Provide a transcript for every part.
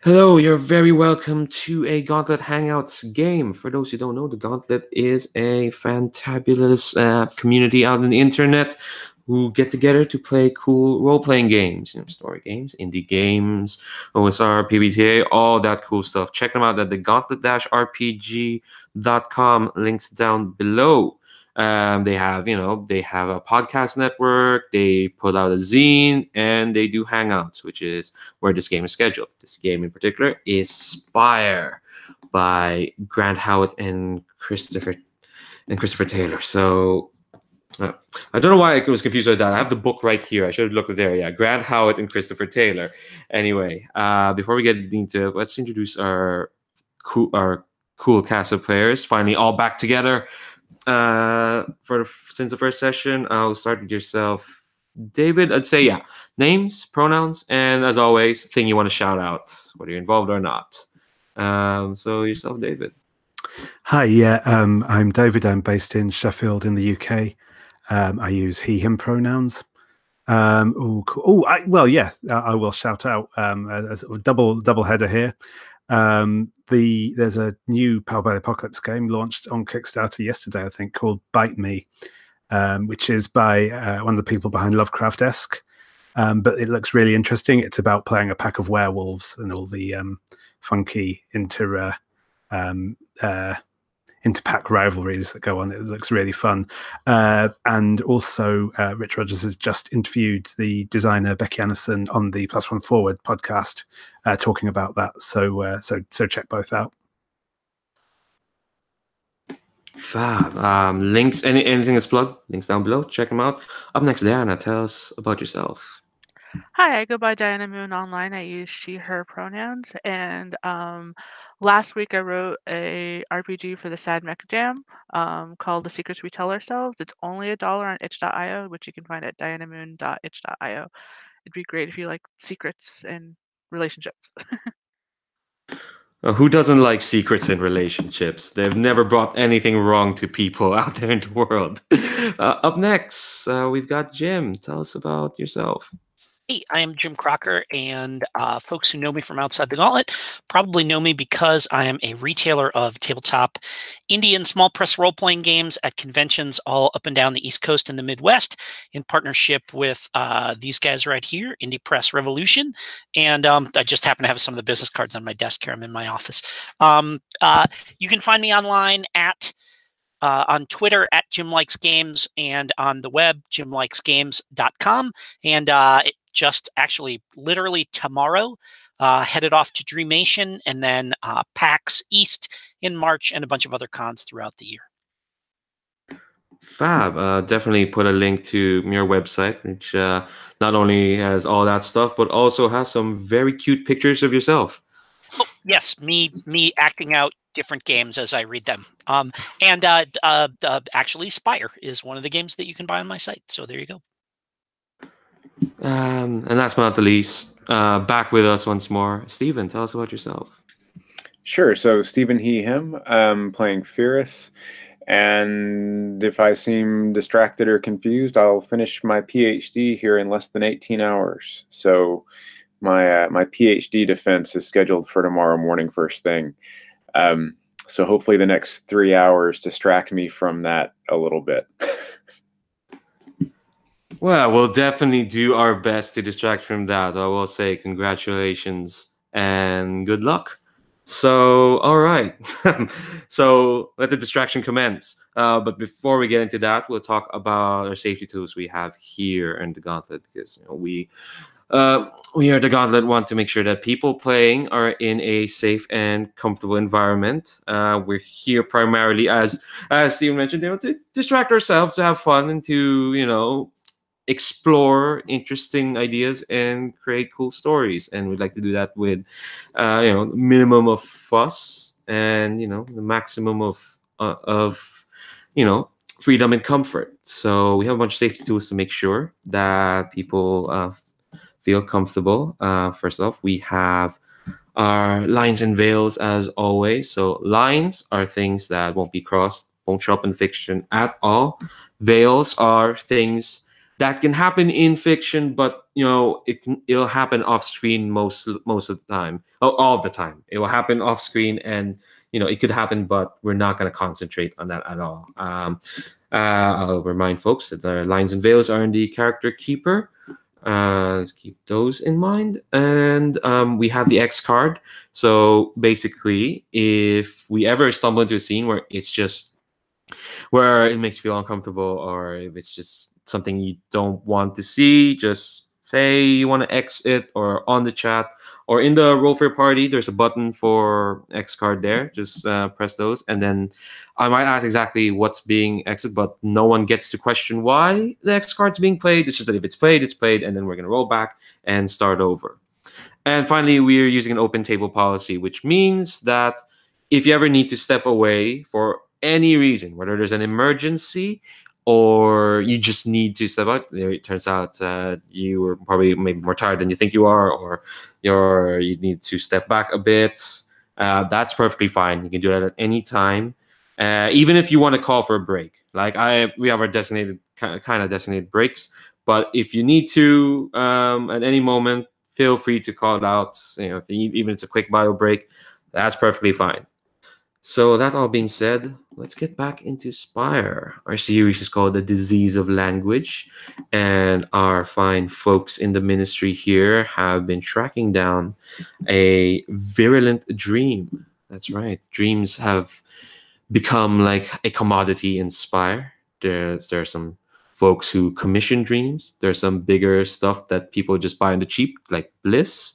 Hello, you're very welcome to a Gauntlet Hangouts game. For those who don't know, the Gauntlet is a fantabulous community out on the internet who get together to play cool role-playing games, story games, indie games, OSR, PBTA, all that cool stuff. Check them out at the gauntlet-rpg.com. Links down below. They have a podcast network. They put out a zine, and they do Hangouts, which is where this game is scheduled. This game in particular is Spire by Grant Howitt and Christopher Taylor. So I don't know why I was confused with that. I have the book right here. I should have looked at there. Yeah, Grant Howitt and Christopher Taylor. Anyway, before we get into it, let's introduce our cool cast of players. Finally, all back together. Since the first session, I'll start with yourself, David. I'd say names, pronouns, and as always, thing you want to shout out, whether you're involved or not. So yourself, David. Hi, I'm David. I'm based in Sheffield in the UK. I use he/him pronouns. I will shout out as a double header here. There's a new Powered by the Apocalypse game launched on Kickstarter yesterday, I think, called Bite Me, which is by one of the people behind Lovecraft-esque. But it looks really interesting. It's about playing a pack of werewolves and all the funky inter-pack rivalries that go on. It looks really fun. And also, Rich Rogers has just interviewed the designer Becky Anderson on the Plus One Forward podcast, talking about that. So check both out. Fab. Links, anything that's plugged, links down below. Check them out. Up next, Diana, tell us about yourself. Hi, I go by Diana Moon online. I use she, her pronouns. And last week I wrote a RPG for the Sad Mecha Jam called The Secrets We Tell Ourselves. It's only $1 on itch.io, which you can find at dianamoon.itch.io. It'd be great if you like secrets and relationships. Who doesn't like secrets in relationships? They've never brought anything wrong to people out there in the world. Up next, we've got Jim. Tell us about yourself. Hey, I am Jim Crocker, and folks who know me from outside the Gauntlet probably know me because I am a retailer of tabletop indie and small press role-playing games at conventions all up and down the East Coast and the Midwest in partnership with these guys right here, Indie Press Revolution. And I just happen to have some of the business cards on my desk here. I'm in my office. You can find me online on Twitter at Jim Likes Games and on the web, jimlikesgames.com. And just actually literally tomorrow, headed off to Dreamation and then PAX East in March and a bunch of other cons throughout the year. Fab. Definitely put a link to your website, which not only has all that stuff, but also has some very cute pictures of yourself. Oh, yes, me acting out different games as I read them. Actually, Spire is one of the games that you can buy on my site. So there you go. And last but not the least, back with us once more, Stephen. Tell us about yourself. Sure. So Stephen, he, him, playing Phyrrus. And if I seem distracted or confused, I'll finish my PhD here in less than 18 hours. So my PhD defense is scheduled for tomorrow morning first thing. So hopefully the next 3 hours distract me from that a little bit. Well, we'll definitely do our best to distract from that. I will say congratulations and good luck. So, all right. So let the distraction commence. But before we get into that, we'll talk about our safety tools we have here in the Gauntlet, because we at the Gauntlet want to make sure that people playing are in a safe and comfortable environment. We're here primarily, as Steve mentioned, to distract ourselves, to have fun, and to explore interesting ideas and create cool stories. And we'd like to do that with minimum of fuss and the maximum of freedom and comfort. So we have a bunch of safety tools to make sure that people feel comfortable. First off, we have our lines and veils as always. So lines are things that won't be crossed, won't show up in fiction at all. Veils are things that can happen in fiction, but it'll happen off screen most of the time. All of the time, it will happen off screen, and it could happen, but we're not going to concentrate on that at all. I'll remind folks that the lines and veils are in the character keeper. Let's keep those in mind. And we have the X card. So basically, if we ever stumble into a scene where it's just where it makes you feel uncomfortable, or if it's just something you don't want to see, just say you want to exit, or on the chat or in the roll for your party, there's a button for X card there. Just press those, and then I might ask exactly what's being exited, but no one gets to question why the X card's being played. It's just that if it's played, it's played, and then we're going to roll back and start over. And finally, we're using an open table policy, which means that if you ever need to step away for any reason, whether there's an emergency or you just need to step out, it turns out you were probably maybe more tired than you think you are, or you need to step back a bit, that's perfectly fine. You can do that at any time, even if you want to call for a break. Like we have our designated kind of designated breaks, but if you need to at any moment, feel free to call it out. Even if it's a quick bio break, that's perfectly fine. So that all being said, let's get back into Spire. Our series is called The Disease of Language, and our fine folks in the ministry here have been tracking down a virulent dream. That's right. Dreams have become like a commodity in Spire. There are some folks who commission dreams. There's some bigger stuff that people just buy on the cheap, like Bliss.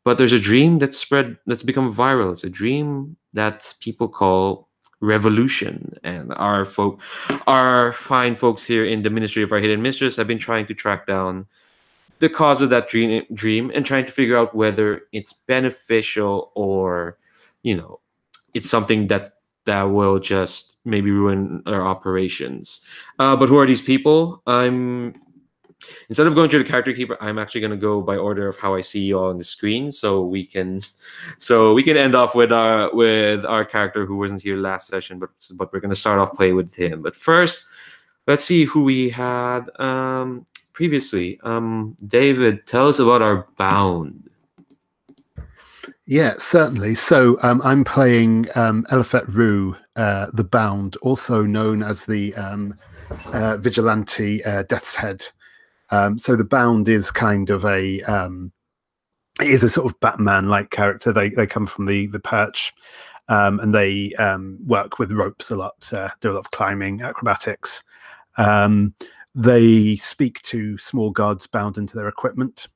But there's a dream that's become viral. It's a dream that people call revolution. And our fine folks here in the Ministry of Our Hidden Mistress have been trying to track down the cause of that dream and trying to figure out whether it's beneficial or, it's something that will just maybe ruin our operations. But who are these people? Instead of going to the character keeper, I'm actually going to go by order of how I see you all on the screen, so we can end off with our character who wasn't here last session, but we're going to start off play with him. But first, let's see who we had previously. David, tell us about our bound. Yeah, certainly. So I'm playing Elifet Rue, the Bound, also known as the vigilante Death's Head. So the Bound is kind of it is a sort of Batman-like character. They come from the perch, and they work with ropes a lot, do a lot of climbing, acrobatics. They speak to small gods bound into their equipment,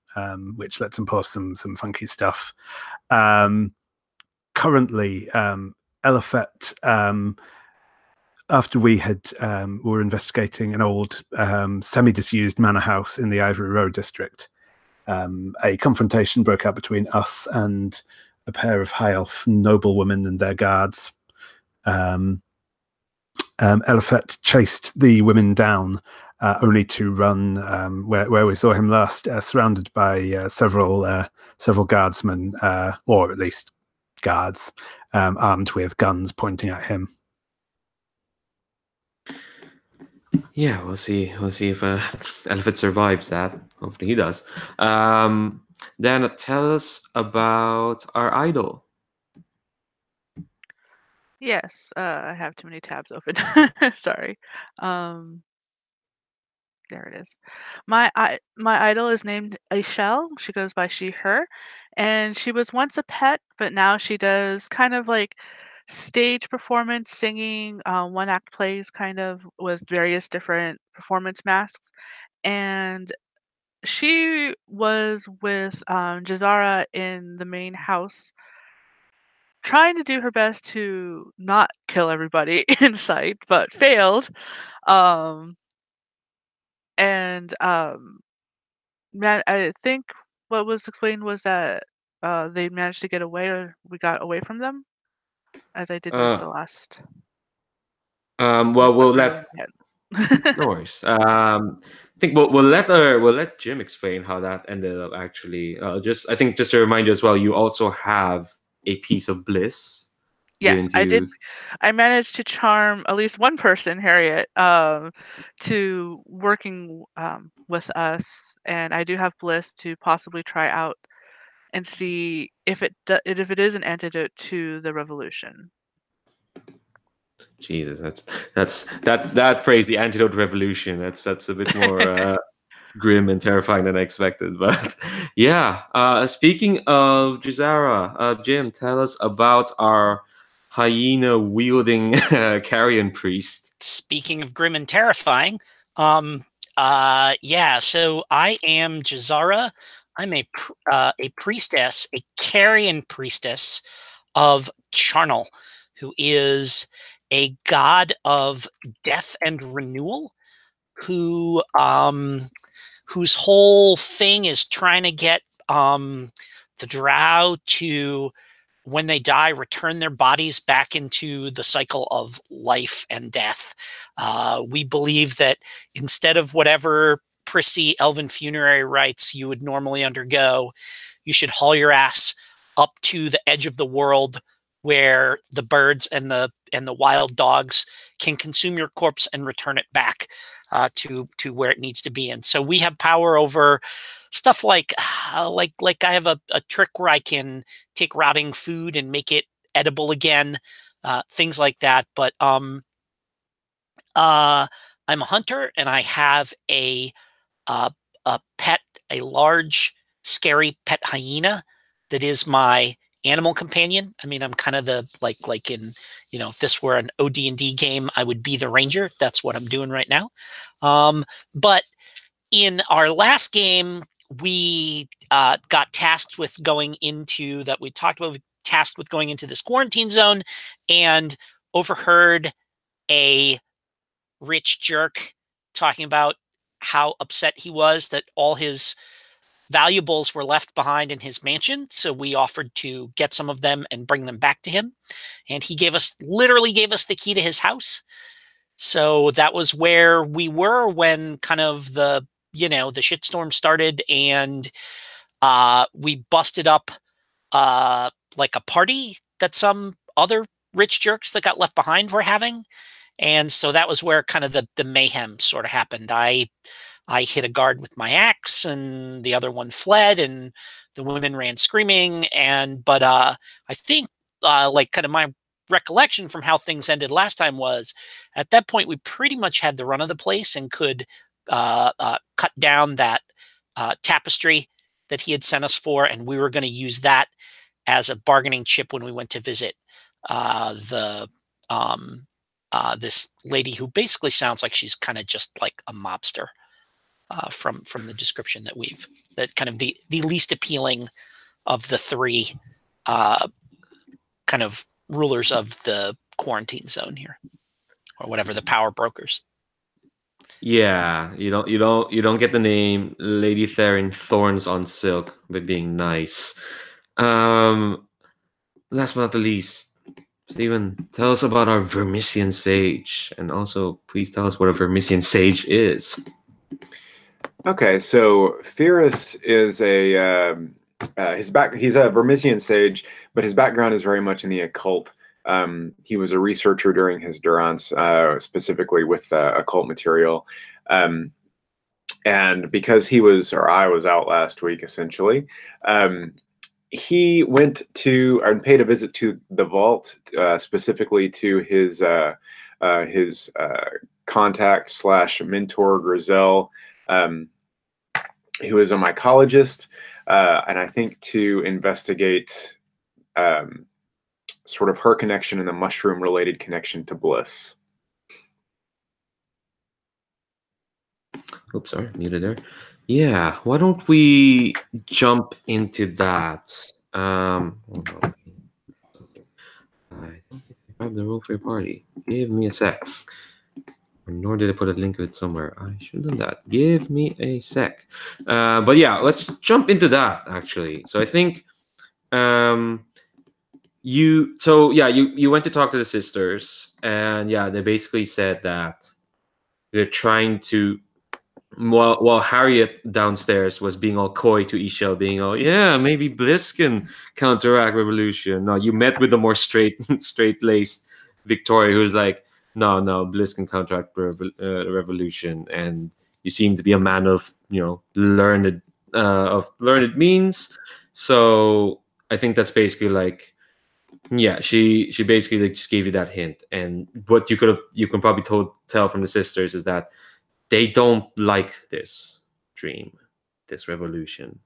which lets them pull off some funky stuff. Currently, Elifet, after we were investigating an old semi-disused manor house in the Ivory Row district, a confrontation broke out between us and a pair of high elf noblewomen and their guards. Elifet chased the women down, only to run where we saw him last, surrounded by several guardsmen, or at least guards, armed with guns pointing at him. Yeah, we'll see if Elifet survives that. Hopefully he does. Then tell us about our idol. Yes, I have too many tabs open. Sorry. There it is. My idol is named Ixel. She goes by she, her, and she was once a pet, but now she does kind of like stage performance, singing, one-act plays, kind of with various different performance masks. And she was with Jez'zara in the main house, trying to do her best to not kill everybody in sight, but failed. I think what was explained was that they managed to get away, or we got away from them, as I did miss the last. Well, we'll let. No worries. I think we'll let Jim explain how that ended up actually. Just to remind you as well, you also have a piece of bliss. Yes, I did. I managed to charm at least one person, Harriet, to working with us, and I do have Bliss to possibly try out and see if it is an antidote to the revolution. Jesus, that phrase, the antidote revolution. That's a bit more grim and terrifying than I expected. But yeah, speaking of Jez'zara, Jim, tell us about our hyena wielding carrion priest. Speaking of grim and terrifying, yeah. So I am Jez'zara. I'm a priestess, a carrion priestess of Charnel, who is a god of death and renewal, who whose whole thing is trying to get the drow to, when they die, return their bodies back into the cycle of life and death. We believe that instead of whatever prissy elven funerary rites you would normally undergo, you should haul your ass up to the edge of the world where the birds and the wild dogs can consume your corpse and return it back to where it needs to be. And so we have power over stuff like I have a trick where I can take rotting food and make it edible again, things like that. But I'm a hunter, and I have a pet, a large, scary pet hyena that is my animal companion. I mean, I'm kind of the like in, if this were an OD&D game, I would be the ranger. That's what I'm doing right now. But in our last game, we got tasked with going into this quarantine zone, and overheard a rich jerk talking about how upset he was that all his valuables were left behind in his mansion. So we offered to get some of them and bring them back to him. And he literally gave us the key to his house. So that was where we were when kind of the shitstorm started, and we busted up like a party that some other rich jerks that got left behind were having. And so that was where kind of the mayhem sort of happened. I hit a guard with my axe, and the other one fled, and the women ran screaming. But I think like kind of my recollection from how things ended last time was, at that point we pretty much had the run of the place and could cut down that tapestry that he had sent us for, and we were going to use that as a bargaining chip when we went to visit this lady who basically sounds like she's kind of just like a mobster. From the description that kind of the least appealing of the three kind of rulers of the quarantine zone here, or whatever, the power brokers. Yeah, you don't get the name Lady Theryn Thorns-On-Silk by being nice. Last but not the least, Stephen, tell us about our Vermisian Sage, and also please tell us what a Vermisian Sage is. Okay, so Phyrrus is he's a Vermisian sage, but his background is very much in the occult. He was a researcher during his durance, specifically with occult material. And because I was out last week, essentially, he went to and paid a visit to the vault, specifically to his contact / mentor, Grizel, who is a mycologist, and I think to investigate sort of her connection and the mushroom-related connection to Bliss. Oops, sorry, muted there. Yeah, why don't we jump into that? Hold on. I think I grabbed the rule for your party. Give me a sec. Nor did I put a link to it somewhere. I should have done that. Give me a sec. But yeah, let's jump into that actually. So I think you went to talk to the sisters, and yeah, they basically said that they're trying to while Harriet downstairs was being all coy to Ixel, being all, yeah, maybe Bliss can counteract revolution. No, you met with the more straight laced Victoria, who's like, no, Bliss can counteract revolution, and you seem to be a man of learned means. So I think that's basically like, yeah, she basically like just gave you that hint, and what you can probably tell from the sisters is that they don't like this dream, this revolution,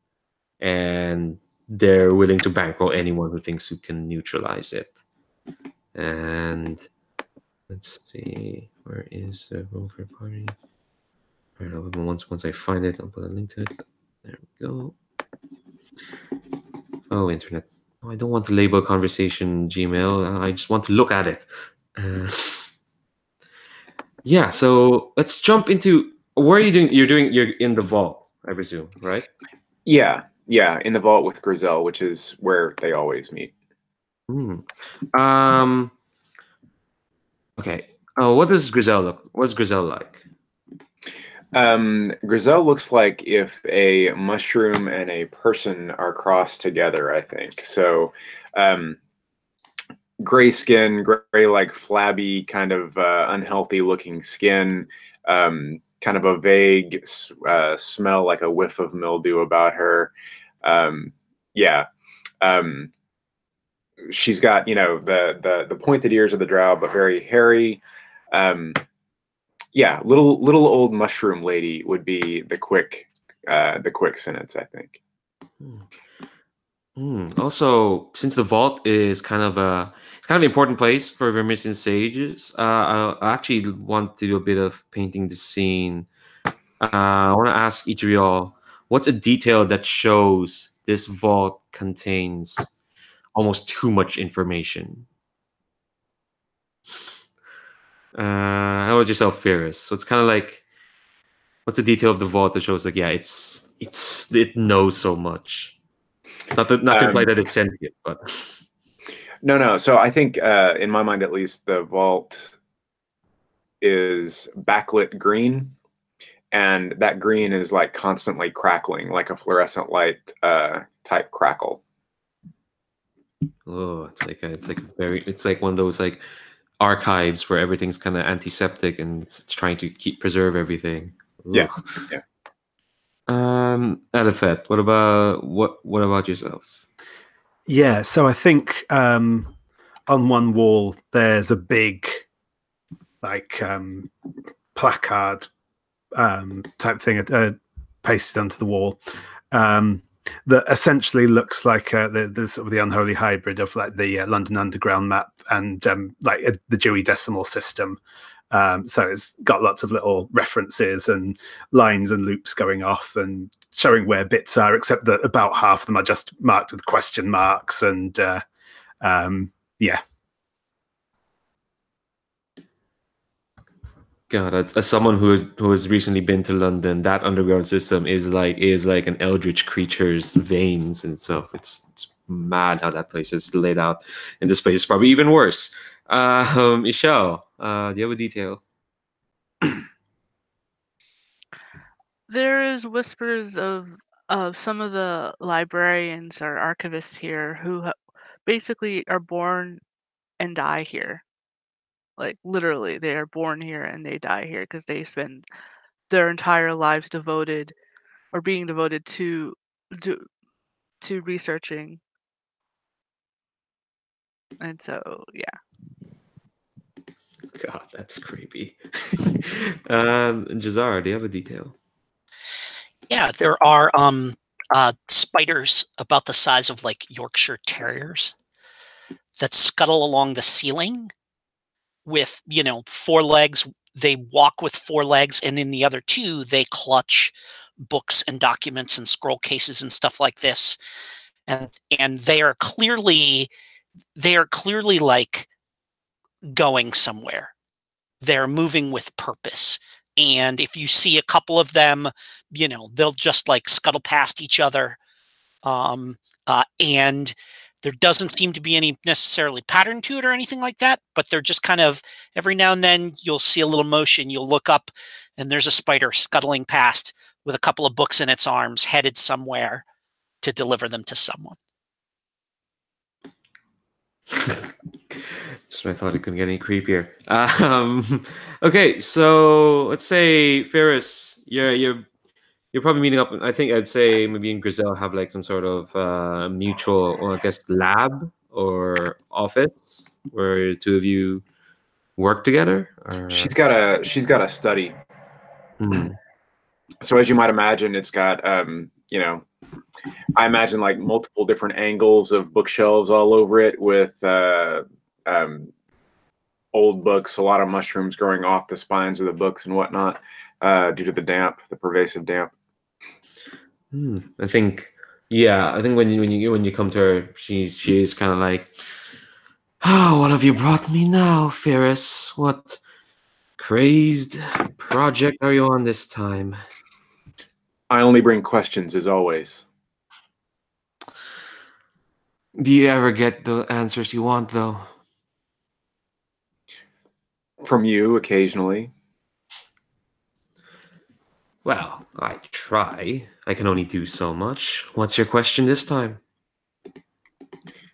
and they're willing to bankroll anyone who thinks who can neutralize it. And let's see, where is the Rover party? All right, once I find it, I'll put a link to it. There we go. Oh, internet. Oh, I don't want to label conversation Gmail. I just want to look at it. Yeah, so let's jump into where are you doing? You're in the vault, I presume, right? Yeah, in the vault with Grizel, which is where they always meet. Okay. Oh, what does Grizel look? What's Grizel like? Grizel looks like if a mushroom and a person are crossed together, I think. So, gray skin, gray, like flabby, kind of unhealthy looking skin, kind of a vague smell, like a whiff of mildew about her. She's got, the pointed ears of the drow, but very hairy. Little old mushroom lady would be the quick sentence, I think. Also, since the vault is kind of an important place for Vermisian sages, I actually want to do a bit of painting the scene. I want to ask each of y'all, what's a detail that shows this vault contains almost too much information? How about yourself, Phyrrus? So it's kind of like, what's the detail of the vault that shows like, yeah, it knows so much. Not to imply that it's sentient, but no. So I think, in my mind at least, the vault is backlit green, and that green is like constantly crackling, like a fluorescent light type crackle. Oh, it's like one of those like archives where everything's kind of antiseptic and it's trying to preserve everything. Yeah. Elifet, what about yourself? Yeah, so I think on one wall there's a big like placard type thing pasted onto the wall that essentially looks like the sort of the unholy hybrid of like the London Underground map and like the Dewey Decimal System. So it's got lots of little references and lines and loops going off and showing where bits are, except that about half of them are just marked with question marks. And yeah. God, as someone who has recently been to London, that underground system is like an eldritch creature's veins in itself. It's mad how that place is laid out, and this place is probably even worse. Ixel, do you have a detail? There is whispers of some of the librarians or archivists here who basically are born and die here. Like literally, they are born here and they die here because they spend their entire lives being devoted to researching. And so, yeah. God, that's creepy. Jez'zara, do you have a detail? Yeah, there are spiders about the size of like Yorkshire Terriers that scuttle along the ceiling with, 4 legs. They walk with 4 legs, and in the other 2, they clutch books and documents and scroll cases and stuff like this. And they are clearly like going somewhere. They're moving with purpose. And if you see a couple of them, they'll just like scuttle past each other. And There doesn't seem to be any necessarily pattern to it or anything like that, but they're just kind of, every now and then you'll see a little motion, you'll look up and there's a spider scuttling past with a couple of books in its arms, headed somewhere to deliver them to someone. Just when I thought it couldn't get any creepier. Okay, so let's say Phyrrus, you're probably meeting up. I think I'd say maybe in Griselle have like some sort of mutual, or I guess lab or office where the two of you work together. Or... She's got a study. So as you might imagine, it's got you know, I imagine like multiple different angles of bookshelves all over it with old books, a lot of mushrooms growing off the spines of the books and whatnot due to the damp, the pervasive damp. I think when you come to her, she's kind of like, oh, what have you brought me now, Phyrrus? What crazed project are you on this time? I only bring questions, as always. Do you ever get the answers you want, though? From you, occasionally. Well, I try. I can only do so much. What's your question this time?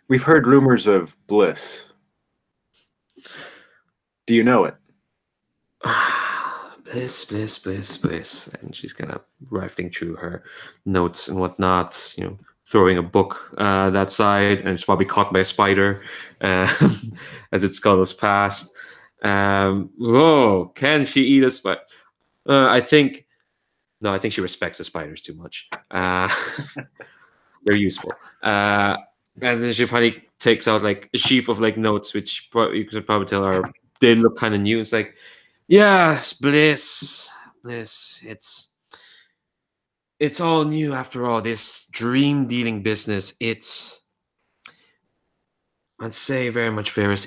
We've heard rumors of bliss. Do you know it? Bliss, bliss, bliss, bliss. And she's kind of rifling through her notes and whatnot, you know, throwing a book that side, and it's probably caught by a spider as it scuttles past. Whoa, can she eat a spider? I think she respects the spiders too much. They're useful. And then she finally takes out like a sheaf of like notes, which you could probably tell are, they look kind of new. It's like, yes, bliss. It's all new after all. This dream dealing business. I'd say very much, Phyrrus.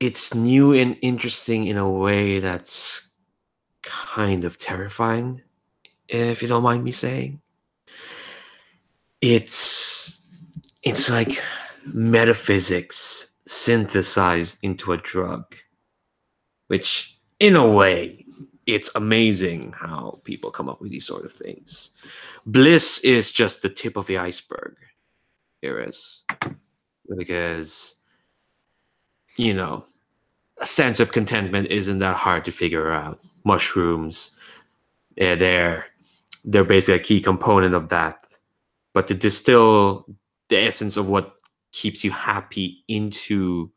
It's new and interesting in a way that's kind of terrifying, if you don't mind me saying. It's like metaphysics synthesized into a drug, which in a way, it's amazing how people come up with these sort of things. Bliss is just the tip of the iceberg, Phyrrus, because, you know, a sense of contentment isn't that hard to figure out. Mushrooms, they're basically a key component of that. But to distill the essence of what keeps you happy into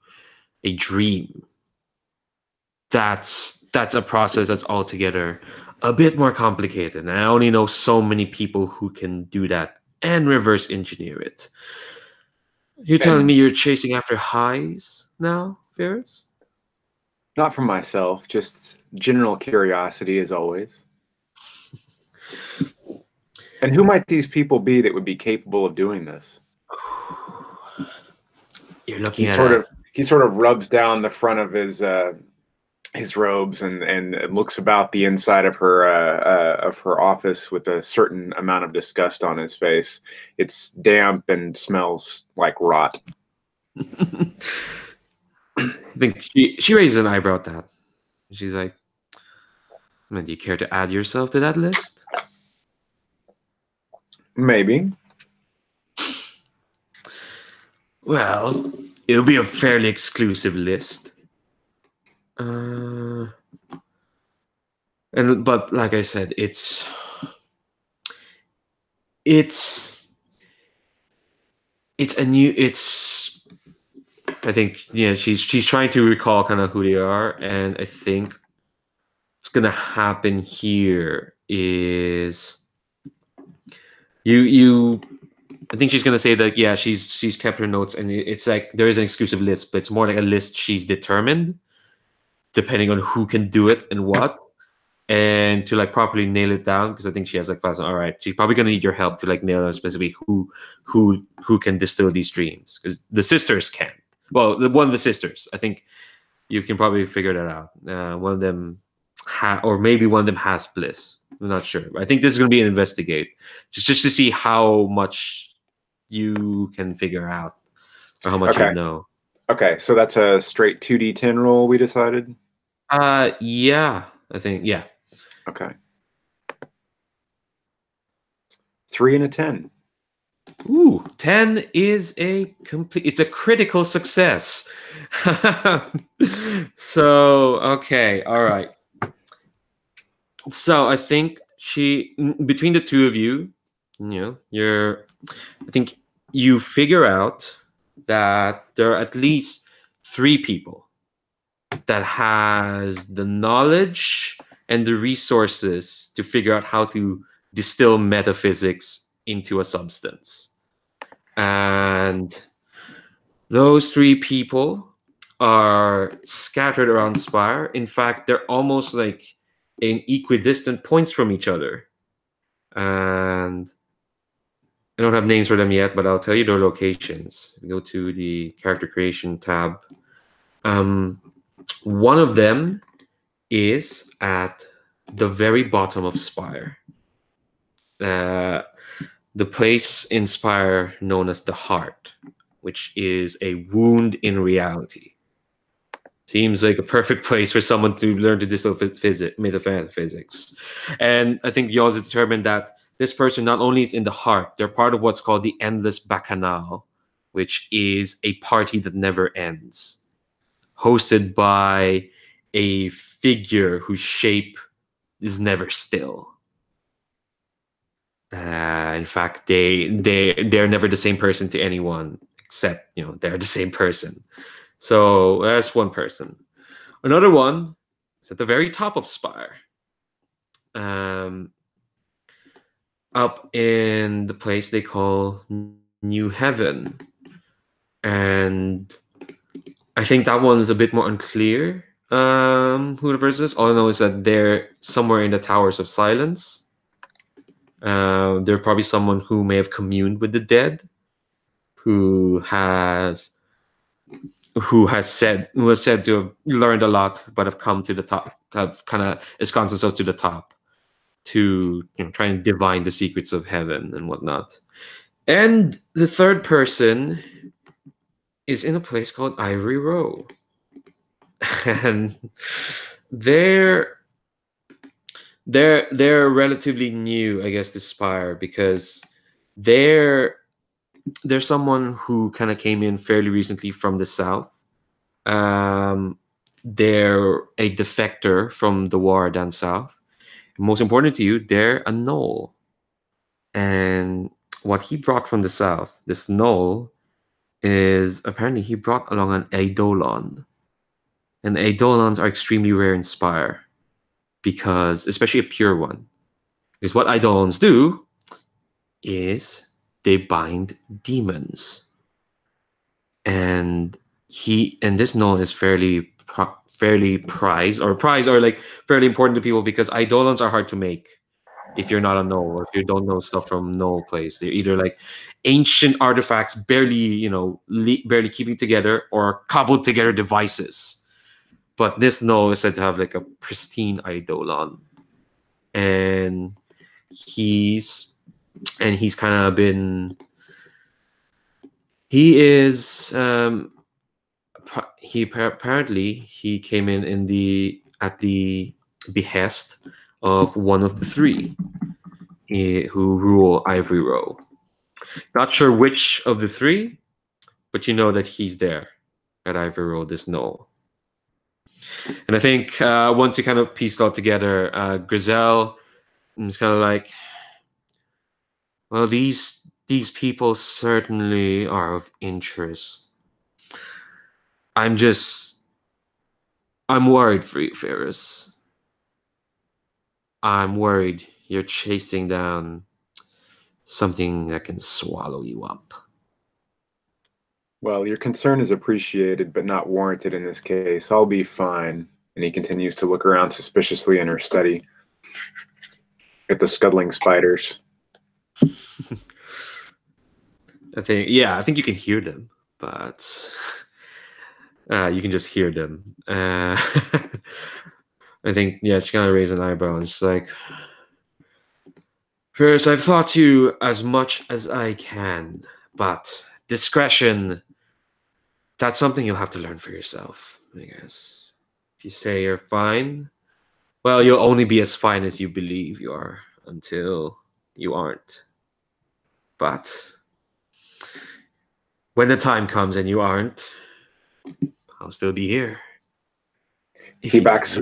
a dream, that's a process that's altogether a bit more complicated. And I only know so many people who can do that and reverse engineer it. You're telling me you're chasing after highs now, Phyrrus? Not for myself, just general curiosity, as always. And who might these people be that would be capable of doing this? You're looking He sort of rubs down the front of his robes and looks about the inside of her office with a certain amount of disgust on his face. It's damp and smells like rot. I think she raises an eyebrow at that. She's like, do you care to add yourself to that list? Maybe. Well, it'll be a fairly exclusive list. But like I said, it's I think, yeah, she's trying to recall kind of who they are, and I think what's gonna happen here is I think she's gonna say that, yeah, she's kept her notes, and it's like there is an exclusive list, but it's more like a list she's determined, depending on who can do it and what, and to like properly nail it down, because I think she has like 5,000. All right, she's probably gonna need your help to like nail down specifically who can distill these dreams, because the sisters can't. Well, one of the sisters, I think you can probably figure that out. One of them or maybe one of them has bliss. I'm not sure. I think this is going to be an investigate, just to see how much you can figure out, or how much you know. Okay, so that's a straight 2d10 roll, we decided? Yeah, I think, yeah. Okay. 3 and a 10. Ooh, 10 is it's a critical success. So, okay, all right. So I think between the two of you, I think you figure out that there are at least 3 people that has the knowledge and the resources to figure out how to distill metaphysics into a substance. And those 3 people are scattered around Spire. In fact, they're almost like in equidistant points from each other. And I don't have names for them yet, but I'll tell you their locations. Go to the character creation tab. One of them is at the very bottom of Spire. The place in Spire known as the Heart, which is a wound in reality. Seems like a perfect place for someone to learn to distill metaphysics. And I think you also determined that this person not only is in the Heart, they're part of what's called the Endless Bacchanal, which is a party that never ends, hosted by a figure whose shape is never still. In fact, they're never the same person to anyone, except they're the same person. So that's one person. Another one is at the very top of Spire, up in the place they call New Heaven, and I think that one is a bit more unclear who the person is. All I know is that they're somewhere in the Towers of Silence. They're probably someone who may have communed with the dead, who has said to have learned a lot, but have come to the top, have kind of ensconced themselves to the top to try and divine the secrets of heaven and whatnot. And the third person is in a place called Ivory Row, and they're relatively new, I guess, to Spire, because they're someone who kind of came in fairly recently from the south. They're a defector from the war down south. Most important to you, they're a gnoll. And what he brought from the south, this gnoll, is apparently he brought along an eidolon. And eidolons are extremely rare in Spire, because, especially a pure one, because what eidolons do is they bind demons. And this gnoll is fairly prized, or like fairly important to people, because eidolons are hard to make if you're not a gnoll, or if you don't know stuff from gnoll place. They're either like ancient artifacts, barely keeping together, or cobbled together devices. But this gnoll is said to have like a pristine eidolon, and he's kind of been. He is. Apparently he came in at the behest of one of the 3 who rule Ivory Row. Not sure which of the 3, but you know that he's there at Ivory Row, this gnoll. And I think once you kind of piece it all together, Grizel is kind of like, well, these people certainly are of interest. I'm worried for you, Phyrrus. I'm worried you're chasing down something that can swallow you up. Well, your concern is appreciated, but not warranted in this case. I'll be fine. And he continues to look around suspiciously in her study at the scuttling spiders. I think you can hear them, but you can just hear them. I think, she kind of raised an eyebrow, and she's like, Phyrrus, I've taught you as much as I can, But discretion, that's something you'll have to learn for yourself, I guess. If you say you're fine, well, you'll only be as fine as you believe you are until you aren't. But when the time comes and you aren't, I'll still be here. He backs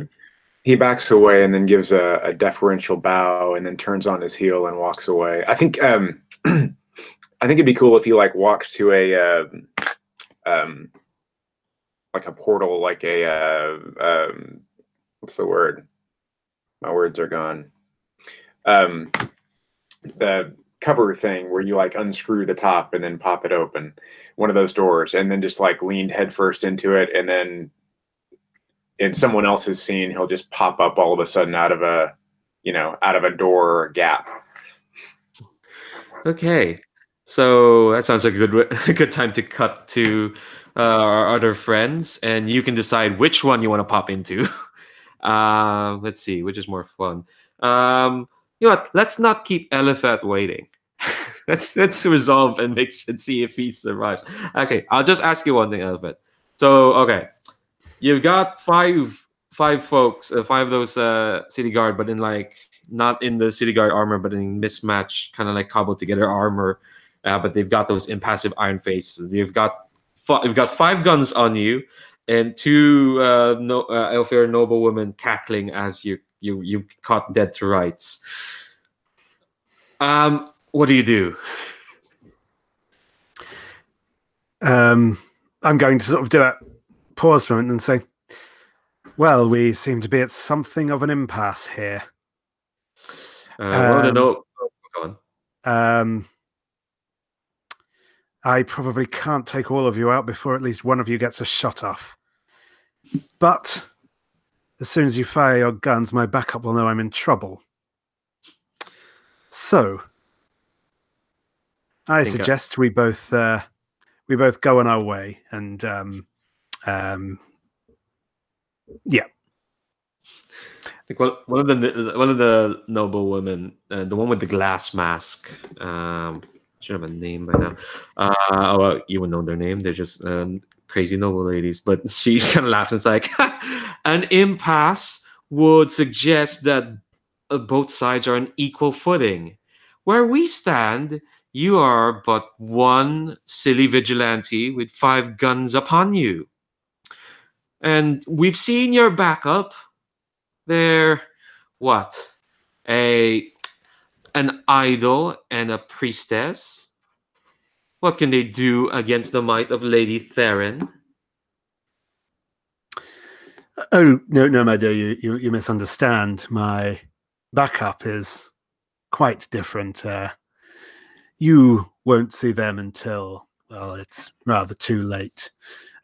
away and then gives a deferential bow and then turns on his heel and walks away. I think I think it'd be cool if he like walks to a like a portal, like a what's the word? My words are gone. The cover thing where you like unscrew the top and then pop it open, one of those doors, and then just like leaned headfirst into it, and then in someone else's scene, he'll just pop up all of a sudden out of a door or a gap. Okay, so that sounds like a good time to cut to our other friends, and you can decide which one you want to pop into. Let's see, which is more fun. You know what? Let's not keep Elifet waiting. let's resolve and see if he survives. Okay, I'll just ask you one thing, Elifet. So, okay, you've got five folks, five of those city guard, but in like not in the city guard armor, but in mismatched, kind of like cobbled together armor. But they've got those impassive iron faces. You've got 5 guns on you, and 2 Elfir noblewomen cackling as you caught dead to rights. What do you do? I'm going to sort of do that pause for a moment and say, well, we seem to be at something of an impasse here. Go on. I probably can't take all of you out before at least one of you gets a shot off. But as soon as you fire your guns, my backup will know I'm in trouble. So I suggest we both go on our way, and yeah. I think one of the noble women, the one with the glass mask, should have a name by now. Well, you would know their name. They're just crazy noble ladies. But she kind of laughs and is like, an impasse would suggest that both sides are on equal footing. Where we stand, you are but one silly vigilante with 5 guns upon you. And we've seen your backup. They're what? An idol and a priestess? What can they do against the might of Lady Theryn? Oh, no, my dear, you misunderstand. My backup is quite different. You won't see them until, well, it's rather too late.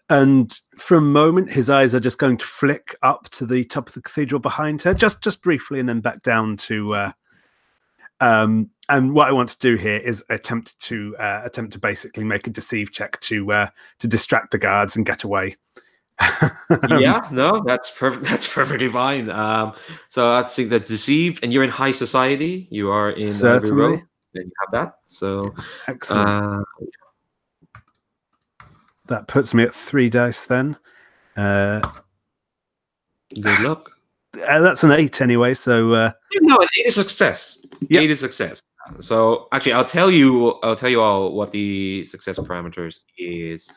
And for a moment, his eyes are just going to flick up to the top of the cathedral behind her, just briefly, and then back down to. And what I want to do here is attempt to basically make a deceive check to distract the guards and get away. Yeah, no, that's perfect. That's perfectly fine. So I think that's deceive, and you're in high society. You are in Ivory Row, and you have that. So excellent. That puts me at 3 dice then. Good luck. That's an 8 anyway, so... No, an 8 is success. Yep. 8 is success. So actually, I'll tell you all what the success parameters is.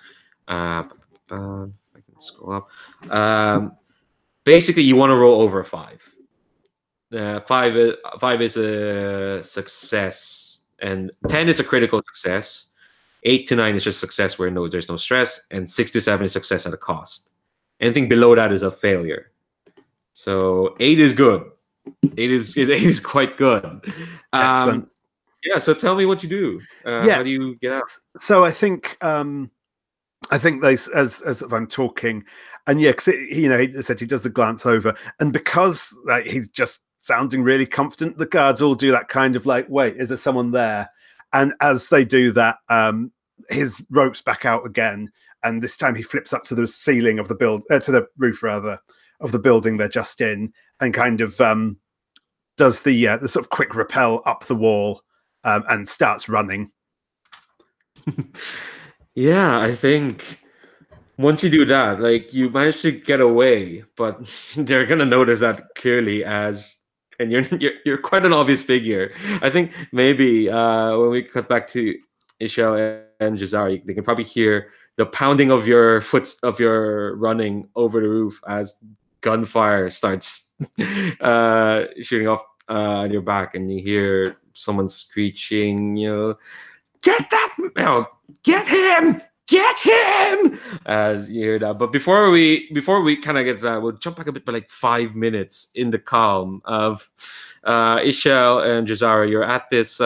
I can scroll up. Basically, you want to roll over 5. 5 is a success, and 10 is a critical success. 8 to 9 is just success where there's no stress, and 6 to 7 is success at a cost. Anything below that is a failure. So 8 is good. 8 is quite good. Excellent. Yeah. So tell me what you do. How do you get out? So I think they, as I'm talking, and yeah, because he said he does the glance over, and because like he's just sounding really confident, the guards all do that kind of like, wait, is there someone there? And as they do that, his rope's back out again, and this time he flips up to the ceiling of the to the roof rather of the building they're just in, and kind of does the sort of quick rappel up the wall and starts running. Yeah, I think once you do that, like you manage to get away, but they're gonna notice that clearly and you're quite an obvious figure. I think maybe when we cut back to Ixel and Jez'zara, they can probably hear the pounding of your running over the roof as gunfire starts shooting off on your back, and you hear someone screeching, get that, get him, get him, as you hear that. But before we kind of get to that, we'll jump back a bit, by like 5 minutes in the calm of Ixel and Jez'zara. You're at this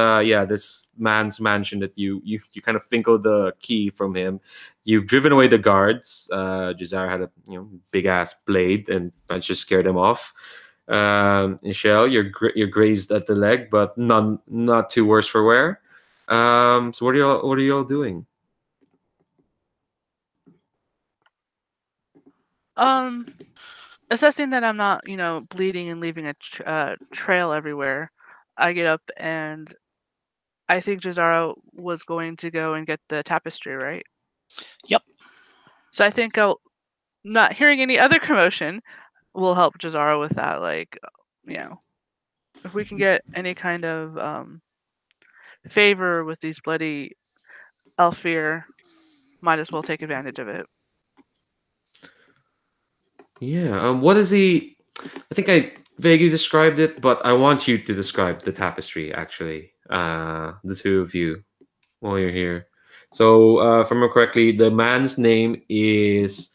man's mansion that you kind of finko the key from him. You've driven away the guards. Jez'zara had a big ass blade and managed to scare them off. Ixel, you're grazed at the leg, but not too worse for wear. So what are y'all doing? Assessing that I'm not, bleeding and leaving a trail everywhere, I get up and I think Jez'zara was going to go and get the tapestry, right? Yep. So I think not hearing any other commotion will help Jez'zara with that. Like, if we can get any kind of favor with these bloody Elfir, might as well take advantage of it. Yeah. What is he? I think I vaguely described it, but I want you to describe the tapestry. Actually, the two of you, while you're here. So, if I remember correctly, the man's name is,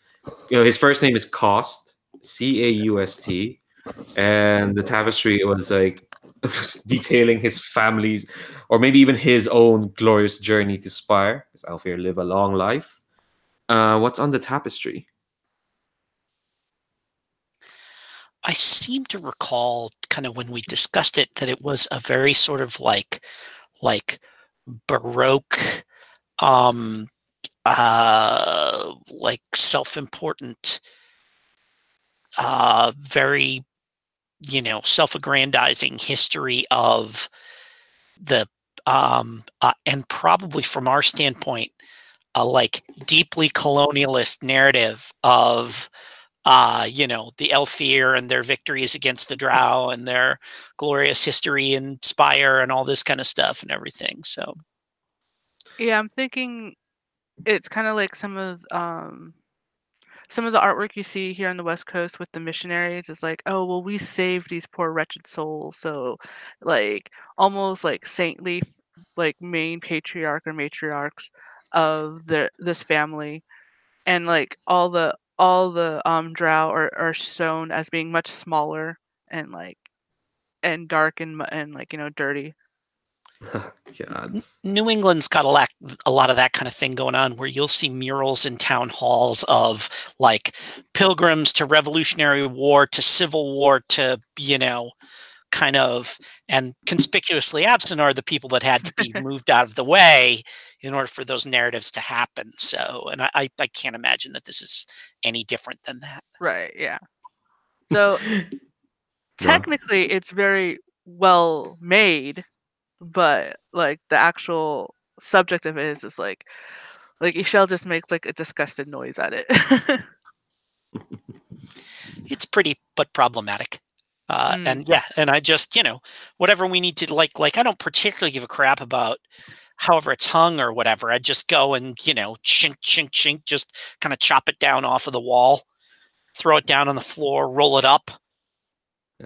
his first name is Cost, Caust, and the tapestry was like detailing his family's, or maybe even his own glorious journey to Spire, because Elfir live a long life. What's on the tapestry? I seem to recall, kind of when we discussed it, that it was a very sort of like Baroque, like self-important, very, self-aggrandizing history of the, and probably from our standpoint, a like deeply colonialist narrative of, the Elfir and their victories against the Drow and their glorious history in Spire and all this kind of stuff and everything. So, yeah, I'm thinking it's kind of like some of the artwork you see here on the West Coast with the missionaries is like, oh well, we saved these poor wretched souls. So, like almost like saintly, like main patriarch or matriarchs of this family, and like all the drow are shown as being much smaller and dark and like dirty. God. New England's got a lot of that kind of thing going on, where you'll see murals in town halls of like pilgrims to Revolutionary War to Civil War to, kind of, and conspicuously absent are the people that had to be moved out of the way in order for those narratives to happen. So, and I can't imagine that this is any different than that. Right, yeah. So technically it's very well made, but like the actual subject of it is like Ixel just makes like a disgusted noise at it. It's pretty but problematic. And yeah, and I just, whatever we need to like I don't particularly give a crap about however it's hung or whatever. I just go and, chink, chink, chink, just kind of chop it down off of the wall, throw it down on the floor, roll it up.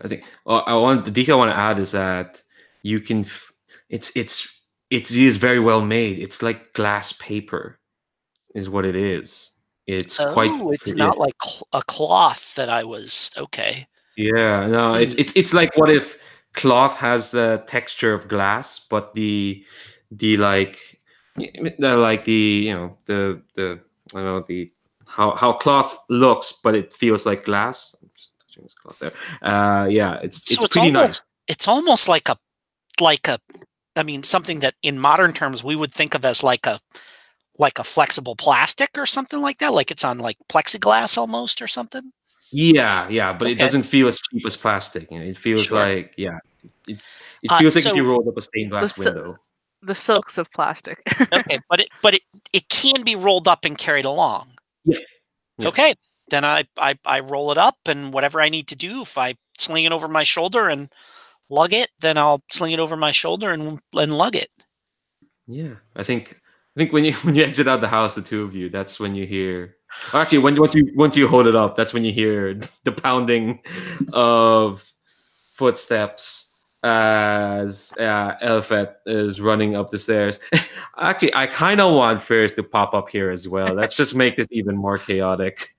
I think the detail I want to add is that you can, it is very well made. It's like glass paper is what it is. It's it's not like a cloth that I was, okay. Yeah, no, it's like, what if cloth has the texture of glass, but the like the I don't know, the how cloth looks, but it feels like glass. I'm just touching this cloth there. Yeah, it's pretty nice. It's almost like I mean, something that in modern terms we would think of as like a flexible plastic or something like that, like it's on like plexiglass almost or something. Yeah, but it doesn't feel as cheap as plastic. It feels like, it feels like if you rolled up a stained glass window. The silks of plastic. Okay, but it can be rolled up and carried along. Yeah. Yeah. Okay, then I roll it up, and whatever I need to do, if I sling it over my shoulder and lug it, then I'll sling it over my shoulder and lug it. Yeah, I think when you exit out the house, the two of you, that's when you hear. Actually, once you hold it up, that's when you hear the pounding of footsteps as Elifet is running up the stairs. Actually, I kind of want Phyrrus to pop up here as well. Let's just make this even more chaotic.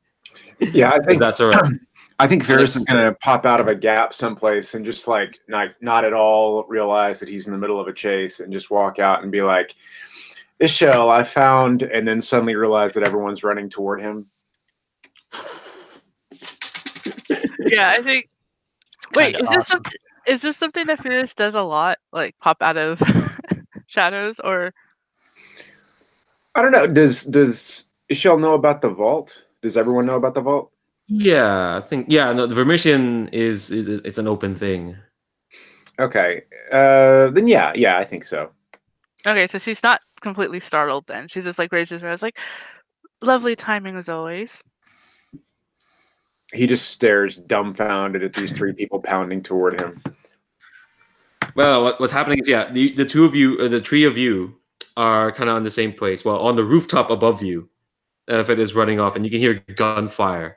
Yeah, I think that's all right. I think Phyrrus is going to pop out of a gap someplace and just like not at all realize that he's in the middle of a chase and just walk out and be like, Ixel, I found, and then suddenly realize that everyone's running toward him. Yeah, I think. Wait, is awesome. this something that Phyrrus does a lot? Like pop out of shadows, or? I don't know. Does Ixel know about the vault? Does everyone know about the vault? Yeah, I think no, the Vermisian is it's an open thing. Okay. Then yeah, I think so. Okay, so she's not completely startled then. She's just like raises her eyes like, lovely timing as always. He just stares dumbfounded at these three people pounding toward him. Well, what's happening is the two of you, or the three of you, are kind of on the same place. Well, on the rooftop above you, Elifet is running off, and you can hear gunfire.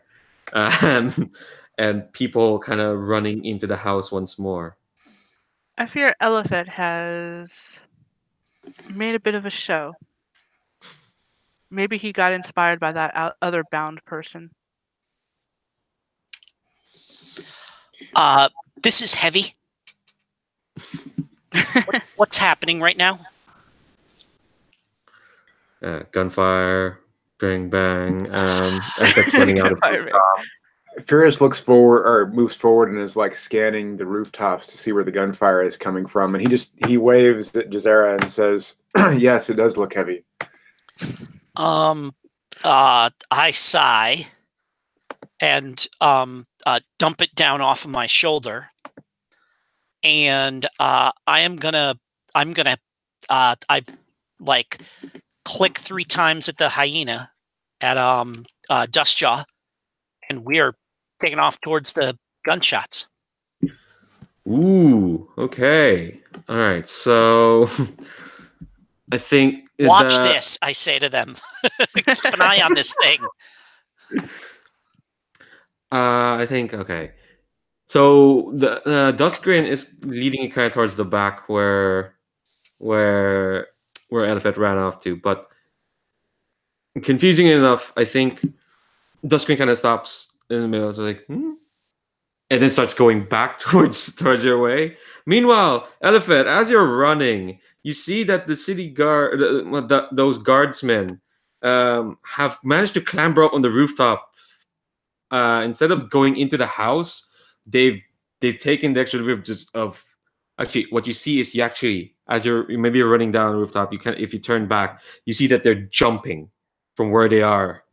And people kind of running into the house once more. I fear Elifet has made a bit of a show. Maybe he got inspired by that other bound person. This is heavy. What's happening right now? Gunfire, bang, bang. Elifet's running out of Phyrrus looks forward or moves forward and is like scanning the rooftops to see where the gunfire is coming from, and he waves at Jez'zara and says, "Yes, it does look heavy." I sigh and dump it down off of my shoulder, and I'm gonna I like click 3 times at the hyena at Dustjaw, and we are taking off towards the gunshots. Ooh, okay. All right, so I think... Watch this, I say to them. Keep an eye on this thing. I think, okay. So the Duskgrin is leading kind of towards the back where Elifet ran off to, but confusing enough, I think Duskgrin kind of stops in the middle. It's like, and then starts going back towards your way. Meanwhile, Elifet, as you're running, you see that the city guard, those guardsmen, have managed to clamber up on the rooftop. Instead of going into the house, they've taken the extra bit of actually. What you see is as you're running down the rooftop, if you turn back, you see that they're jumping from where they are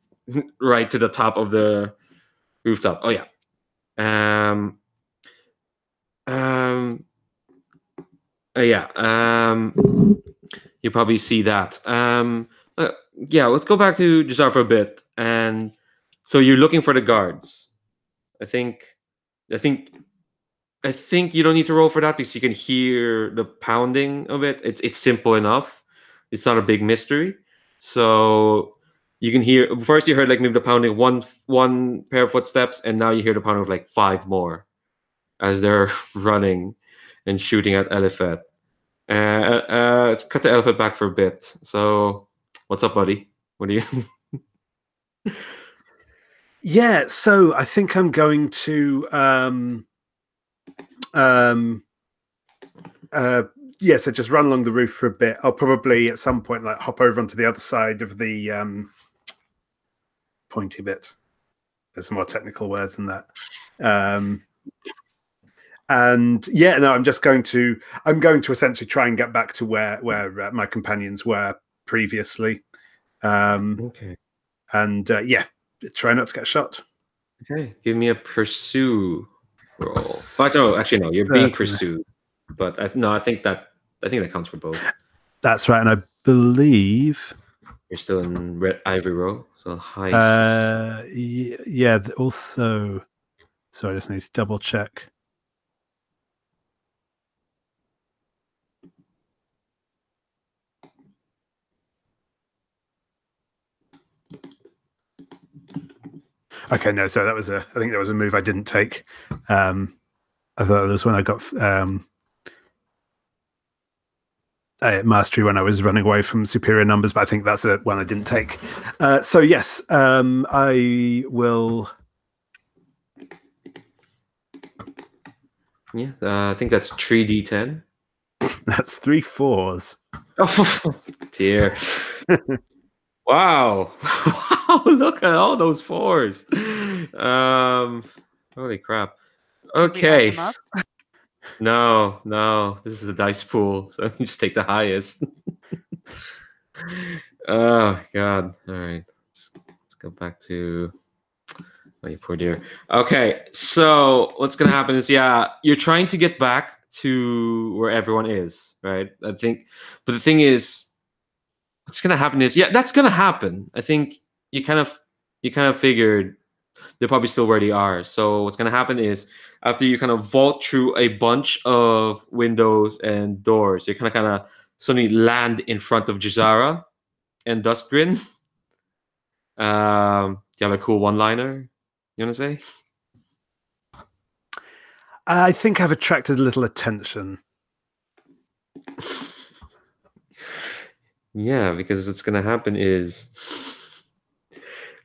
right to the top of the rooftop. Oh yeah. You probably see that. Let's go back to Jez'zara for a bit. And so you're looking for the guards. I think you don't need to roll for that because you can hear the pounding of it. It's simple enough. It's not a big mystery. So you can hear, first you heard like maybe the pounding of one pair of footsteps, and now you hear the pounding of like 5 more as they're running and shooting at Elifet. Let's cut the Elifet back for a bit. So what's up, buddy? What do you... Yeah, so I think I'm going to so just run along the roof for a bit. I'll probably at some point like hop over onto the other side of the pointy bit. There's a more technical word than that. I'm going to essentially try and get back to where my companions were previously. Okay. And try not to get shot. Okay, give me a pursue roll. Oh, no, actually no, you're being pursued. But I think that counts for both. That's right, and I believe you're still in Ivory Row. So heist. yeah. Also, so I just need to double check. Okay, no. So I think that was a move I didn't take. I thought it was when I got mastery when I was running away from superior numbers, but I think that's one I didn't take. So yes, I will. Yeah, I think that's 3d10. That's 3 4s. Oh dear! Wow! Wow! Look at all those 4s. Holy crap! Can we add Okay. them up? No. This is a dice pool, so you just take the highest. Oh God! All right, let's go back to. Oh, you poor dear. Okay, so what's gonna happen is, yeah, you're trying to get back to where everyone is, right? I think, but the thing is, what's gonna happen is, yeah, that's gonna happen. I think you kind of figured they're probably still where they are. So what's gonna happen is, after you kind of vault through a bunch of windows and doors, you kind of suddenly land in front of Jez'zara and Dustgrin. Do you have a cool one-liner you want to say? I think I've attracted a little attention. Yeah, because what's gonna happen is,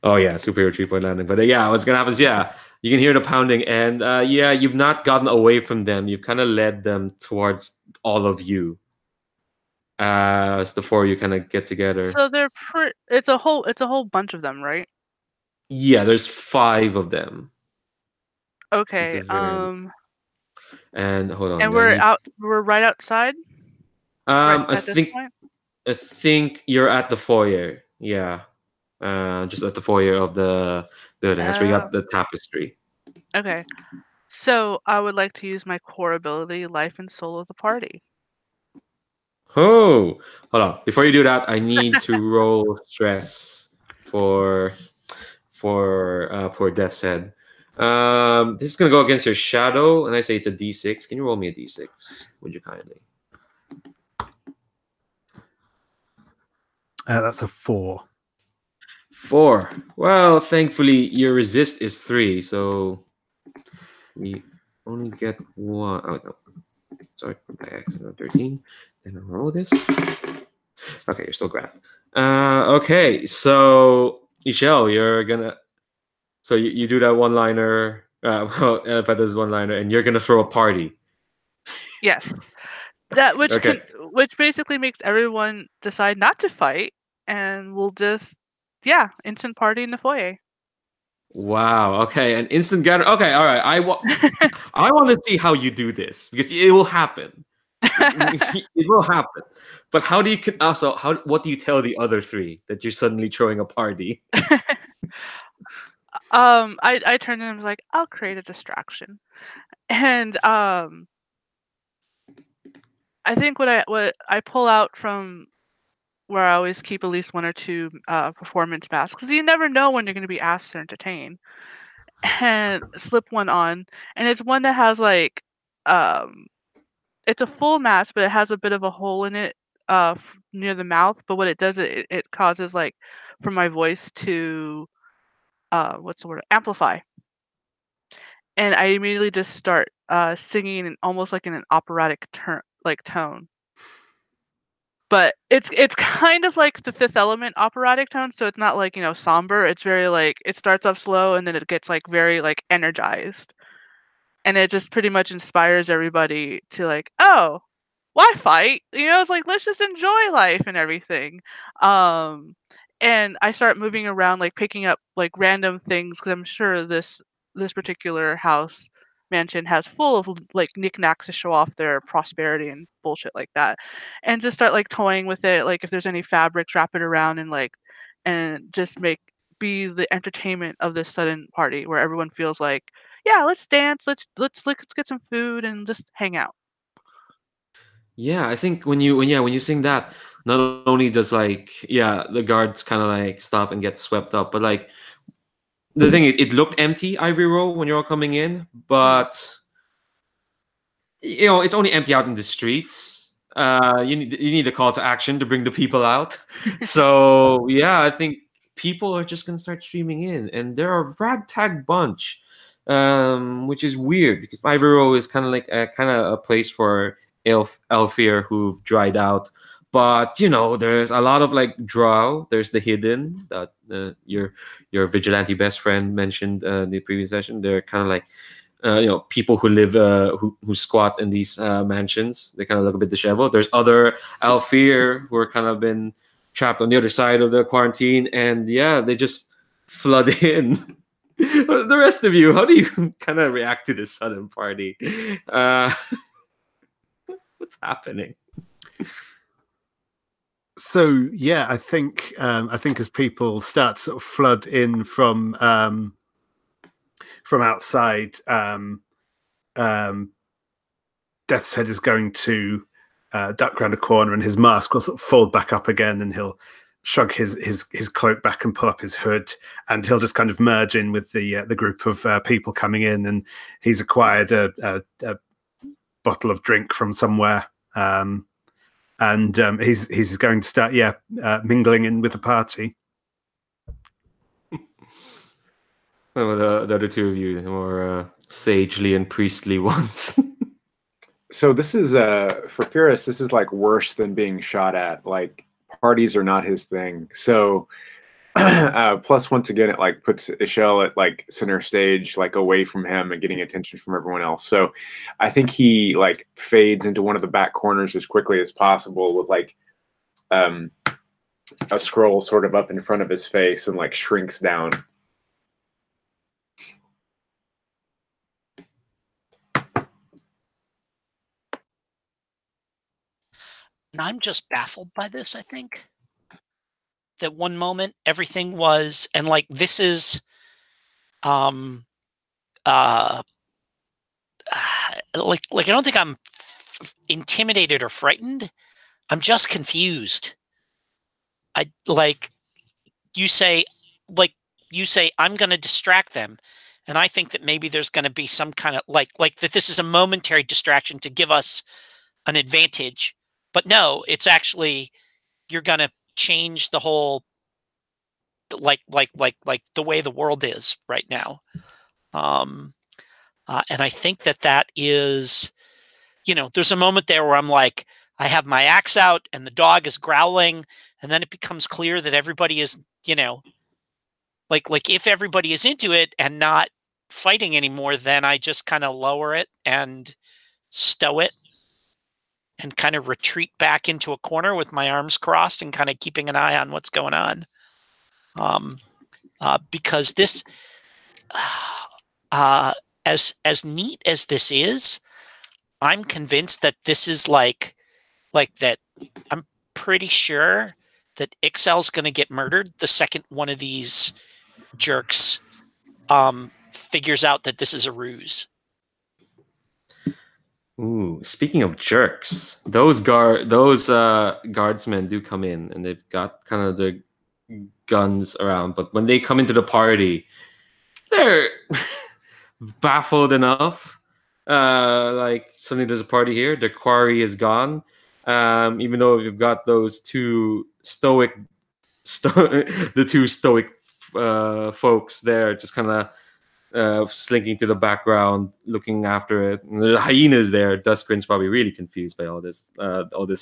oh yeah, superior 3-point landing. But yeah, what's gonna happen is, yeah, you can hear the pounding, and yeah, you've not gotten away from them. You've kind of led them towards all of you. As the 4 you kind of get together. So they're it's a whole bunch of them, right? Yeah, there's 5 of them. Okay. And hold on. And we're right outside. I At this point? think you're at the foyer. Yeah. Just at the foyer of the building. That's where you got the tapestry. Okay. So I would like to use my core ability, Life and Soul of the Party. Oh, hold on. Before you do that, I need to roll stress for Death's Head. This is gonna go against your shadow, and I say it's a D6. Can you roll me a D6? Would you kindly? That's a 4. 4. Well, thankfully your resist is 3, so we only get 1. Oh no, sorry, by accident. 13. Then I'll roll this. Okay, you're still grabbed. Okay, so Ixel, you're gonna. So you do that one-liner. Well, Elifet does one-liner, and you're gonna throw a party. Yes. That which Okay. which basically makes everyone decide not to fight, and we'll just instant party in the foyer. Wow. Okay, an instant gather. Okay, all right. I want to see how you do this, because it will happen. It will happen. But how do you also what do you tell the other 3 that you're suddenly throwing a party? I turned to him and was like, I'll create a distraction. And I think what I pull out from where I always keep at least 1 or 2 performance masks, because you never know when you're going to be asked to entertain, and slip one on, and it's one that has like it's a full mask, but it has a bit of a hole in it near the mouth. But what it does, it causes like for my voice to what's the word, amplify, and I immediately just start singing almost like in an operatic tone. But it's kind of like the Fifth Element operatic tone, so it's not like, somber. It's very like, it starts off slow and then it gets like very like energized. And it just pretty much inspires everybody to like, oh, why fight? It's like, let's just enjoy life and everything. And I start moving around, like picking up like random things, because I'm sure this particular mansion has full of like knickknacks to show off their prosperity and bullshit like that, and just start like toying with it, like if there's any fabrics, wrap it around and just be the entertainment of this sudden party where everyone feels like, yeah, let's dance, let's get some food and just hang out. Yeah, I think when you sing that, not only does like the guards kind of like stop and get swept up, but like the thing is, it looked empty, Ivory Row, when you're all coming in, but you know it's only empty out in the streets. You need a call to action to bring the people out. So yeah, I think people are just gonna start streaming in, and they're a ragtag bunch, which is weird because Ivory Row is kind of like a place for Elfir who've dried out. But you know, there's a lot of like drow. There's the hidden that your vigilante best friend mentioned in the previous session. They're kind of like you know, people who live who squat in these mansions. They kind of look a bit disheveled. There's other Alfir who are kind of been trapped on the other side of the quarantine, and yeah, they just flood in. The rest of you, how do you kind of react to this sudden party? What's happening? So yeah, I think as people start to sort of flood in from outside, Death's Head is going to duck around a corner, and his mask will sort of fold back up again, and he'll shrug his cloak back and pull up his hood, and he'll just kind of merge in with the group of people coming in, and he's acquired a bottle of drink from somewhere. And he's going to start, mingling in with the party. Well, the other two of you, the more sagely and priestly ones. So this is for Phyrrus. This is like worse than being shot at. Like parties are not his thing. So plus, once again, it like puts Ixel at like center stage, like away from him and getting attention from everyone else. So I think he like fades into one of the back corners as quickly as possible with like a scroll sort of up in front of his face and like shrinks down. And I'm just baffled by this, I think. That one moment everything was, and like this is like I don't think I'm intimidated or frightened. I'm just confused. You say I'm going to distract them, and I think that maybe there's going to be some kind of like that this is a momentary distraction to give us an advantage. But no, it's actually you're going to change the whole like the way the world is right now. And I think that is, you know, there's a moment there where I'm like, I have my axe out and the dog is growling, and then it becomes clear that everybody is, you know, like if everybody is into it and not fighting anymore, then I just kind of lower it and stow it and kind of retreat back into a corner with my arms crossed and kind of keeping an eye on what's going on. Because this, as neat as this is, I'm convinced that this is like that. I'm pretty sure that Ixel's going to get murdered the second one of these jerks figures out that this is a ruse. Ooh, speaking of jerks, those guardsmen do come in, and they've got kind of their guns around. But when they come into the party, they're baffled enough. Like suddenly there's a party here. The quarry is gone. Even though you've got those two stoic folks there, just kind of slinking to the background, looking after it. And the hyenas there. Duskrin's probably really confused by all this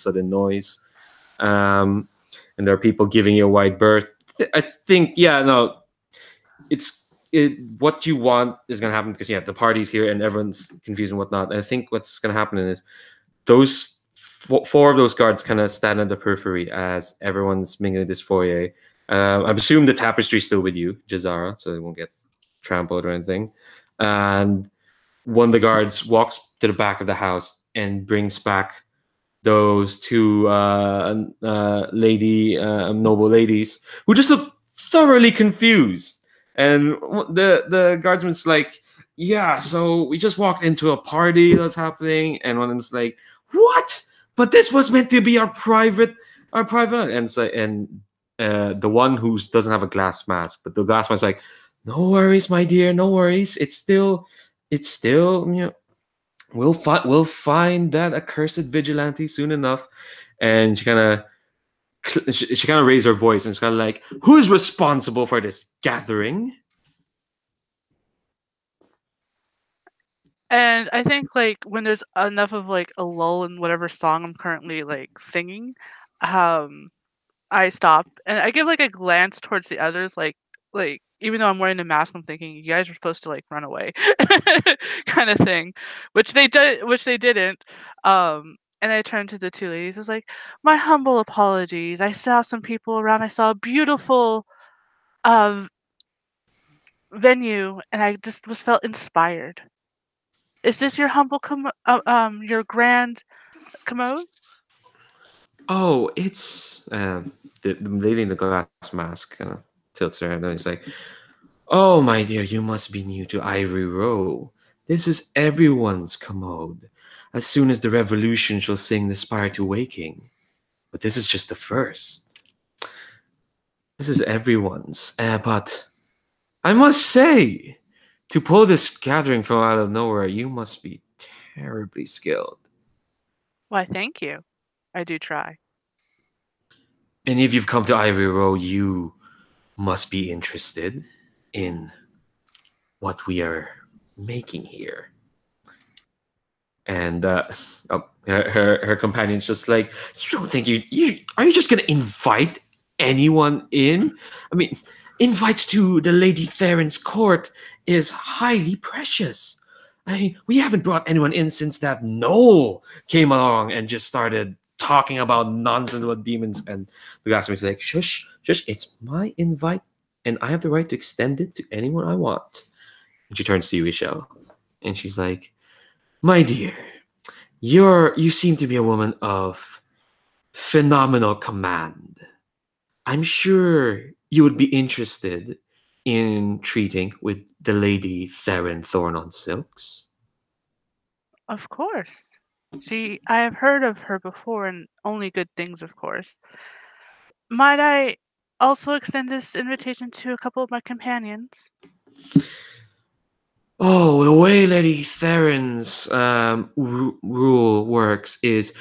sudden noise. And there are people giving you a wide berth. I think, what you want is going to happen because the party's here and everyone's confused and whatnot. And I think what's going to happen is those four of those guards kind of stand at the periphery as everyone's mingling this foyer. I assume the tapestry's still with you, Jez'zara, so they won't get trampled or anything. And one of the guards walks to the back of the house and brings back those two noble ladies who just look thoroughly confused. And the guardsman's like, yeah, so we just walked into a party that's happening. And one of them's like, what? But this was meant to be our private our private, and it's like, and the one who doesn't have a glass mask, but the glass mask is like, no worries, my dear, no worries. It's still, we'll find that accursed vigilante soon enough. And she kind of raised her voice, and it's kind of like, who's responsible for this gathering? And I think like when there's enough of like a lull in whatever song I'm currently like singing, I stop and I give like a glance towards the others, like even though I'm wearing a mask, I'm thinking you guys were supposed to like run away, kind of thing, which they didn't. And I turned to the two ladies. I was like, my humble apologies. I saw some people around. I saw a beautiful uh, venue, and I just was felt inspired. Is this your humble your grand commode? Oh, it's the lady in the glass mask kind of tilts her head, and it's like, oh, my dear, you must be new to Ivory Row. This is everyone's commode. As soon as the revolution shall sing the Spire to waking. But this is just the first. This is everyone's. But I must say, to pull this gathering from out of nowhere, you must be terribly skilled. Why, thank you. I do try. And if you've come to Ivory Row, you must be interested in what we are making here. And her companion's just like, you don't think you are you just gonna invite anyone in? I mean, invites to the Lady Theryn's court is highly precious. I mean, we haven't brought anyone in since that Noel came along and just started talking about nonsense about demons. And the guy's like, shush, shush, it's my invite, and I have the right to extend it to anyone I want. And she turns to you, Ixel, and she's like, my dear, you seem to be a woman of phenomenal command. I'm sure you would be interested in treating with the Lady Theryn Thorns-On-Silk. Of course. I have heard of her before, and only good things, of course. Might I also extend this invitation to a couple of my companions? Oh, the way Lady Theryn's rule works is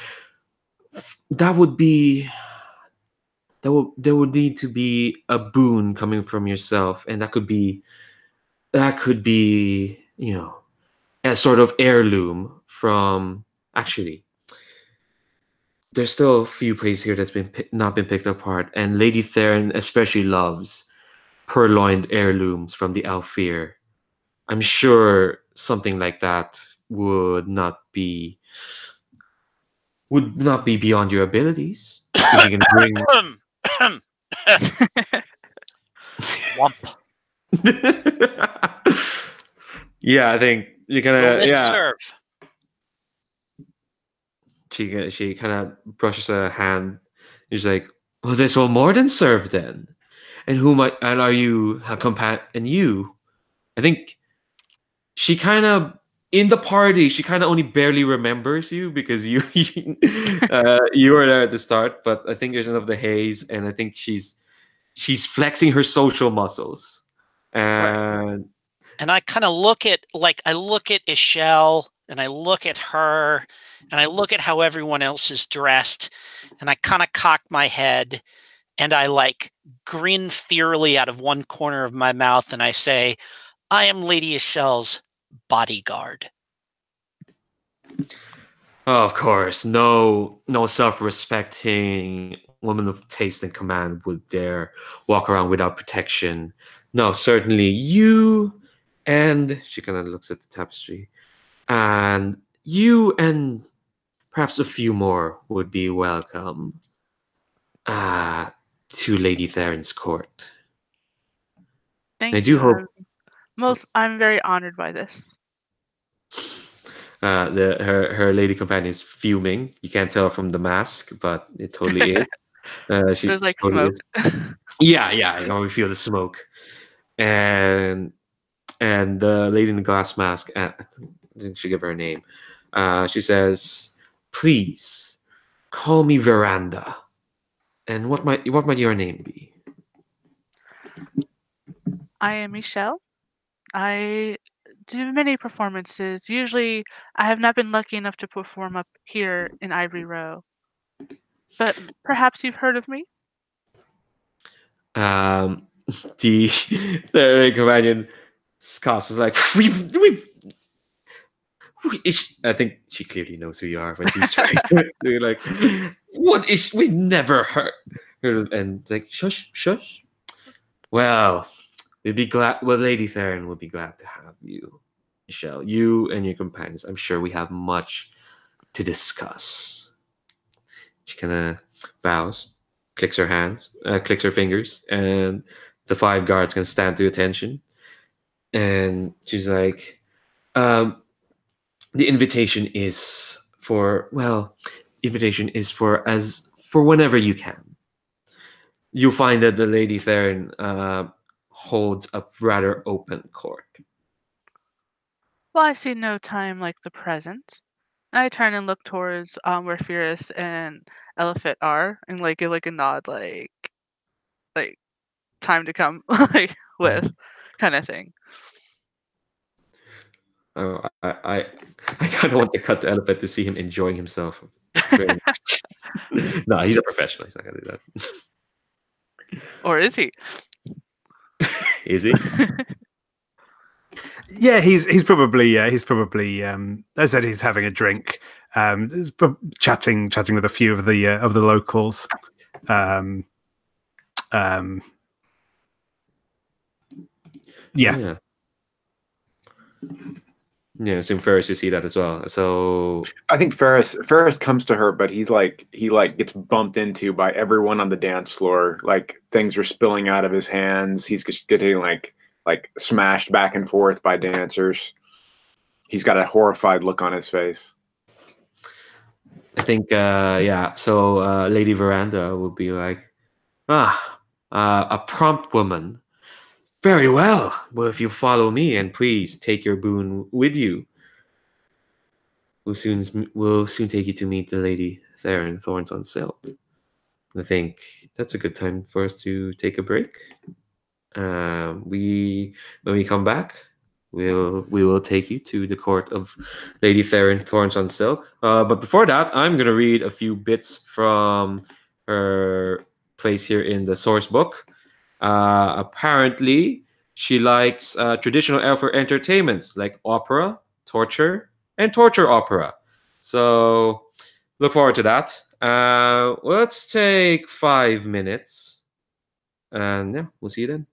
that would be there would need to be a boon coming from yourself, and that could be a sort of heirloom from, actually, there's still a few places here that's not been picked apart, and Lady Theryn especially loves purloined heirlooms from the Alfir. I'm sure something like that would not be beyond your abilities. If you can bring Wump. Yeah, I think you're gonna. List Yeah, serve. she kind of brushes her hand. She's like, "Well, this will more than serve then." And are you a compat? And you, I think she kind of in the party. She kind of only barely remembers you because you you were there at the start. But I think there's enough of the haze, and I think she's flexing her social muscles, and I kind of look at Ixel, and I look at her, and I look at how everyone else is dressed, and I kind of cock my head, and I like grin fiercely out of one corner of my mouth, and I say, I am Lady Ixel's bodyguard. Oh, of course, no self-respecting woman of taste and command would dare walk around without protection. No, certainly you, and she kind of looks at the tapestry, and you and perhaps a few more would be welcome to Lady Theryn's court. Thank I you. do hope I'm very honored by this. her lady companion is fuming. You can't tell from the mask, but it totally is. There's like totally smoke. is. Yeah, I can already feel the smoke. And the lady in the glass mask, I didn't she give her a name? She says, "Please call me Veranda." And what might your name be? I am Michelle. I do many performances. Usually, I have not been lucky enough to perform up here in Ivory Row, but perhaps you've heard of me? Um, the the companion scoffs. Is like I think she clearly knows who you are when she's trying to. They're like, what is? We've never heard. And it's like, shush, shush. Well, we'd be glad. Well, Lady Theryn would be glad to have you, Michelle. You and your companions. I'm sure we have much to discuss. She kind of bows, clicks her hands, clicks her fingers, and the 5 guards can stand to attention. And she's like, um, the invitation is for whenever you can. You'll find that the Lady Theron holds a rather open court. Well, I see no time like the present. I turn and look towards where Phyrrus and Elifet are, and like give like a nod, like time to come, like with kind of thing. Oh, I kind of want to cut to Elifet to see him enjoying himself. Very much. No, he's a professional. He's not gonna do that. Or is he? Is he? Yeah, he's probably as I said, he's having a drink, chatting with a few of the locals. Yeah. Yeah. Yeah, so in Phyrrus you see that as well. So I think Phyrrus comes to her, but he gets bumped into by everyone on the dance floor. Like things are spilling out of his hands. He's just getting like smashed back and forth by dancers. He's got a horrified look on his face. I think so Lady Veranda would be like, a prompt woman. Very well. Well, if you follow me and please take your boon with you, we'll soon take you to meet the Lady Theryn Thorns-On-Silk. I think that's a good time for us to take a break. When we come back, we will take you to the court of Lady Theryn Thorns-On-Silk. But before that, I'm gonna read a few bits from her place here in the source book. Apparently, she likes traditional elfer entertainments like opera, torture, and torture opera. So look forward to that. Let's take 5 minutes, and yeah, we'll see you then.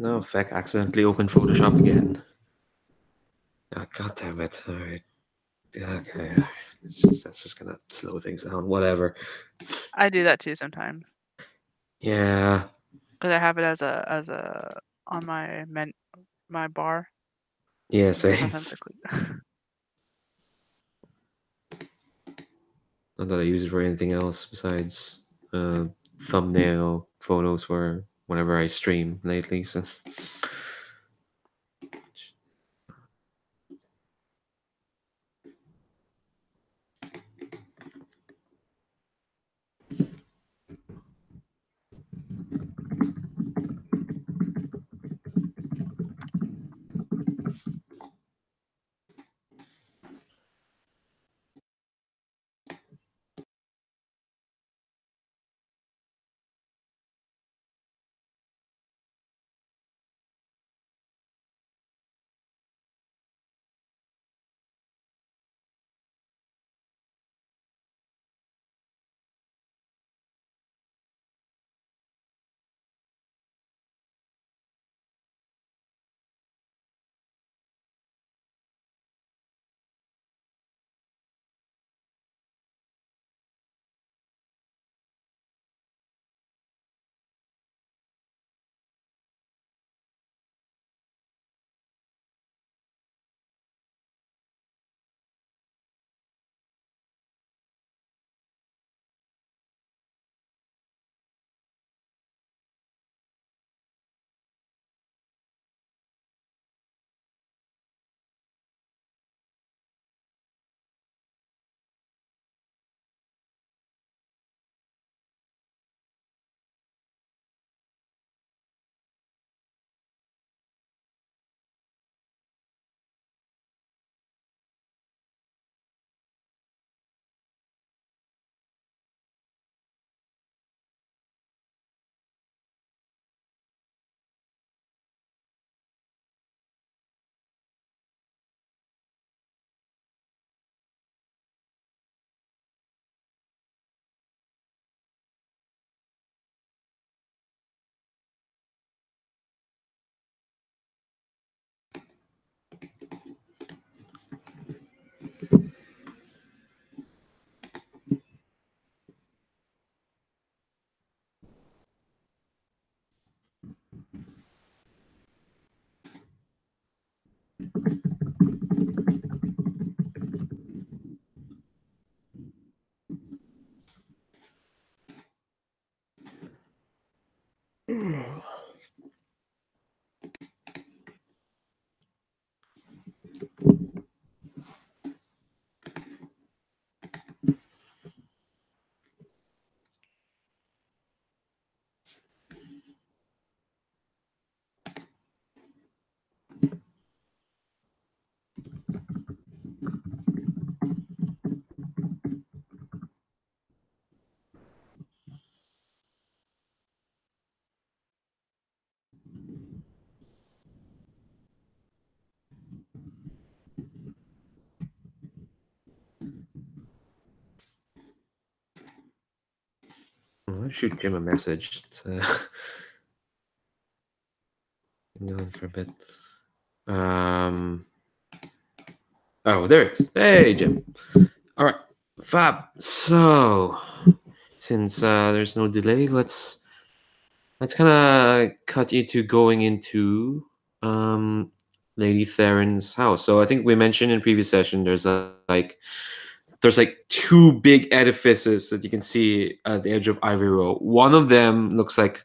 No, Feck accidentally opened Photoshop again. Oh, God damn it. All right. Okay. That's just gonna slow things down. Whatever. I do that too sometimes Yeah. because I have it as a on my bar. Yeah, So same. sometimes I click. Not that I use it for anything else besides thumbnail photos for whenever I stream lately. So. I'll shoot Jim a message. Hang on for a bit. Oh, there it is. Hey, Jim. All right, fab. So, since there's no delay, let's kind of cut into going into Lady Theryn's house. So I think we mentioned in previous session there's like two big edifices that you can see at the edge of Ivory Row. One of them looks like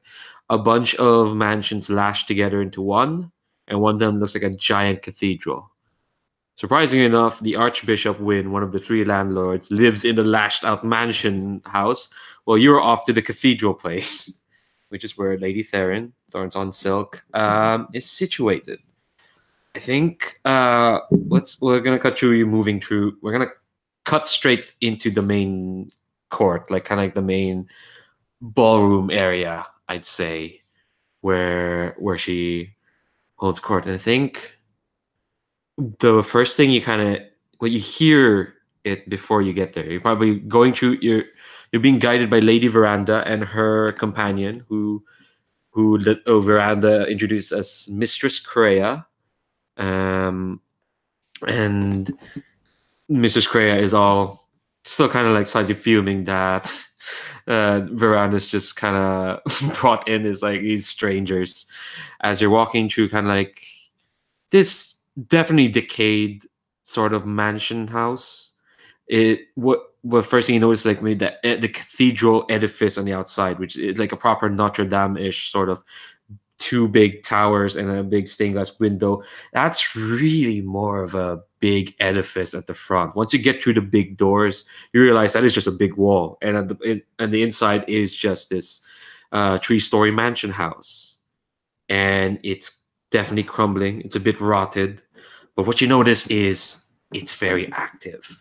a bunch of mansions lashed together into one, and one of them looks like a giant cathedral. Surprisingly enough, the Archbishop Wynne, one of the three landlords, lives in the lashed-out mansion house, while you're off to the cathedral place, which is where Lady Theryn Thorns-On-Silk is situated. I think we're gonna cut through you moving through. We're gonna cut straight into the main court, like kind of like the main ballroom area, I'd say, where she holds court. And I think the first thing you hear it before you get there. You're probably going through you're being guided by Lady Veranda and her companion who who Veranda introduced as Mistress Kreia. And Mrs. Kreia is all still kind of like slightly fuming that Veranda's just kind of brought in as like these strangers as you're walking through kind of like this definitely decayed sort of mansion house. What first thing you notice, like maybe the cathedral edifice on the outside, which is like a proper Notre Dame-ish sort of 2 big towers and a big stained glass window. That's really more of a big edifice at the front. Once you get through the big doors, you realize that is just a big wall, and the inside is just this 3-story mansion house, and it's definitely crumbling. It's a bit rotted, but what you notice is it's very active.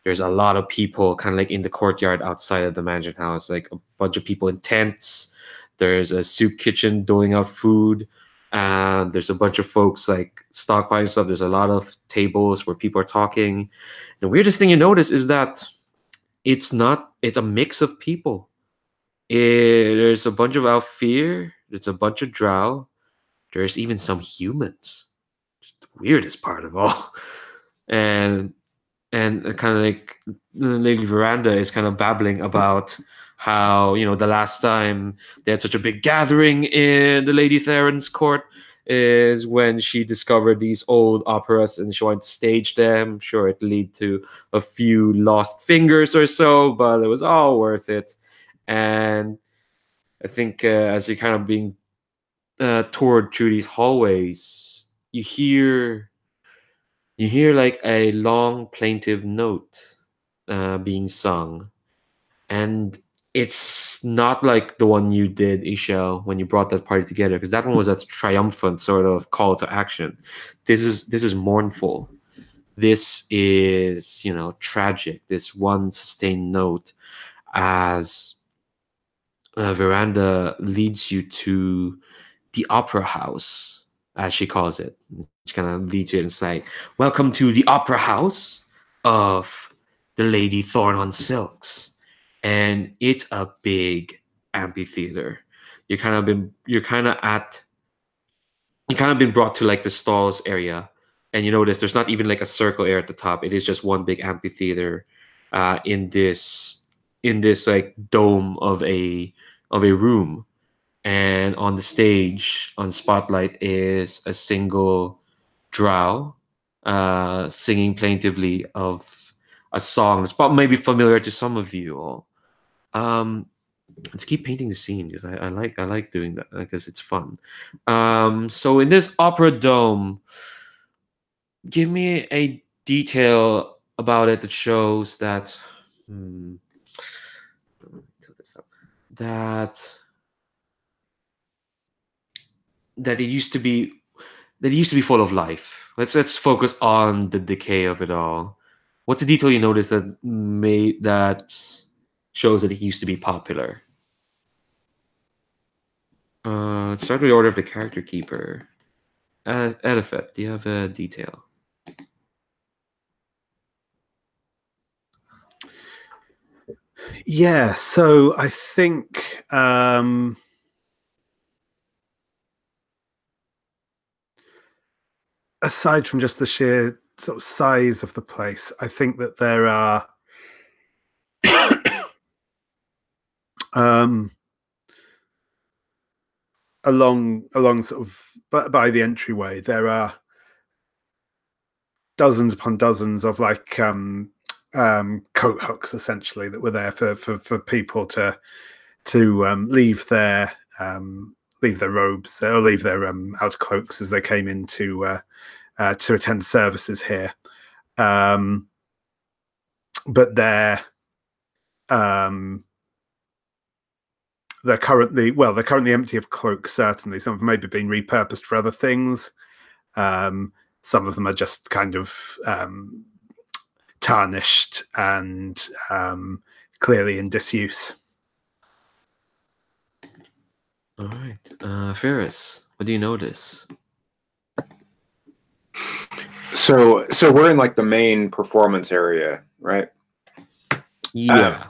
There's a lot of people kind of like in the courtyard outside of the mansion house, like a bunch of people in tents. There's a soup kitchen doling out food, and there's a bunch of folks like stockpiling stuff. There's a lot of tables where people are talking. The weirdest thing you notice is that it's a mix of people. There's a bunch of Alfir, there's a bunch of Drow, there's even some humans. It's the weirdest part of all. And kind of like Lady Veranda is kind of babbling about how, the last time they had such a big gathering in the Lady Theryn's court is when she discovered these old operas and she wanted to stage them. Sure, it led to a few lost fingers or so, but it was all worth it. And I think as you're kind of being toured through these hallways, you hear like a long plaintive note being sung, and it's not like the one you did, Ixel, when you brought that party together, because that one was a triumphant sort of call to action. This is mournful. This is tragic. This one sustained note as Veranda leads you to the opera house, as she calls it. She kind of leads you and it's like, welcome to the opera house of the Lady Thorn-On-Silks. And it's a big amphitheater. You're kind of been brought to like the stalls area, and you notice there's not even like a circle area at the top. It is just one big amphitheater in this like dome of a room. And on the stage, on spotlight, is a single drow singing plaintively of a song that's probably maybe familiar to some of you all. Let's keep painting the scene because I like doing that because it's fun. So in this opera dome, give me a detail about it that shows that that it used to be full of life. Let's focus on the decay of it all. What's the detail you notice that shows that it used to be popular? Start with the order of the character keeper. Elifet, do you have a detail? Yeah, so I think aside from just the sheer sort of size of the place, I think that there are along sort of by the entryway, there are dozens upon dozens of like coat hooks essentially that were there for people to leave their robes or leave their outer cloaks as they came in to attend services here. But they're currently empty of cloaks. Certainly, some of them maybe been repurposed for other things. Some of them are just kind of tarnished and clearly in disuse. All right, Phyrrus, what do you notice? So we're in like the main performance area, right? Yeah.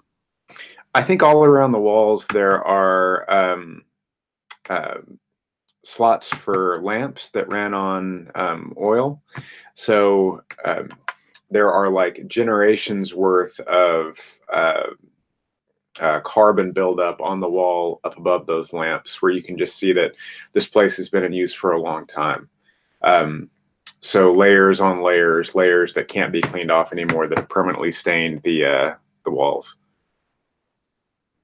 I think all around the walls there are slots for lamps that ran on oil. So there are like generations worth of carbon buildup on the wall up above those lamps, where you can just see that this place has been in use for a long time. So layers on layers, layers that can't be cleaned off anymore, that have permanently stained the walls.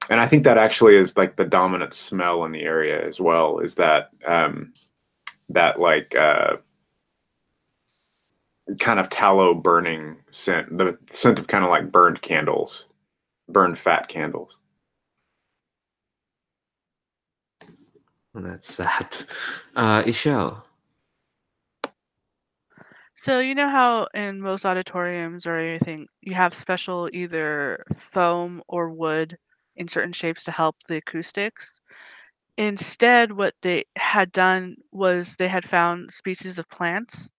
And I think that actually is like the dominant smell in the area as well, is that that like kind of tallow burning scent, the scent of kind of like burned candles, burned fat candles. That's sad. Ixel. So you know how in most auditoriums or anything you have special either foam or wood in certain shapes to help the acoustics? Instead, what they had done was they had found species of plants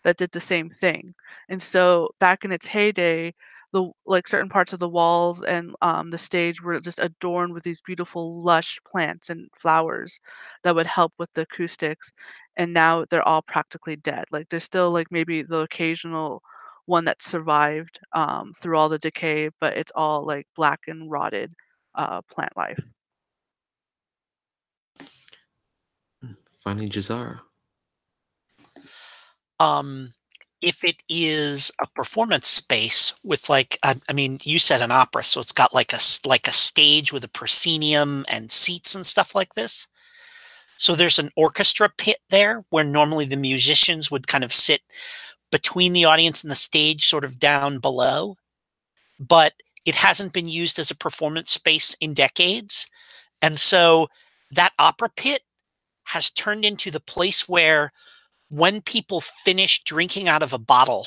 that did the same thing. And so back in its heyday, the like certain parts of the walls and the stage were just adorned with these beautiful, lush plants and flowers that would help with the acoustics. And now they're all practically dead. Like there's still like maybe the occasional one that survived through all the decay, but it's all like black and rotted plant life. Funny Jez'zara. If it is a performance space with like, I mean, you said an opera, so it's got like a stage with a proscenium and seats and stuff like this. So there's an orchestra pit there where normally the musicians would kind of sit between the audience and the stage, sort of down below. But it hasn't been used as a performance space in decades. And so that opera pit has turned into the place where when people finish drinking out of a bottle,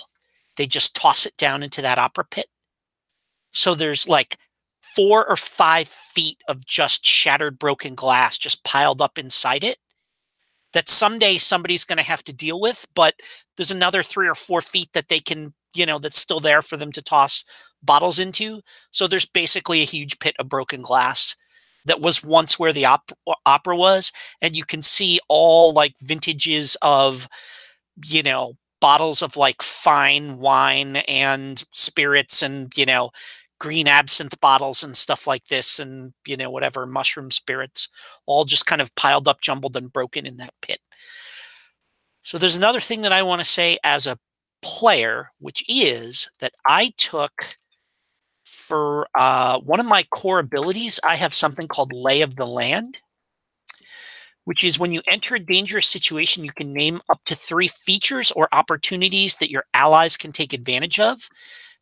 they just toss it down into that opera pit. So there's like 4 or 5 feet of just shattered broken glass just piled up inside it that someday somebody's going to have to deal with, but there's another 3 or 4 feet that they can, that's still there for them to toss bottles into. So there's basically a huge pit of broken glass that was once where the opera was. And you can see all like vintages of, bottles of like fine wine and spirits and, green absinthe bottles and stuff like this and, whatever mushroom spirits, all just kind of piled up, jumbled and broken in that pit. So there's another thing that I want to say as a player, which is that I took for one of my core abilities, I have something called Lay of the Land, which is when you enter a dangerous situation, you can name up to 3 features or opportunities that your allies can take advantage of.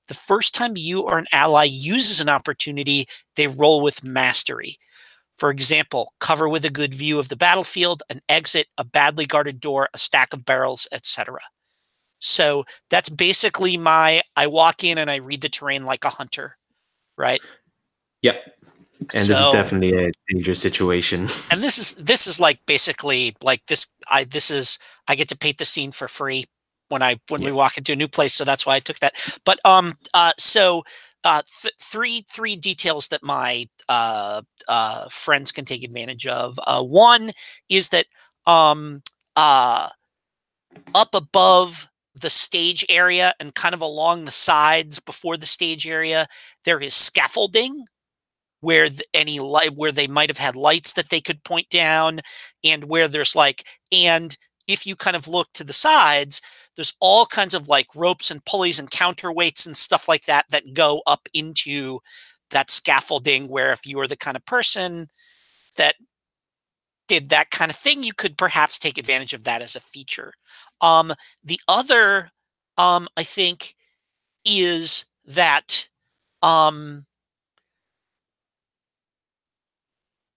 The first time you or an ally uses an opportunity, they roll with mastery. For example, cover with a good view of the battlefield, an exit, a badly guarded door, a stack of barrels, etc. So that's basically I walk in and I read the terrain like a hunter, right? Yep. And this is definitely a dangerous situation. And this is like basically like this. I get to paint the scene for free when we walk into a new place, so that's why I took that. But three details that my friends can take advantage of. One is that up above the stage area and kind of along the sides before the stage area, there is scaffolding where where they might have had lights that they could point down, and where there's and if you kind of look to the sides, there's all kinds of like ropes and pulleys and counterweights and stuff like that that go up into that scaffolding, where if you were the kind of person that did that kind of thing, you could perhaps take advantage of that as a feature. The other, I think, is that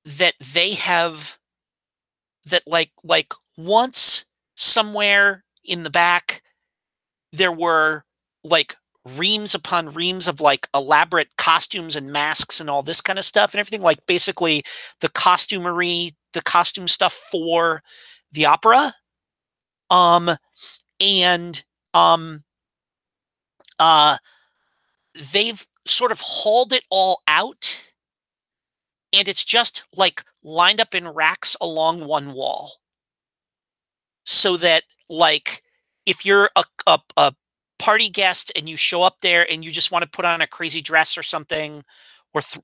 that they have that like once somewhere in the back there were like reams upon reams of like elaborate costumes and masks and all this kind of stuff and everything, like basically the costume stuff for the opera. They've sort of hauled it all out and it's just like lined up in racks along one wall. So that, like, if you're a party guest and you show up there and you just want to put on a crazy dress or something,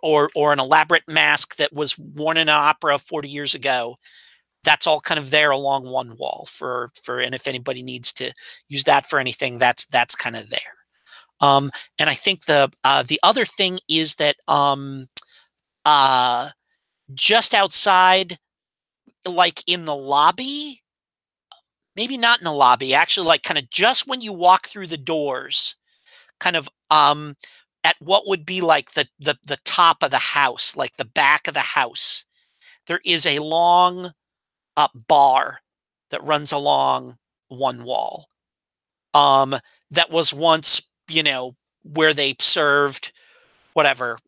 or an elaborate mask that was worn in an opera 40 years ago, that's all kind of there along one wall and if anybody needs to use that for anything, that's kind of there. And I think the other thing is that just outside, like in the lobby, maybe not in the lobby, actually, like kind of just when you walk through the doors, kind of at what would be like the top of the house, like the back of the house, there is a long bar that runs along one wall. That was once, where they served whatever,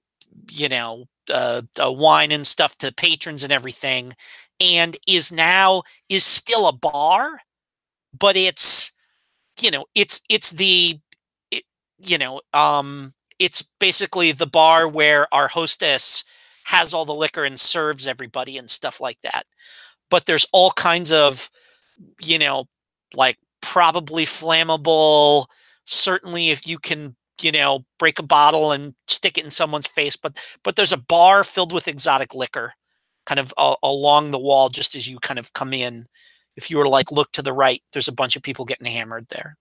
wine and stuff to patrons and everything, and is still a bar, but it's it's basically the bar where our hostess has all the liquor and serves everybody and stuff like that. But there's all kinds of, like probably flammable, certainly if you can, break a bottle and stick it in someone's face, but there's a bar filled with exotic liquor kind of along the wall just as you kind of come in. If you were to like look to the right, there's a bunch of people getting hammered there.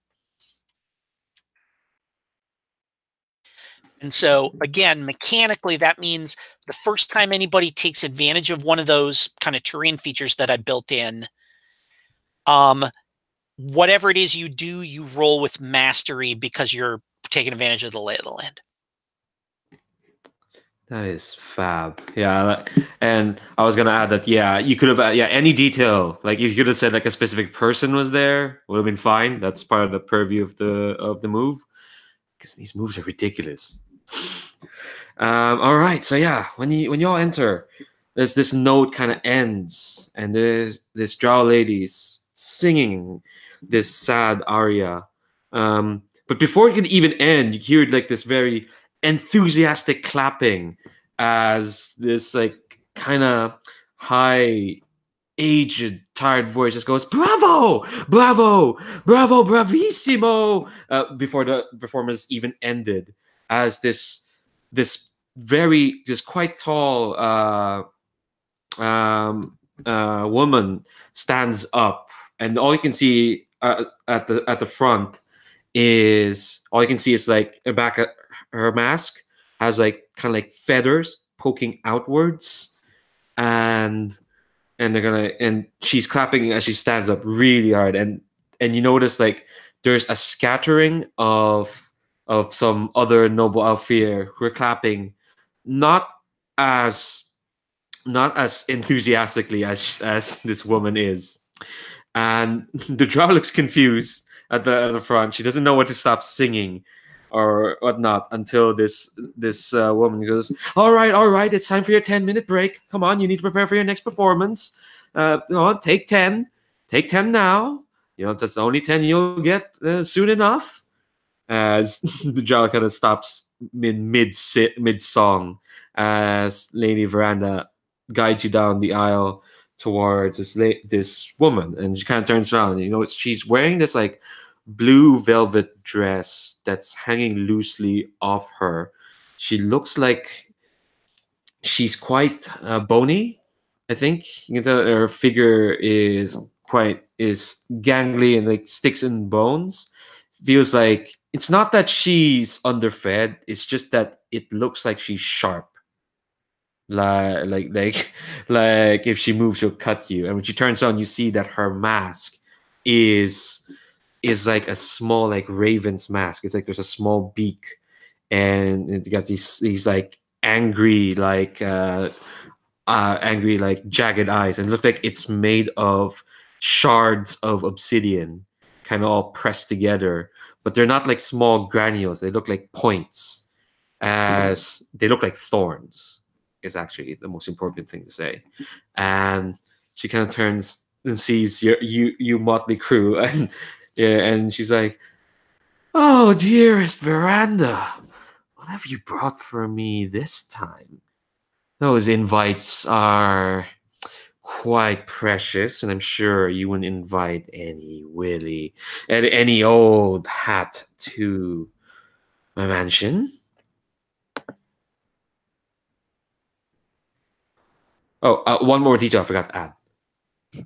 And so, again, mechanically, that means the first time anybody takes advantage of one of those kind of terrain features that I built in, whatever it is you do, you roll with mastery because you're taking advantage of the lay of the land. That is fab. Yeah, and I was gonna add that. Yeah, you could have. Yeah, any detail. Like if you could have said like a specific person was there, would have been fine. That's part of the purview of the move. Because these moves are ridiculous. All right, so yeah, when you all enter, this note kind of ends, and there's this drow lady's singing this sad aria. But before it could even end, you hear like this very enthusiastic clapping as this like kind of high, aged, tired voice just goes, "Bravo, bravo, bravo, bravissimo!" Before the performance even ended, as this quite tall woman stands up, and all you can see at the front is like the back of her mask has like kind of like feathers poking outwards, and she's clapping as she stands up really hard, and you notice like there's a scattering of some other noble Alfir who are clapping not as enthusiastically as this woman is. And the drow looks confused at the front. She doesn't know what to stop singing or whatnot until this woman goes, all right, it's time for your 10-minute break. Come on, you need to prepare for your next performance. Take 10 now. That's the only 10 you'll get soon enough. As the drow kind of stops mid song, as Lady Veranda guides you down the aisle towards this woman, and she kind of turns around. She's wearing this like blue velvet dress that's hanging loosely off her. She looks like she's quite bony. I think you can tell her figure is gangly and like sticks and bones. Feels like it's not that she's underfed. It's just that it looks like she's sharp. Like if she moves, she'll cut you. And when she turns on, you see that her mask is like a small like raven's mask. It's like there's a small beak, and it's got these like angry like jagged eyes, and it looks like it's made of shards of obsidian, kind of all pressed together. But they're not like small granules. They look like points, as they look like thorns. Is actually the most important thing to say. And she kind of turns and sees you motley crew, and she's like, "Oh, dearest Veranda, what have you brought for me this time?" those invites are quite precious, and I'm sure you wouldn't invite any old hat to my mansion. Oh, one more detail I forgot to add.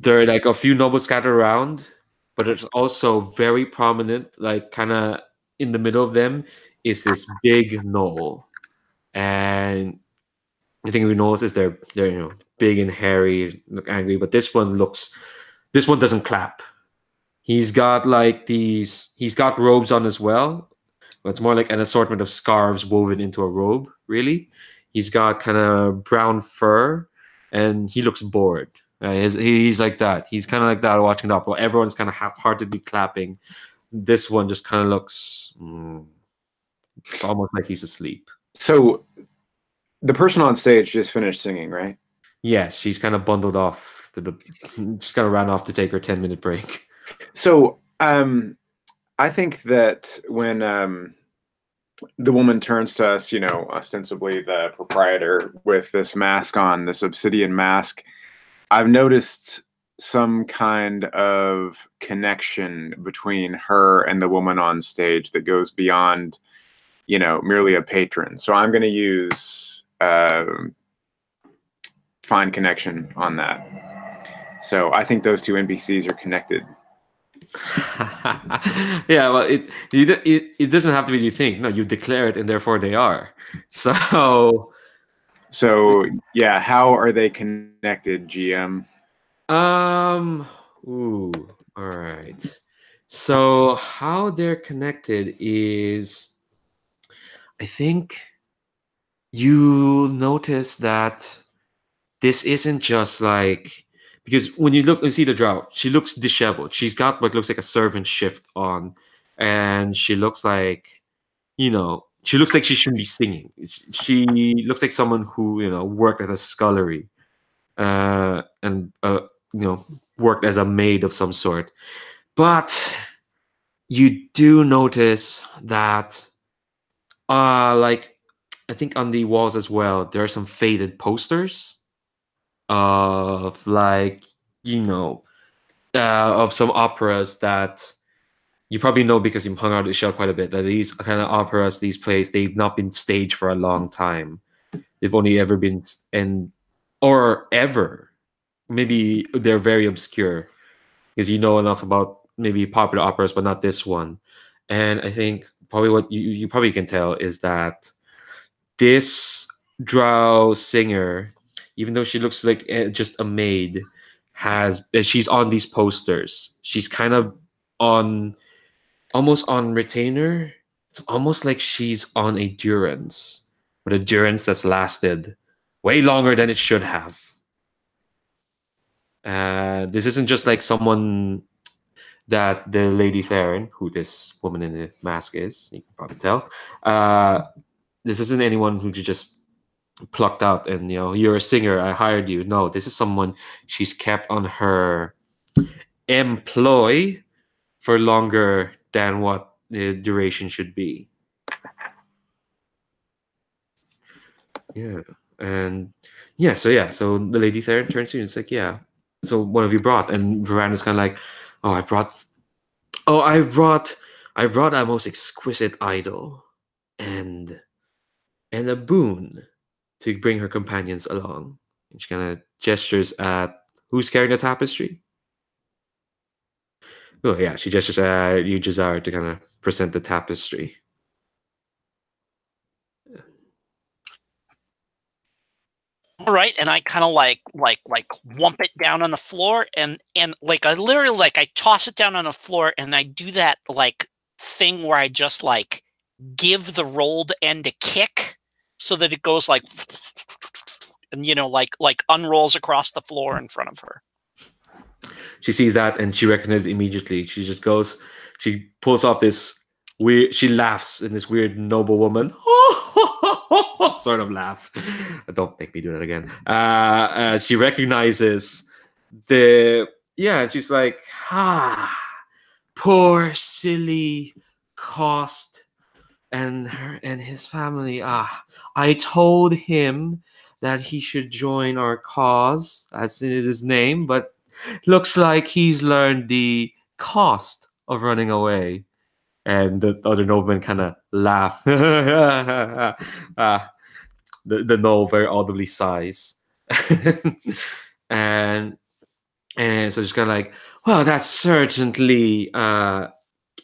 There are like a few nobles scattered around, but it's also very prominent, like kind of in the middle of them is this big knoll, and I think we notice they're big and hairy, look angry, but this one doesn't clap. He's got he's got robes on as well, but it's more like an assortment of scarves woven into a robe, really. He's got kind of brown fur, and he looks bored. He's like that. He's kind of like that watching the opera. Everyone's kind of half-heartedly clapping. This one just kind of looks. It's almost like he's asleep. So, the person on stage just finished singing, right? Yes, she's kind of bundled off. Just kind of ran off to take her 10-minute break. So, I think that when the woman turns to us, ostensibly the proprietor with this mask on, this obsidian mask, I've noticed some kind of connection between her and the woman on stage that goes beyond, merely a patron. So I'm going to use find connection on that. So I think those two NPCs are connected. Yeah, well, it doesn't have to be you think. No, you declare it, and therefore they are. So yeah, how are they connected, GM? Ooh, all right. So how they're connected is, I think you notice that this isn't just like, because when you see the drought, she looks disheveled. She's got what looks like a servant shift on, and she looks like, she looks like she shouldn't be singing. She looks like someone who, worked at a scullery, and worked as a maid of some sort. But you do notice that, like, I think on the walls as well, there are some faded posters of of some operas that you probably know because you've hung out at Ixel quite a bit. That these kind of operas, these plays, they've not been staged for a long time. They've only ever been or ever. Maybe they're very obscure because you know enough about maybe popular operas, but not this one. And I think probably what you probably can tell is that this drow singer, even though she looks like just a maid, she's on these posters. She's kind of almost on retainer. It's almost like she's on a durance, but a durance that's lasted way longer than it should have. This isn't just like someone that the Lady Theryn, who this woman in the mask is, you can probably tell. This isn't anyone who you just plucked out and you're a singer, I hired you. No, this is someone she's kept on her employ for longer than what the duration should be. Yeah, and so the Lady Theryn turns to you and it's like, yeah. So what have you brought? And Veranda's kind of like, oh, I brought a most exquisite idol and a boon to bring her companions along. And she kind of gestures at who's carrying the tapestry. Oh yeah, she gestures at you, Jez'zara, to kind of present the tapestry. All right, and I kind of like whump it down on the floor, and like I literally I toss it down on the floor, and I do that thing where I just give the rolled end a kick so that it goes and unrolls across the floor in front of her. She sees that and she recognizes it immediately. She just goes, she pulls off this weird, she laughs in this weird noble woman sort of laugh. Don't make me do that again. She recognizes and she's like, poor silly Cost and his family. I told him that he should join our cause, as it is his name, but looks like he's learned the cost of running away. And the other nobleman kind of laugh. The noble very audibly sighs. and so just kind of like, well, that certainly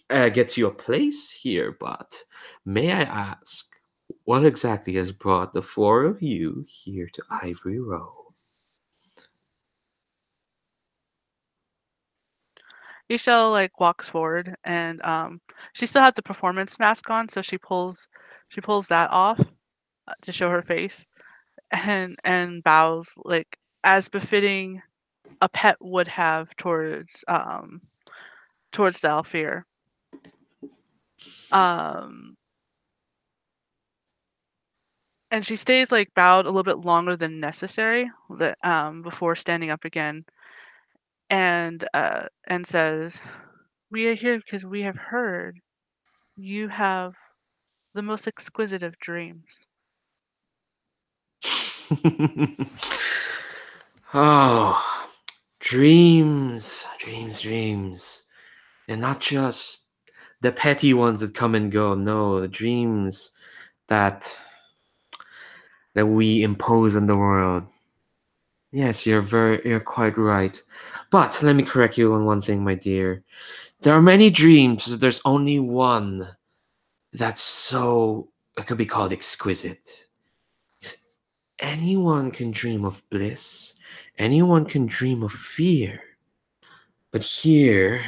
gets you a place here, but may I ask, what exactly has brought the four of you here to Ivory Row? Ixel like walks forward, and she still had the performance mask on, so she pulls that off to show her face, and bows like as befitting a pet would have towards the Alfir. And she stays like bowed a little bit longer than necessary before standing up again, and says, "We are here because we have heard you have the most exquisite of dreams." Oh, dreams, dreams, dreams. And not just the petty ones that come and go. No, the dreams that we impose on the world. Yes, you're quite right. But let me correct you on one thing, my dear. There are many dreams. There's only one that's it could be called exquisite. Anyone can dream of bliss. Anyone can dream of fear. But here,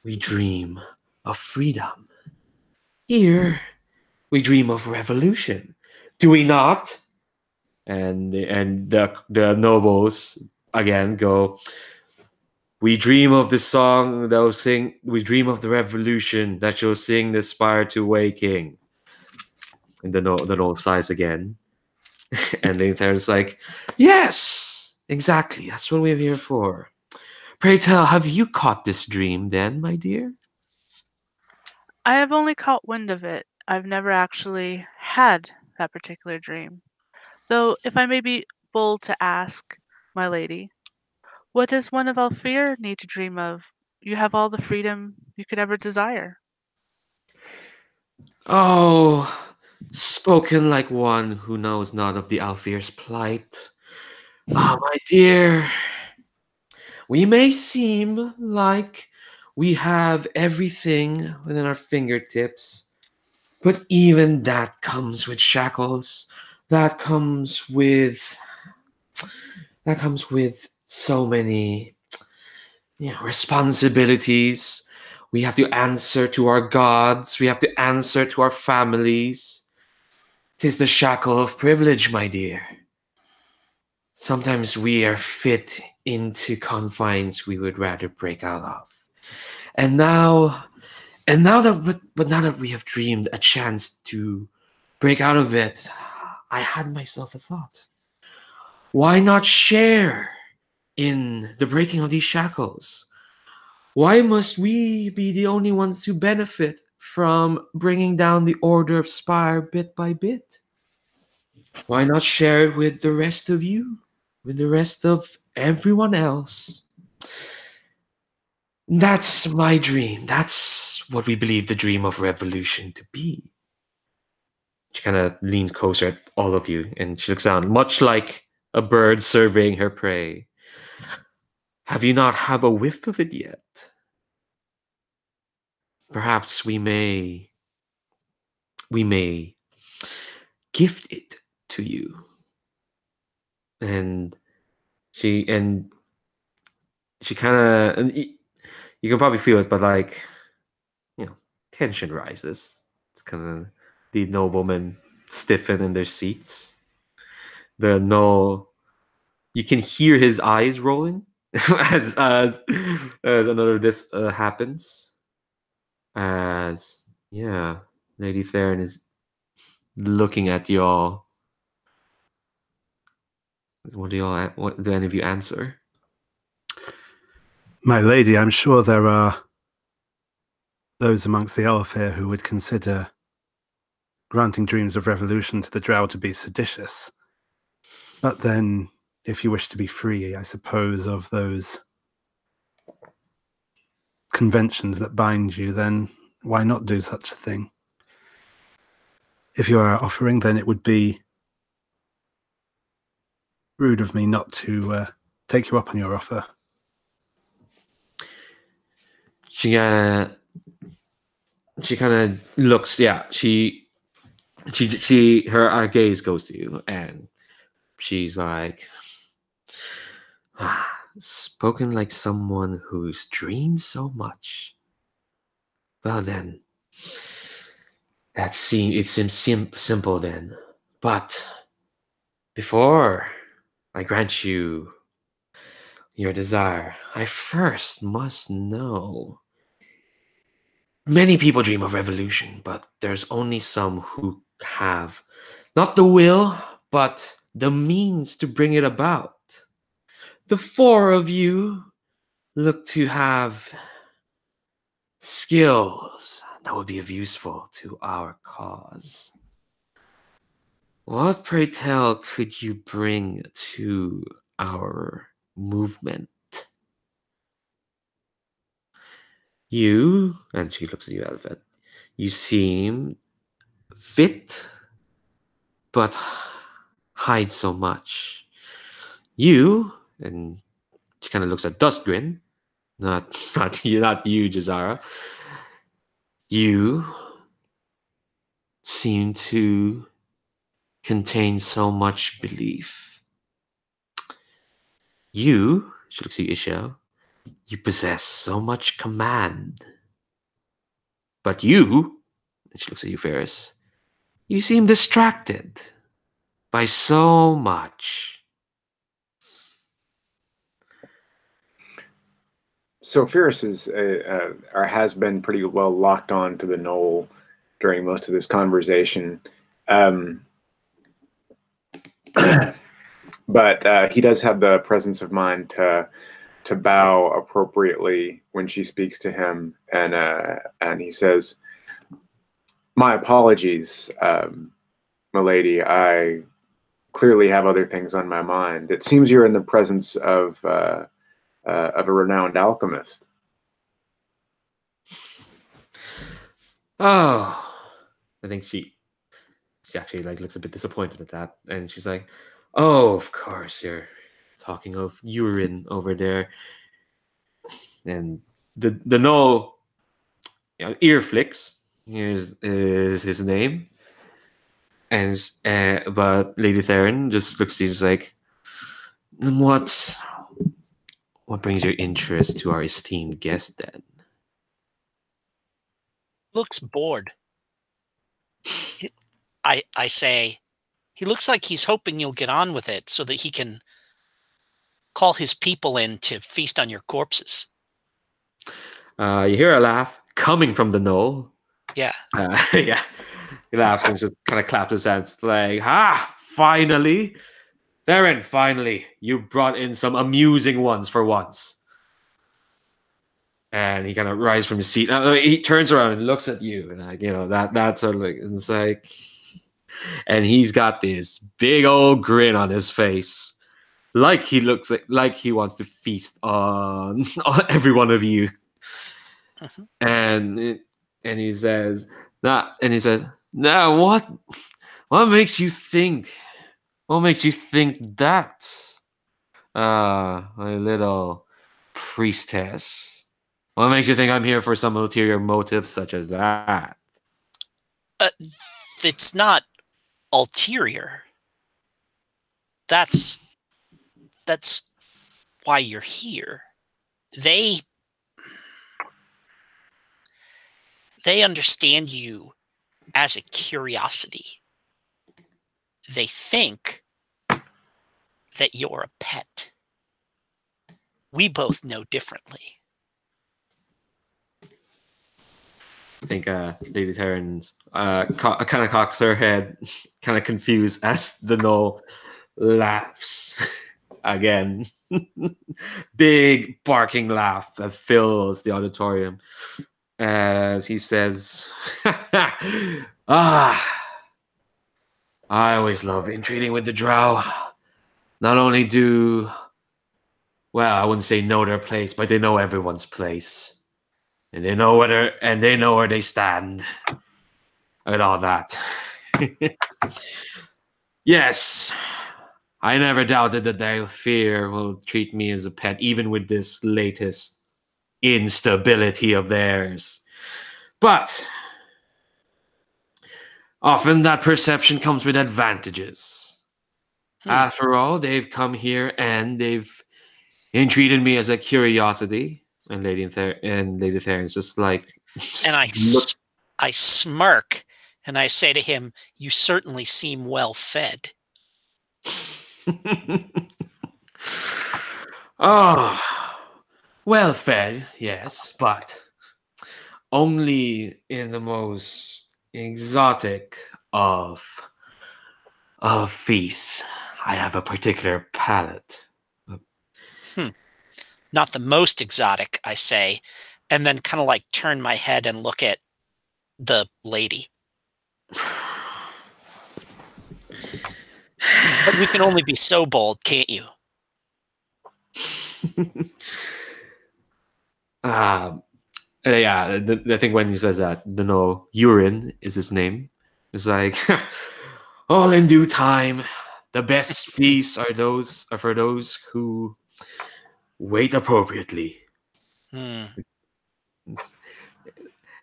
we dream of freedom. Here, we dream of revolution. Do we not? And the nobles again go, we dream of the song that will sing, we dream of the revolution that shall sing the Spire to waking. And the noble sighs again. And Lady Theryn's like, yes, exactly. That's what we're here for. Pray tell, have you caught this dream then, my dear? I have only caught wind of it. I've never actually had that particular dream. Though, if I may be bold to ask, my lady, what does one of Alfir need to dream of? You have all the freedom you could ever desire. Oh, spoken like one who knows not of the Alfir's plight. Ah, my dear, we may seem like we have everything within our fingertips, but even that comes with shackles. That comes with so many responsibilities. We have to answer to our gods. We have to answer to our families. 'Tis the shackle of privilege, my dear. Sometimes we are fit into confines we would rather break out of. And now that we have dreamed a chance to break out of it, I had myself a thought. Why not share in the breaking of these shackles? Why must we be the only ones to benefit from bringing down the order of Spire bit by bit? Why not share it with the rest of you? With the rest of everyone else? That's my dream. That's what we believe the dream of revolution to be. She kind of leans closer at all of you and she looks down, much like a bird surveying her prey. Have you not had a whiff of it yet? Perhaps we may gift it to you. And she kind of, you can probably feel it, but like, tension rises. It's kind of the noblemen stiffen in their seats. You can hear his eyes rolling as another this happens. As Lady Theryn is looking at y'all. What do any of you answer? My lady, I'm sure there are those amongst the Elifet who would consider granting dreams of revolution to the drow to be seditious. But then, if you wish to be free, I suppose, of those conventions that bind you, then why not do such a thing? If you are offering, then it would be rude of me not to take you up on your offer. She kind of looks. Yeah, her gaze goes to you, and she's like, spoken like someone who's dreamed so much. Well then, it seems simple then. But before I grant you your desire, I first must know. Many people dream of revolution, but there's only some who have not the will, but the means to bring it about. The four of you look to have skills that would be of useful to our cause. What, pray tell, could you bring to our movement? You, and she looks at you, Elifet, you seem fit, but hide so much. You, and she kind of looks at Dustgrin, not you, Jez'zara. You seem to contain so much belief. You, she looks at you, Ixel, you possess so much command. But you, and she looks at you, Phyrrus, you seem distracted by so much. So Phyrrus is or has been pretty well locked on to the knoll during most of this conversation. But he does have the presence of mind to bow appropriately when she speaks to him, and he says, "My apologies, milady. I clearly have other things on my mind. It seems you're in the presence of a renowned alchemist." Oh, I think she actually looks a bit disappointed at that, and she's like, "Oh, of course, you're talking of urine over there." And the no, ear flicks. Here's is his name, and but Lady Theryn just looks to you, just like, what brings your interest to our esteemed guest then? Looks bored. I say, he looks like he's hoping you'll get on with it so that he can call his people in to feast on your corpses. You hear a laugh coming from the knoll. Yeah. Yeah. He laughs and just kind of claps his hands like, finally. Theryn, finally. You brought in some amusing ones for once. And he kind of rises from his seat. He turns around and looks at you. And that's sort of like, and it's like, and he's got this big old grin on his face. Like he looks like he wants to feast on every one of you. Mm-hmm. And he says, now what makes you think that, my little priestess? What makes you think I'm here for some ulterior motive such as that? It's not ulterior. That's why you're here. They understand you as a curiosity. They think that you're a pet. We both know differently. I think Lady Theryn kind of cocks her head, kind of confused as the knoll laughs again. Big barking laugh that fills the auditorium as he says, I always love intriguing with the drow. not only do, well, I wouldn't say know their place, but they know everyone's place. And they know where they stand. And all that. Yes. I never doubted that their fear will treat me as a pet, even with this latest instability of theirs. But often that perception comes with advantages. After all, they've come here and they've entreated me as a curiosity. And Lady Theryn's just like... And I smirk and I say to him, "You certainly seem well fed." Oh, well fed, yes, but only in the most exotic of feasts. I have a particular palate. Not the most exotic, I say, and then kind of like turn my head and look at the lady. But you can only be so bold, can't you? Yeah, I think when he says that, urine is his name. It's like, all in due time. The best feasts are for those who wait appropriately. And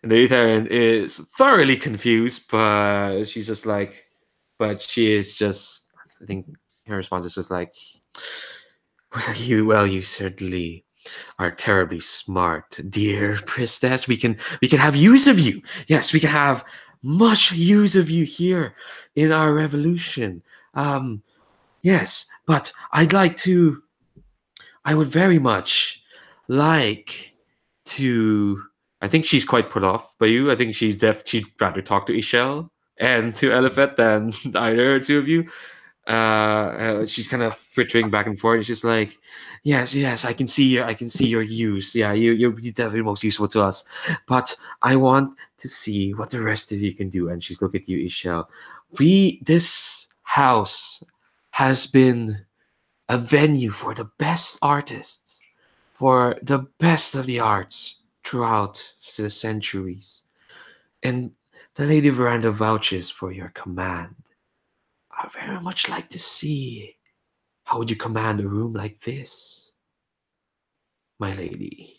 Lady Theryn is thoroughly confused, but she's just like, but she is just, I think her response is just like, well, you certainly are terribly smart, dear priestess. We can have use of you. Yes, we can have much use of you here in our revolution. Yes, but I would very much like to... I think she's quite put off by you. I think she'd rather talk to Ixel and to Elifet than either two of you. She's kind of frittering back and forth. And she's like, yes, I can see your use. Yeah, you're definitely most useful to us. But I want to see what the rest of you can do. And she's looking at you, Ixel. This house has been a venue for the best artists, for the best of the arts throughout the centuries. And the Lady Veranda vouches for your command. I very much like to see how would you command a room like this, my lady.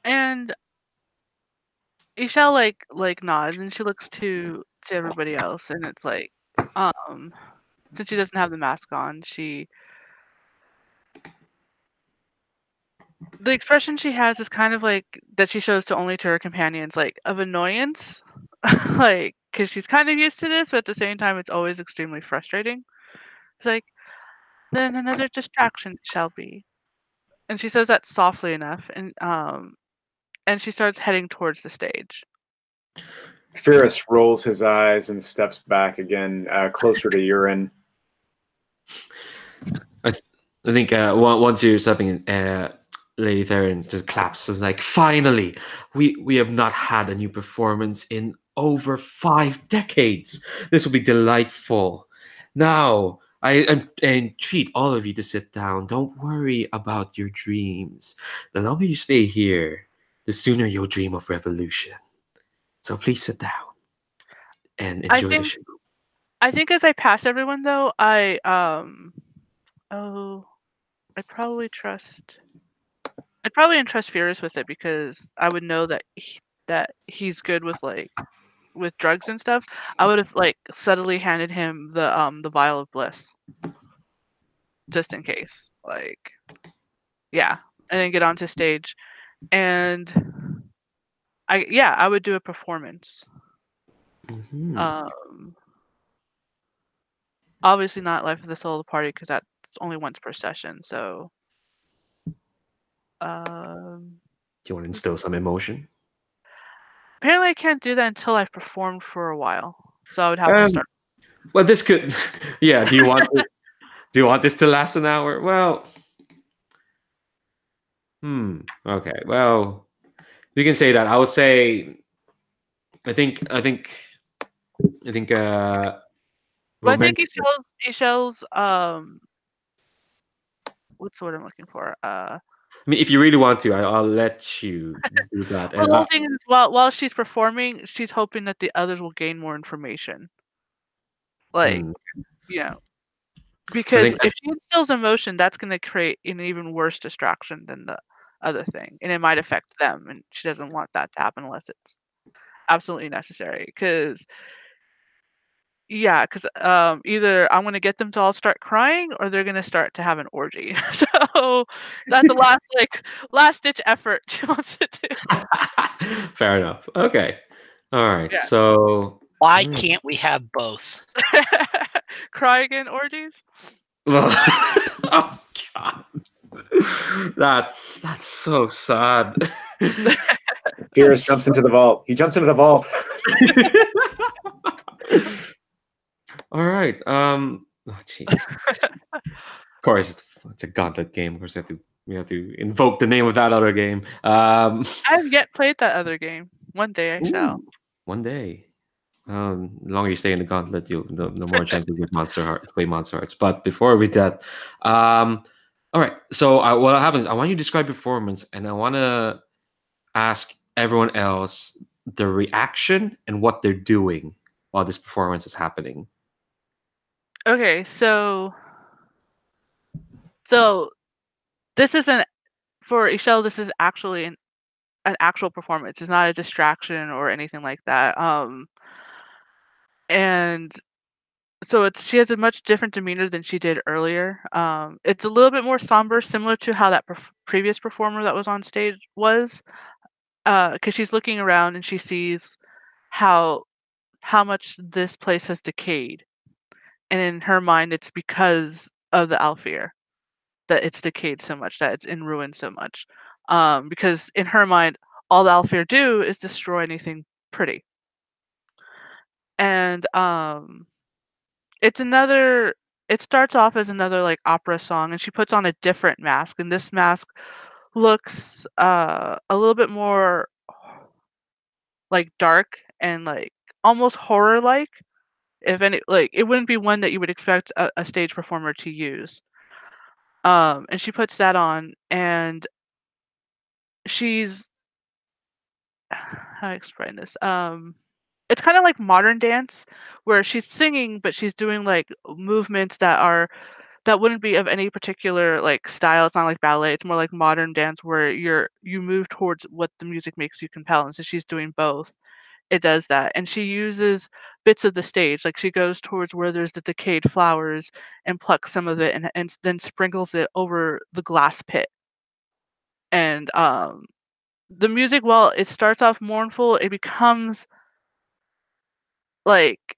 And Ixel like nods and she looks to everybody else, and it's like, since she doesn't have the mask on, the expression she has is kind of like that she shows only to her companions, like of annoyance, like because she's kind of used to this, but at the same time, it's always extremely frustrating. It's like, then another distraction shall be, and she says that softly enough, and she starts heading towards the stage. Phyrrus rolls his eyes and steps back again, closer to urine. I think once you're stepping in, Lady Theryn just claps. It's like, finally, we have not had a new performance in over 5 decades. This will be delightful. Now, I entreat all of you to sit down. Don't worry about your dreams. The longer you stay here, the sooner you'll dream of revolution. So please sit down and enjoy the show. I think as I pass everyone, though, I'd probably entrust Phyrrus with it, because I would know that he's good with drugs and stuff. I would have subtly handed him the vial of bliss, just in case. Yeah, and then get onto stage, and I would do a performance. Mm-hmm. Obviously not Life of the Soul of the Party, because that's only once per session. So, do you want to instill some emotion? Apparently, I can't do that until I've performed for a while. So I would have to start. Well, this could, yeah. Do you want do you want this to last an hour? Well, okay. Well, you can say that. I would say, I think But I Well, think Ixel's what's the word I'm looking for? I mean, if you really want to, I'll let you do that. Well, And the whole thing is while she's performing, she's hoping that the others will gain more information. Like, mm, you know, I because think if she instills emotion, that's going to create an even worse distraction than the other thing, and it might affect them. And she doesn't want that to happen unless it's absolutely necessary. Because either I'm gonna get them to all start crying or they're gonna start to have an orgy. So that's the last ditch effort she wants to do. fair enough. Okay. All right. Yeah. So Why can't we have both? Crying and orgies? oh god. That's so sad. Phyrrus jumps into the vault. He jumps into the vault. All right. Oh, Jesus. Of course, it's a gauntlet game. Of course, we have to invoke the name of that other game. I have yet played that other game. One day I shall. Ooh, one day. The longer you stay in the gauntlet, the more chance you get play Monster Hearts. But before we that, all right. So what happens? I want you to describe performance, and I want to ask everyone else the reaction and what they're doing while this performance is happening. Okay, so this isn't for Ixel. This is actually an actual performance. It's not a distraction or anything like that. And so she has a much different demeanor than she did earlier. It's a little bit more somber, similar to how that previous performer that was on stage was, because she's looking around and she sees how much this place has decayed, and in her mind, it's because of the Alfir that it's decayed so much, that it's in ruin so much. Because in her mind, all the Alfir do is destroy anything pretty, and it starts off as another like opera song, and she puts on a different mask, and this mask looks a little bit more like dark and like almost horror like. If any, like, it wouldn't be one that you would expect a stage performer to use. And she puts that on, and she's how do I explain this? It's kind of like modern dance where she's singing, but she's doing like movements that wouldn't be of any particular like style. It's not like ballet. It's more like modern dance where you move towards what the music makes you compel. And so she's doing both. It does that. And she uses bits of the stage. Like she goes towards where there's the decayed flowers and plucks some of it and then sprinkles it over the glass pit. And the music, while it starts off mournful, it becomes like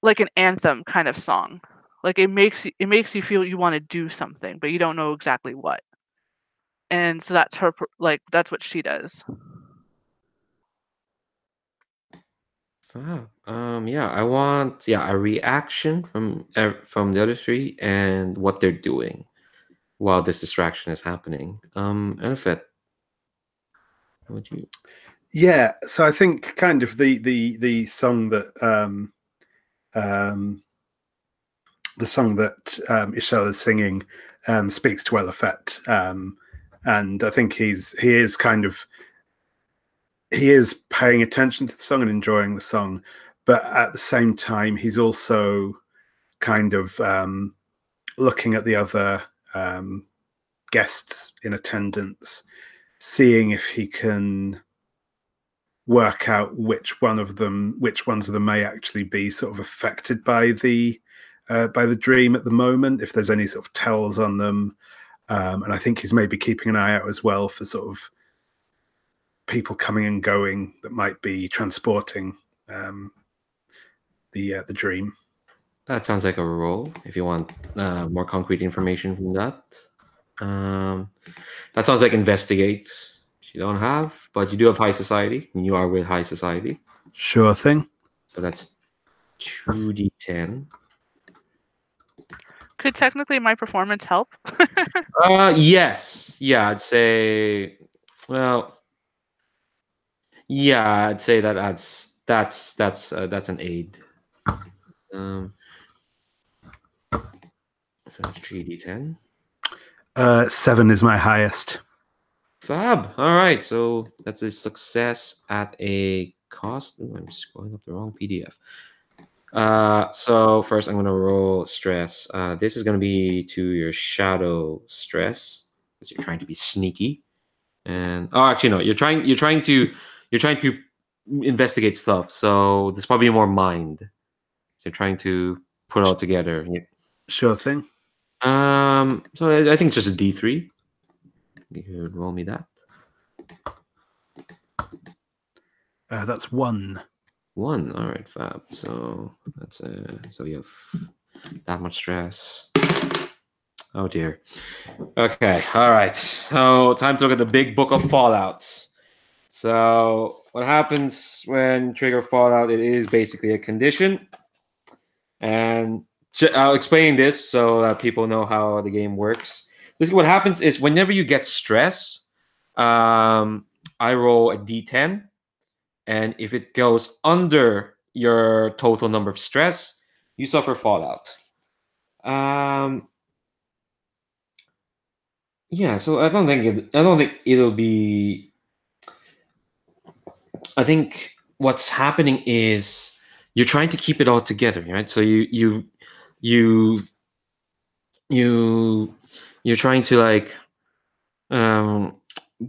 an anthem kind of song. Like it makes you feel you want to do something, but you don't know exactly what. And so that's that's what she does. Yeah, I want a reaction from the other three and what they're doing while this distraction is happening. Elifet, how would you? Yeah, so I think kind of the song that Ixel is singing speaks to Elifet, and I think he is paying attention to the song and enjoying the song, but at the same time he's also kind of looking at the other guests in attendance, seeing if he can work out which ones of them may actually be sort of affected by the dream at the moment, if there's any sort of tells on them. And I think he's maybe keeping an eye out as well for sort of people coming and going that might be transporting the dream. That sounds like a role. If you want more concrete information from that, that sounds like investigate. You don't have, but you do have high society, and you are with high society. Sure thing. So that's 2d10. Could technically my performance help? Yes. Yeah, I'd say. Well, yeah, I'd say that that's an aid. So that's 3d10. 7 is my highest. Fab. All right. So that's a success at a cost. Ooh, I'm scrolling up the wrong PDF. So first I'm gonna roll stress. This is gonna be to your shadow stress because you're trying to be sneaky. And actually no, you're trying to investigate stuff. So there's probably more mind. So you're trying to put it all together. Sure thing. So I think it's just a D3. You could roll me that. That's 1. 1. All right, fab. So that's so you have that much stress. Oh dear. Okay. All right. So time to look at the big book of fallouts. So what happens when trigger fallout? It is basically a condition, and I'll explain this so that people know how the game works. This what happens is whenever you get stress, I roll a d10, and if it goes under your total number of stress, you suffer fallout. Yeah, so I don't think it'll be. I think what's happening is you're trying to keep it all together, right? So you you're trying to like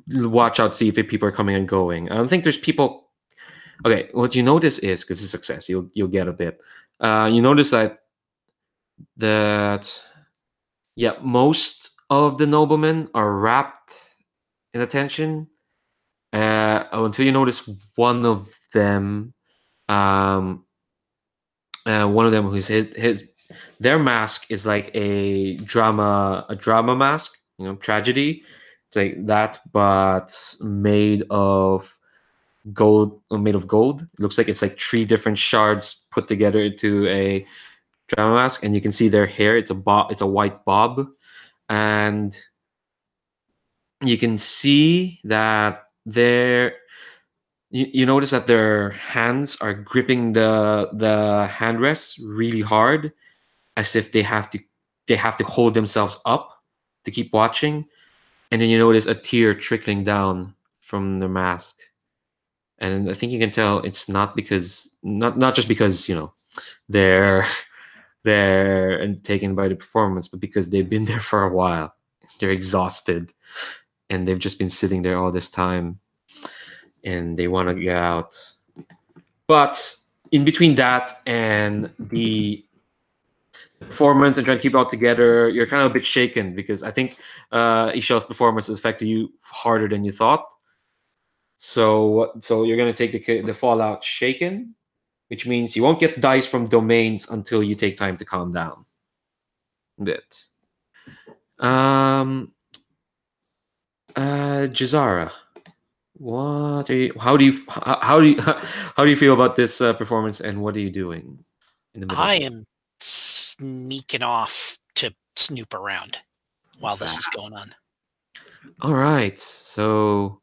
watch out, see if people are coming and going. I don't think there's people. Okay, what you notice is because it's success, you'll get a bit. You notice that yeah, most of the noblemen are wrapped in attention until you notice one of them. One of them who's his their mask is like a drama mask, tragedy. It's like that, but made of gold. It looks like it's like 3 different shards put together into a drama mask, and you can see their hair. It's a bob. It's a white bob, and you can see that you notice that their hands are gripping the handrests really hard, as if they have to hold themselves up to keep watching. And then you notice a tear trickling down from the mask, and I think you can tell it's not just because they're they're taken by the performance, but because they've been there for a while. They're exhausted, and they've just been sitting there all this time, and they want to get out. But in between that and the performance and trying to keep it all together, you're kind of a bit shaken because I think Ixel's performance has affected you harder than you thought. So you're going to take the fallout shaken, which means you won't get dice from domains until you take time to calm down a bit. Jez'zara, how do you feel about this performance, and what are you doing in the middle? I am sneaking off to snoop around while this is going on. All right, so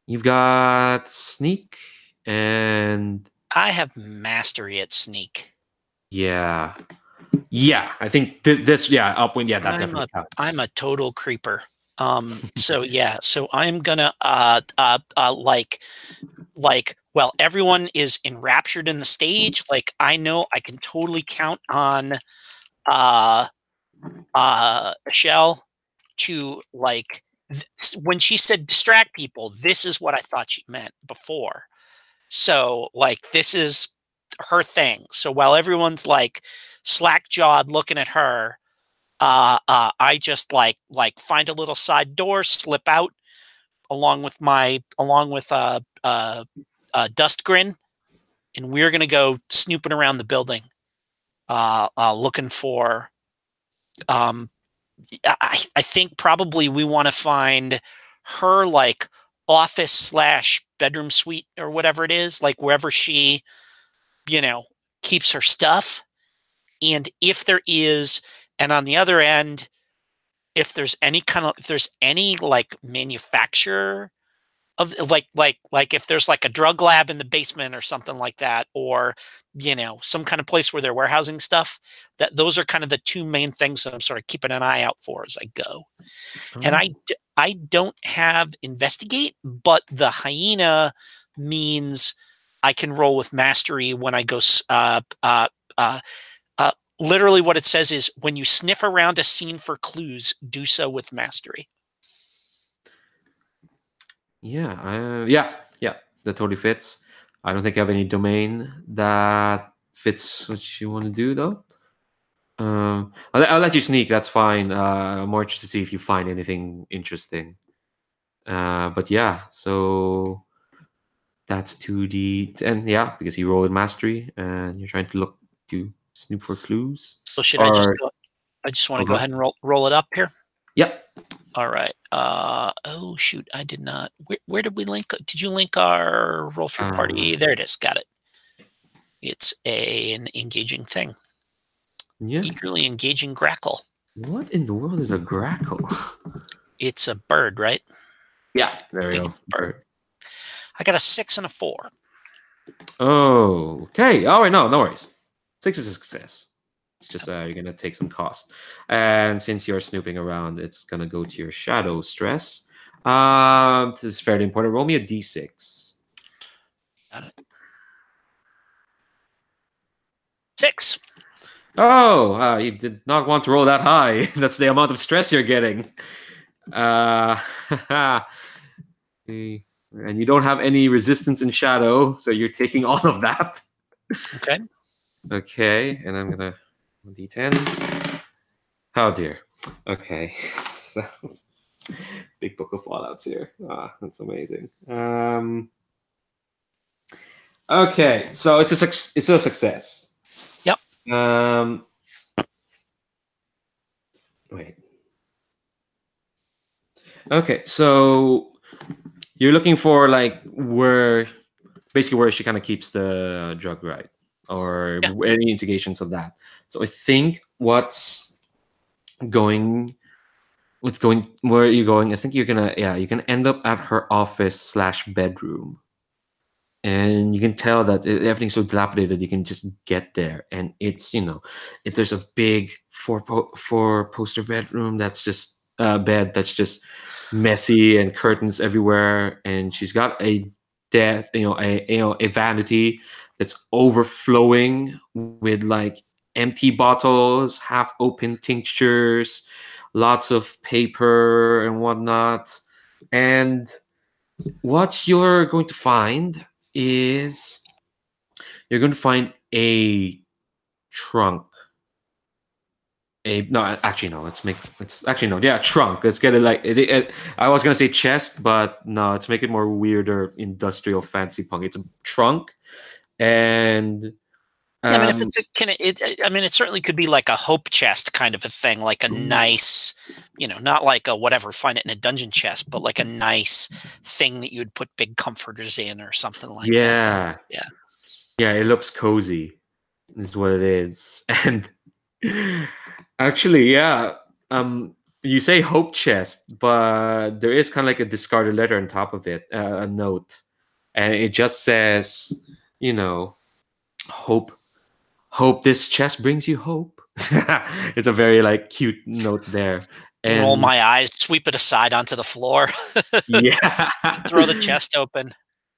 you've got sneak, and I have mastery at sneak. yeah, I think this upwind, that definitely counts. I'm a total creeper. So yeah, so I'm gonna well, everyone is enraptured in the stage. Like, I know I can totally count on Michelle to when she said distract people, this is what I thought she meant before. So like, this is her thing. So while everyone's like slack-jawed looking at her, I just like find a little side door, slip out along with Dust Grin, and we're gonna go snooping around the building, looking for. I think probably we want to find her like office / bedroom suite or whatever it is, like wherever she, keeps her stuff. And if there is, and on the other end, if there's any like manufacturer of like if there's like a drug lab in the basement or something like that, or some kind of place where they're warehousing stuff. Those are kind of the two main things that I'm sort of keeping an eye out for as I go. And I don't have investigate, but the hyena means I can roll with mastery when I go. Literally, what it says is when you sniff around a scene for clues, do so with mastery. Yeah, that totally fits. I don't think I have any domain that fits what you want to do, though. I'll let you sneak. That's fine. I'm more interested to see if you find anything interesting. But yeah, so that's 2d10. Yeah, because you roll with mastery and you're trying to snoop for clues. So should I just go? I just want to go ahead and roll it up here. Yep. All right. Oh shoot, I did not. Where did we link? Did you link our roll through party? There it is. Got it. It's an engaging thing. Yeah. Eagerly engaging grackle. What in the world is a grackle? It's a bird, right? Yeah, there we go. Bird. I got a 6 and a 4. Oh, okay. All right, no worries. 6 is a success. It's just you're gonna take some cost, and since you're snooping around, it's gonna go to your shadow stress. This is fairly important. Roll me a d6. Got it. 6. Oh, you did not want to roll that high. That's the amount of stress you're getting. And you don't have any resistance in shadow, so you're taking all of that. Okay. Okay, and I'm gonna d10. Oh dear. Okay. So, big book of fallouts here. That's amazing. Okay, so it's a success. Yep. Wait. Okay, so you're looking for where she kind of keeps the drug, right? Or any indications of that. So I think where you're going, I think you're gonna end up at her office / bedroom. And you can tell that everything's so dilapidated, you can just get there. And it's, there's a big four poster bedroom that's just bed that's just messy and curtains everywhere. And she's got a vanity that's overflowing with empty bottles, half open tinctures, lots of paper and whatnot. And what you're going to find is you're going to find a trunk. Trunk. Let's get it I was gonna say chest, but no, let's make it more weirder, industrial, fancy punk. It's a trunk, and it certainly could be like a hope chest kind of a thing, like a nice, not like a whatever, find it in a dungeon chest, but like a nice thing that you'd put big comforters in or something like that. Yeah, it looks cozy, is what it is. And actually, you say hope chest, but there is kind of like a discarded letter on top of it, a note, and it just says, hope this chest brings you hope. It's a very cute note there. And roll my eyes, sweep it aside onto the floor. Yeah. Throw the chest open.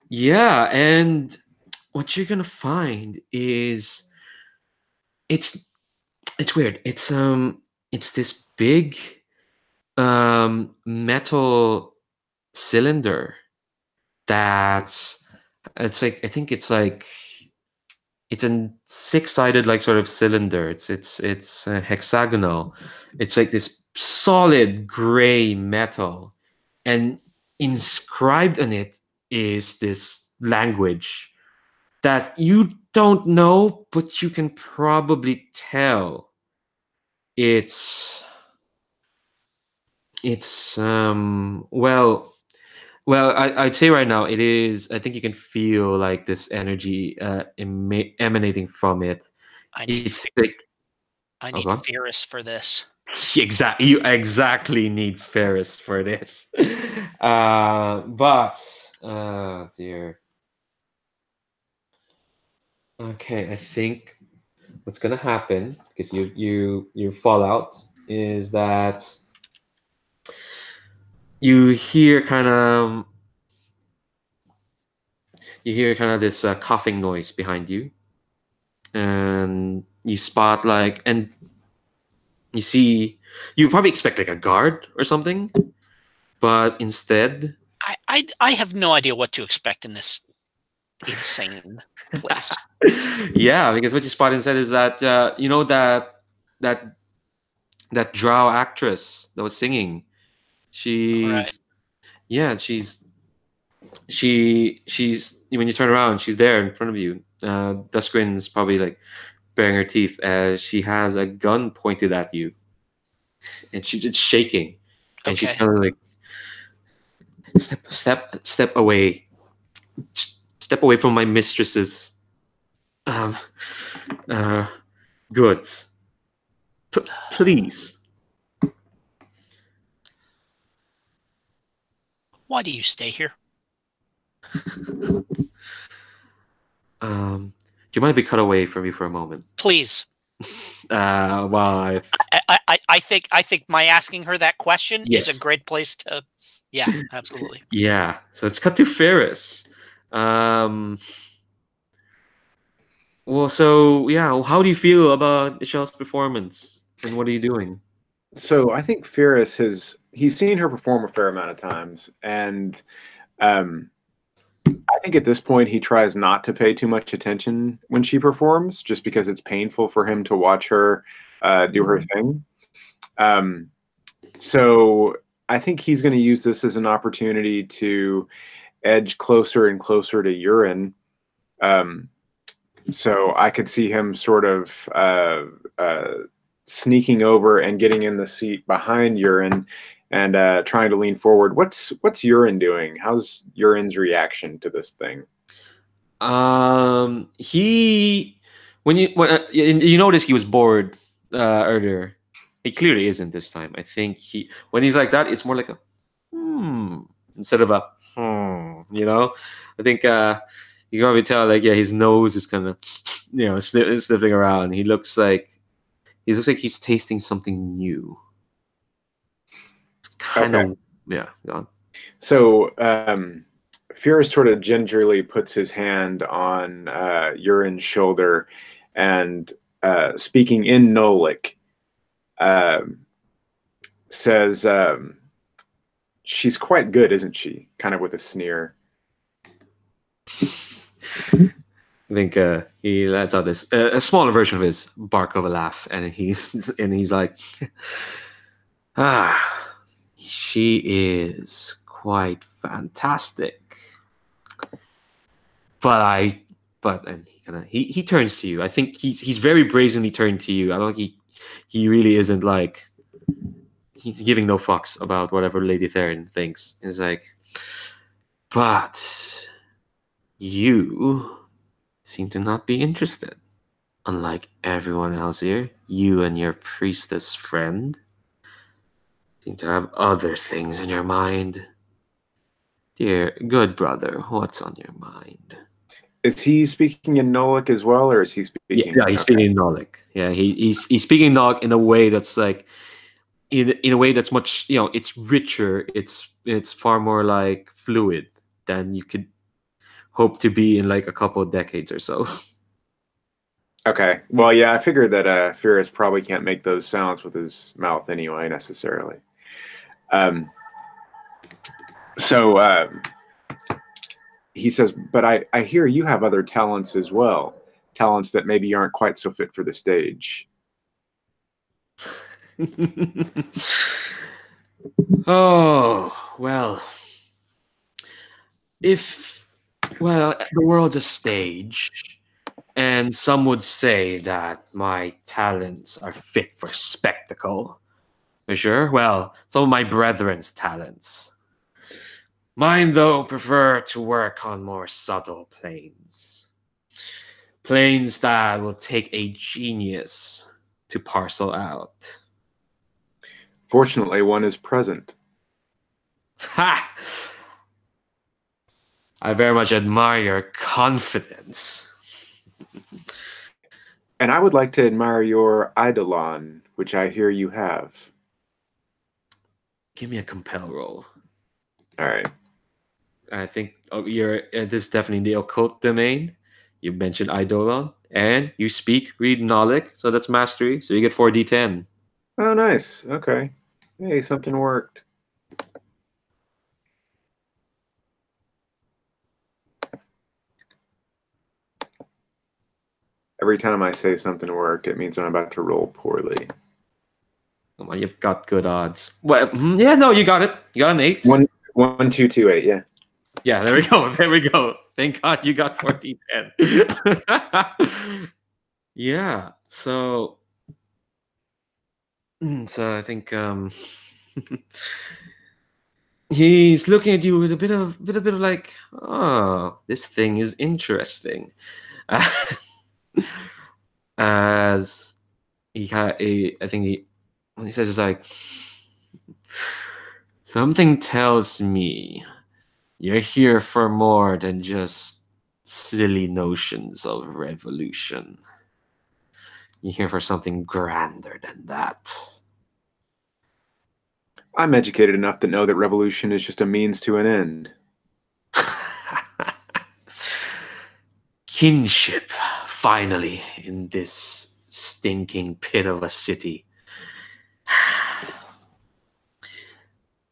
Yeah, and what you're gonna find is it's weird. It's this big metal cylinder that's I think it's a 6-sided sort of cylinder. It's hexagonal. It's like this solid gray metal, and inscribed on it is this language that you don't know, but you can probably tell. It's I'd say right now it is. I think you can feel this energy emanating from it. I need Phyrrus for this. Exactly, you exactly need Phyrrus for this. But Oh dear. Okay, I think what's gonna happen because you fall out is that you hear kind of this coughing noise behind you, and you spot and you see you probably expect like a guard or something, but instead I have no idea what to expect in this insane place. yeah, because what you spot instead is that you know that that drow actress that was singing. Right. She's yeah, she's when you turn around, she's there in front of you. Duskrin's probably like baring her teeth as she has a gun pointed at you, and she's just shaking, and she's Okay. kind of like step away, step away from my mistress's um uh goods, please. Why do you stay here? Do you mind if we cut away from you for a moment? Please. While I think my asking her that question is a Yes. great place to. Yeah, absolutely. Yeah, so let's cut to Phyrrus. Well, so yeah, how do you feel about Ixel's performance, and what are you doing? So I think Phyrrus he's seen her perform a fair amount of times, and I think at this point he tries not to pay too much attention when she performs, just because it's painful for him to watch her do her thing. So I think he's going to use this as an opportunity to edge closer and closer to Urine. So I could see him sort of sneaking over and getting in the seat behind Urine and trying to lean forward. What's Urine doing? How's Urine's reaction to this thing? He when you notice he was bored earlier. He clearly isn't this time. I think when he's like that, it's more like a instead of a You know, I think you can probably tell like his nose is kind of sniffing around. He looks like he's tasting something new. Kind of yeah. Go on. So Phyrrus sort of gingerly puts his hand on Urine's shoulder and speaking in Nolik, says, she's quite good, isn't she? Kind of with a sneer. I think he lets out this a smaller version of his bark of a laugh, and he's like, she is quite fantastic. And he turns to you. I think he's very brazenly turned to you. I don't think he really isn't like he's giving no fucks about whatever Lady Theryn thinks. He's like, but you seem to not be interested. Unlike everyone else here, you and your priestess friend seem to have other things in your mind. Dear good brother, what's on your mind? Is he speaking in Nolik as well, or is he speaking? Yeah, he's speaking in Nolik. Yeah, he's speaking Nolik in a way that's like in a way that's much it's richer. It's far more like fluid than you could hope to be in like a couple of decades or so. Okay. Well, yeah, I figured that Phyrrus probably can't make those sounds with his mouth anyway, necessarily. So he says, but I hear you have other talents as well. Talents that maybe aren't quite so fit for the stage. Oh, well. The world's a stage, and some would say that my talents are fit for spectacle. For sure? Well, some of my brethren's talents. Mine, though, prefer to work on more subtle planes. Planes that will take a genius to parcel out. Fortunately, one is present. Ha! I very much admire your confidence. And I would like to admire your eidolon, which I hear you have. Give me a compel roll. All right. I think you're this is definitely the occult domain. You mentioned Eidolon, and you speak, read, knowledge, so that's mastery. So you get 4d10. Oh, nice. Okay. Hey, something worked. Every time I say something worked, it means I'm about to roll poorly. Come on, you've got good odds. Well, yeah, no, you got it. You got an 8. 1, 2, 2, 8. Yeah. Yeah, there we go. There we go. Thank God you got 4d10. Yeah. So I think he's looking at you with a bit of like, oh, this thing is interesting. As he had I think he says it's like, something tells me you're here for more than just silly notions of revolution. You're here for something grander than that. I'm educated enough to know that revolution is just a means to an end. Kinship, finally, in this stinking pit of a city.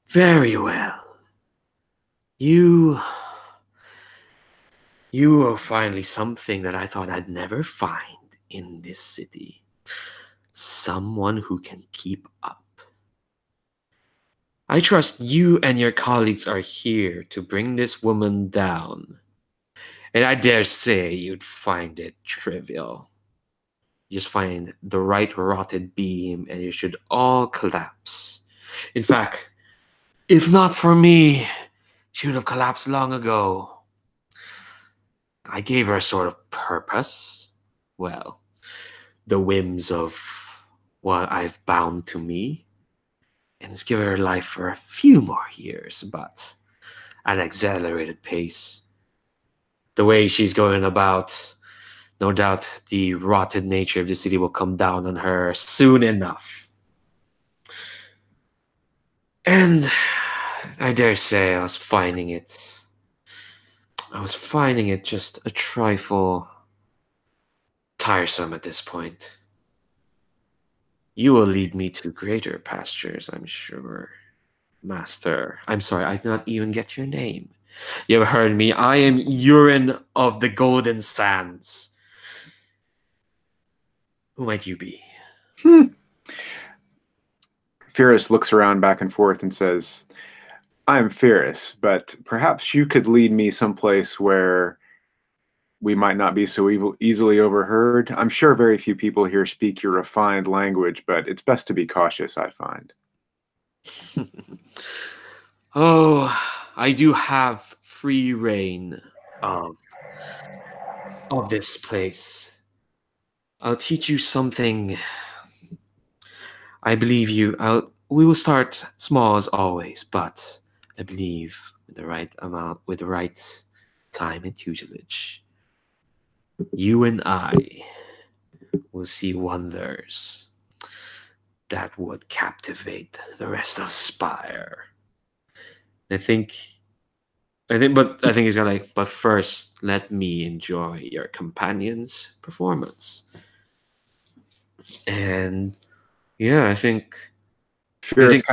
Very well. You are finally something that I thought I'd never find in this city. Someone who can keep up. I trust you and your colleagues are here to bring this woman down. And I dare say you'd find it trivial. You just find the right rotted beam and you should all collapse. In fact, if not for me, she would have collapsed long ago. I gave her a sort of purpose. Well, the whims of what I've bound to me. And it's given her life for a few more years, but at an accelerated pace. The way she's going about, no doubt the rotted nature of the city will come down on her soon enough. And I dare say I was finding it just a trifle tiresome at this point. You will lead me to greater pastures, I'm sure. Master, I'm sorry, I cannot even get your name. You have heard me. I am Urine of the Golden Sands. Who might you be? Phyrrus looks around back and forth and says, I'm Phyrrus, but perhaps you could lead me someplace where we might not be so easily overheard. I'm sure very few people here speak your refined language, but it's best to be cautious, I find. Oh, I do have free reign of this place. I'll teach you something. I believe you. We will start small as always, but I believe with the right amount, with the right time and tutelage, you and I will see wonders that would captivate the rest of Spire. I think he's gonna but first let me enjoy your companion's performance. And yeah, I think Phyrrus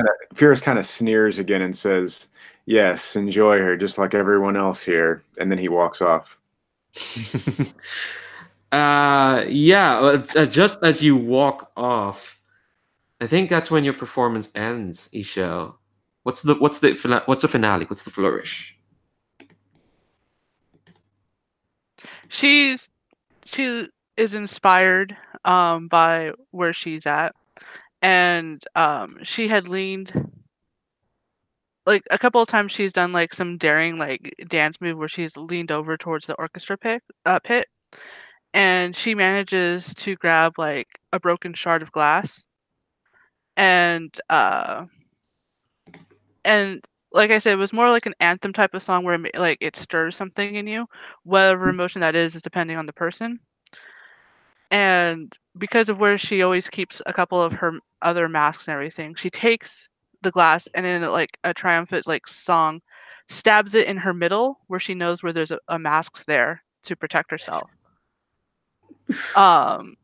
kind of sneers again and says, yes, enjoy her just like everyone else here. And then he walks off. Just as you walk off, I think that's when your performance ends, Ixel. What's the finale? What's the flourish? She is inspired by where she's at, and she had leaned like a couple of times. She's done like some daring like dance move where she's leaned over towards the orchestra pit, and she manages to grab like a broken shard of glass, and like I said, it was more like an anthem type of song where it stirs something in you. Whatever emotion that is depending on the person. And because of where she always keeps a couple of her other masks and everything, she takes the glass and in like a triumphant song, stabs it in her middle where she knows where there's a mask there to protect herself. And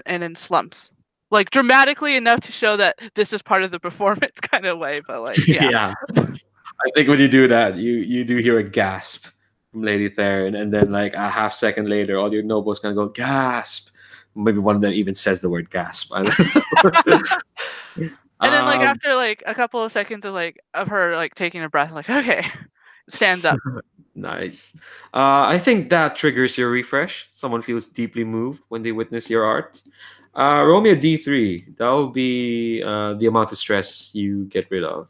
then slumps. Like dramatically enough to show that this is part of the performance kind of way, but yeah. I think when you do that, you do hear a gasp from Lady Theryn, and then like a half second later, all your nobles kind of go gasp. Maybe one of them even says the word gasp. I don't know. And then after a couple of seconds of her taking a breath, okay, stands up. Nice. I think that triggers your refresh. Someone feels deeply moved when they witness your art. Roll me a D3. That will be the amount of stress you get rid of.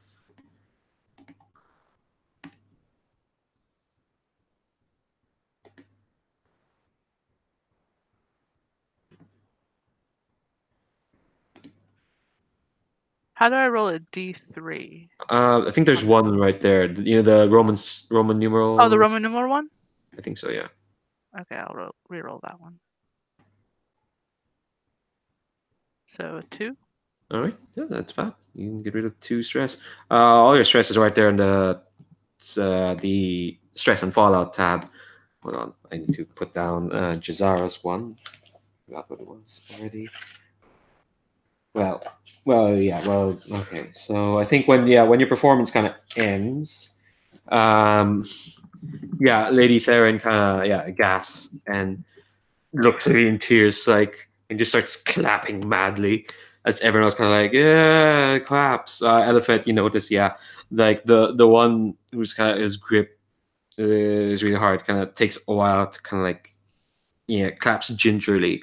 How do I roll a D3? I think there's one right there. You know, the Roman numeral. Oh, the Roman numeral one? I think so, yeah. Okay, I'll re-roll that one. So 2. All right, yeah, that's fine. You can get rid of 2 stress. All your stress is right there in the stress and fallout tab. Hold on, I need to put down Jez'zara's one. Forgot what it was already. Well, okay. So I think when your performance kind of ends, Lady Theryn kind of gasps and looks at me in tears, and just starts clapping madly as everyone else kind of yeah, claps. Elifet, you notice, the one who's kind of his grip is really hard, kind of takes a while to kind of claps gingerly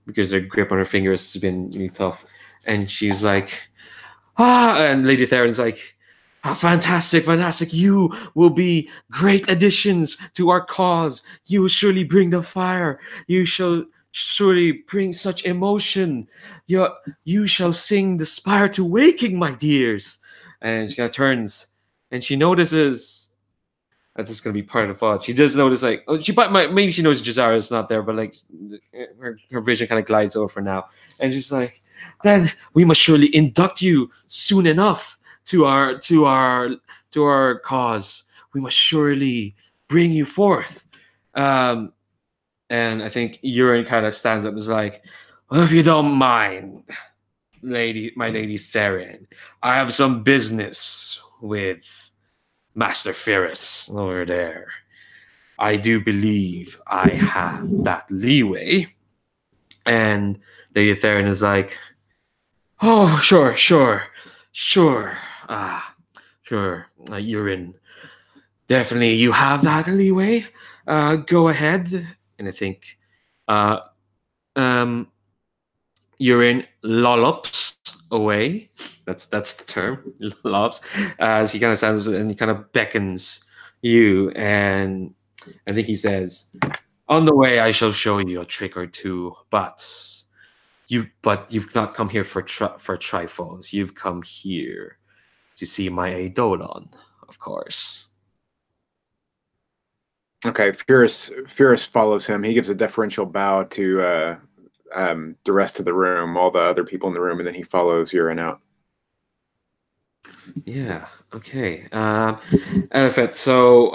because their grip on her fingers has been really tough. And she's and Lady Theryn's fantastic. You will be great additions to our cause. You will surely bring the fire. You shall surely bring such emotion. You shall sing the Spire to waking, my dears. And she kind of turns and she notices that this is going to be part of the plot. She does notice, maybe she knows Jez'zara is not there, but her vision kind of glides over now. And she's then we must surely induct you soon enough to our cause. We must surely bring you forth. And I think Urine kind of stands up and is well, if you don't mind, my Lady Theryn, I have some business with Master Phyrrus over there. I do believe I have that leeway. And Lady Theryn is oh, sure. Sure. Urine. Definitely, you have that leeway. Go ahead. And I think Urine lollops away. That's the term. Lollops. As he kind of stands and he kind of beckons you, and I think he says, "On the way, I shall show you a trick or two, but you've not come here for trifles. You've come here to see my Eidolon, of course." Okay, Phyrrus follows him. He gives a deferential bow to the rest of the room, all the other people in the room, and then he follows Urine out. Yeah. Okay. Elifet, so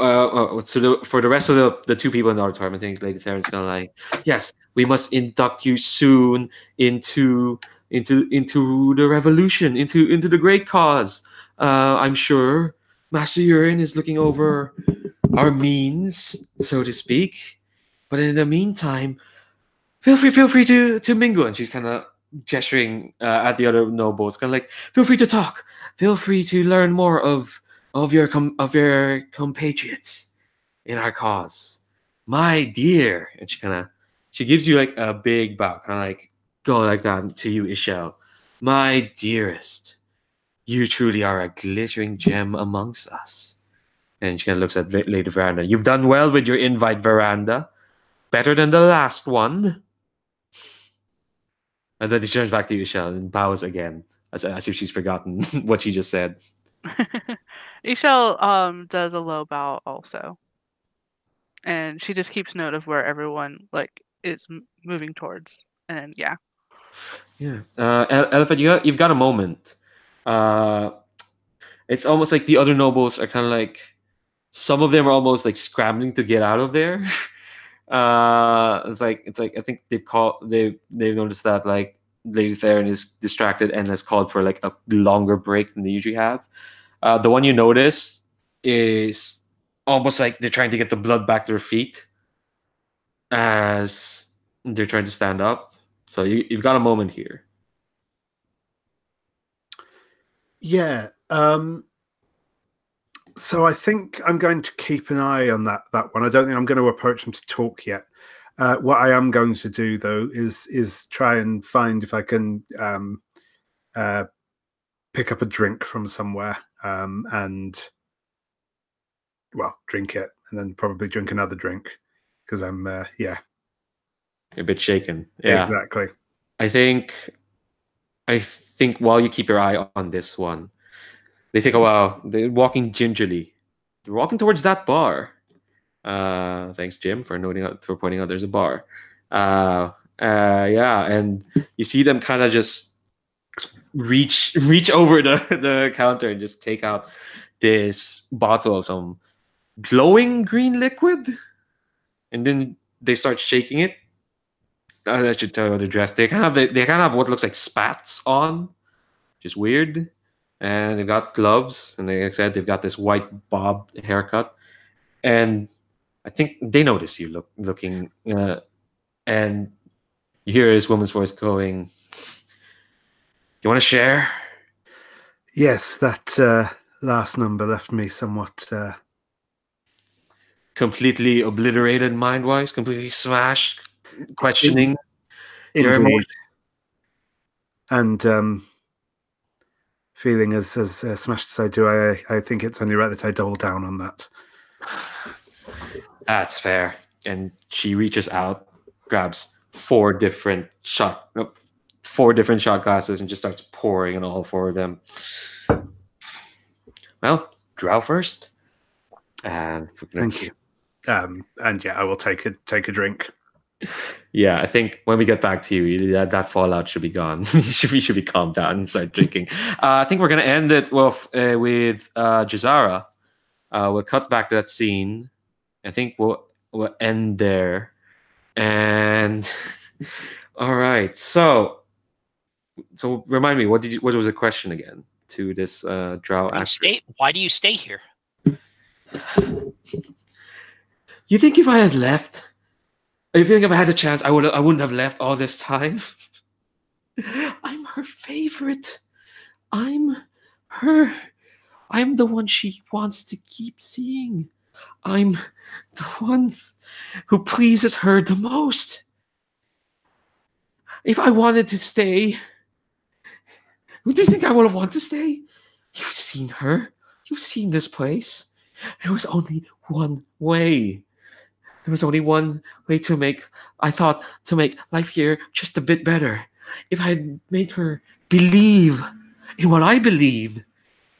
for the rest of the 2 people in the auditorium, I think Lady Theryn's gonna yes, we must induct you soon into the revolution, into the great cause. I'm sure Master Urine is looking over our means, so to speak. But in the meantime, feel free to mingle. And she's kind of gesturing at the other nobles, kind of feel free to talk. Feel free to learn more of your compatriots in our cause, my dear. And she gives you a big bow, kind of go like that to you, Ixel. My dearest, you truly are a glittering gem amongst us. And she kind of looks at Lady Veranda. You've done well with your invite, Veranda. Better than the last one. And then she turns back to Ixel and bows again, as if she's forgotten what she just said. Ixel does a low bow also, and she just keeps note of where everyone like is moving towards. And yeah, Yeah. Elifet, you've got a moment. It's almost like the other nobles are kind of like, some of them are almost like scrambling to get out of there. It's like I think they've noticed that like Lady Theryn is distracted and has called for like a longer break than they usually have. The one you notice is almost like they're trying to get the blood back to their feet as they're trying to stand up. So you've got a moment here. Yeah. So I think I'm going to keep an eye on that one. I don't think I'm going to approach them to talk yet. What I am going to do though is try and find if I can pick up a drink from somewhere and drink it, and then probably drink another drink because I'm a bit shaken. Yeah, exactly. I think while you keep your eye on this one, they take a while. They're walking gingerly. They're walking towards that bar. Thanks, Jim, for pointing out there's a bar. Yeah, and you see them kind of just reach over the counter and just take out this bottle of some glowing green liquid, and then they start shaking it. I should tell you they're dressed. They kind of have what looks like spats on, which is weird. And they've got gloves, and like I said, they've got this white bob haircut. And I think they notice you looking, and you hear this woman's voice going, "You want to share?" Yes, that last number left me somewhat completely obliterated mind-wise, completely smashed, questioning your indeed, emotions. and feeling as smashed as I do, I think it's only right that I double down on that. That's fair. And she reaches out, grabs four different shot glasses, and just starts pouring on all four of them. Well, Drow first. And thank you. And yeah, I will take a drink. Yeah, I think when we get back to you, that fallout should be gone. You should be calmed down and start drinking. I think we're gonna end it with Jez'zara. We'll cut back to that scene. I think we'll end there. And all right, so remind me, what was the question again to this Drow actor? Why do you stay here? You think if I had left? You think if I had a chance, I wouldn't have left all this time? I'm her favorite. I'm the one she wants to keep seeing. I'm the one who pleases her the most. If I wanted to stay, do you think I would want to stay? You've seen her. You've seen this place. There was only one way. There was only one way to make life here just a bit better. If I had made her believe in what I believed,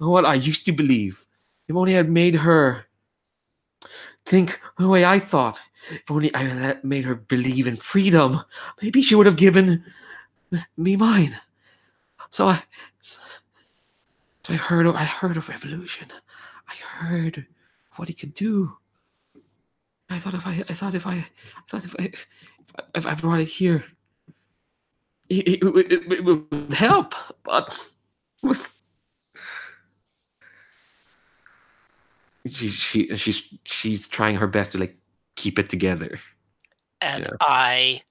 or what I used to believe, if only I had made her think the way I thought, if only I had made her believe in freedom, maybe she would have given me mine. So I heard of revolution. I heard what he could do. I thought if I brought it here, it would help. But she's trying her best to like keep it together. And yeah. I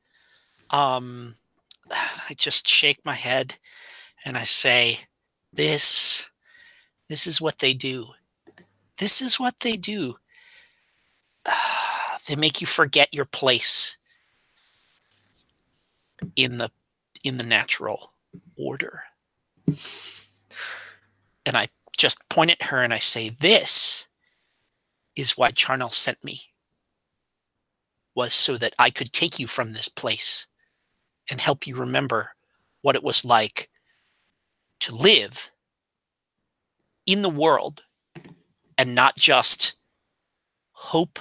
just shake my head and I say, this is what they do. This is what they do. They make you forget your place in the natural order. And I just point at her and I say, this is why Charnel sent me, was so that I could take you from this place and help you remember what it was like to live in the world and not just hope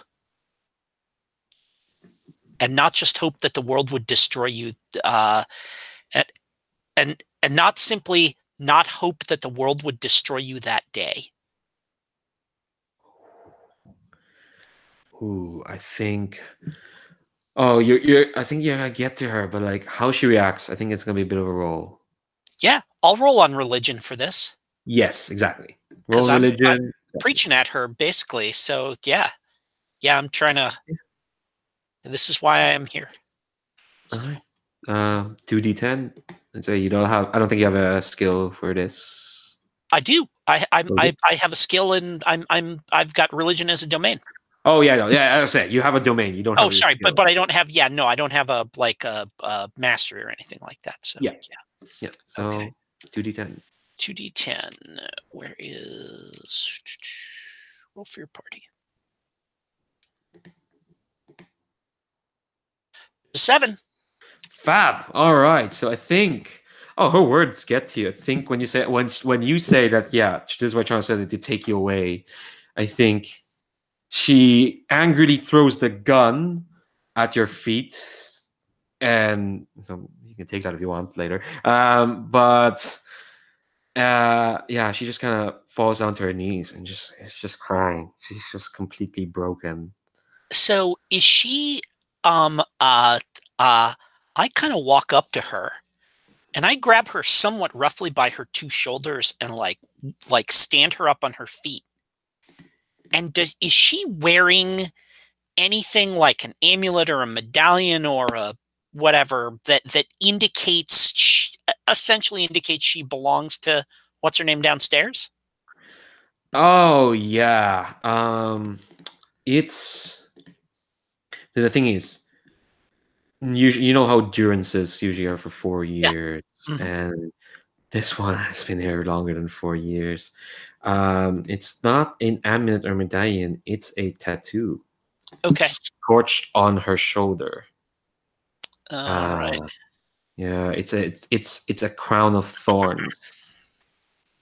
that the world would destroy you, and not simply not hope that the world would destroy you that day. Ooh, I think. Oh, you're. I think you're gonna get to her, but like how she reacts, I think it's gonna be a bit of a roll. Yeah, I'll roll on religion for this. Yes, exactly. Because Roll I'm religion. preaching at her basically. So yeah, I'm trying to. This is why I am here. So. All right. 2d10. And so you don't have. I don't think you have a skill for this. I do. I have a skill, and I've got religion as a domain. Oh yeah, no, yeah. I was saying you have a domain. You don't have. Oh, sorry, but I don't have. Yeah, no, I don't have a mastery or anything like that. So yeah. So okay. 2d10. 2d10. Where is roll for your party? 7. Fab. All right. So I think. Oh, her words get to you. I think when you say that, yeah, this is what Charles said to take you away. I think she angrily throws the gun at your feet, and so you can take that if you want later. But yeah, she just kind of falls down to her knees and is just crying. She's just completely broken. So is she? I kind of walk up to her, and I grab her somewhat roughly by her 2 shoulders and like stand her up on her feet. And is she wearing anything like an amulet or a medallion or a whatever that indicates essentially indicates she belongs to what's her name downstairs? Oh yeah. It's the thing is, usually you know how durances usually are for 4 years, and this one has been here longer than 4 years. It's not an amulet or medallion; it's a tattoo. Okay. Scorched on her shoulder. All right. Yeah, it's a crown of thorns.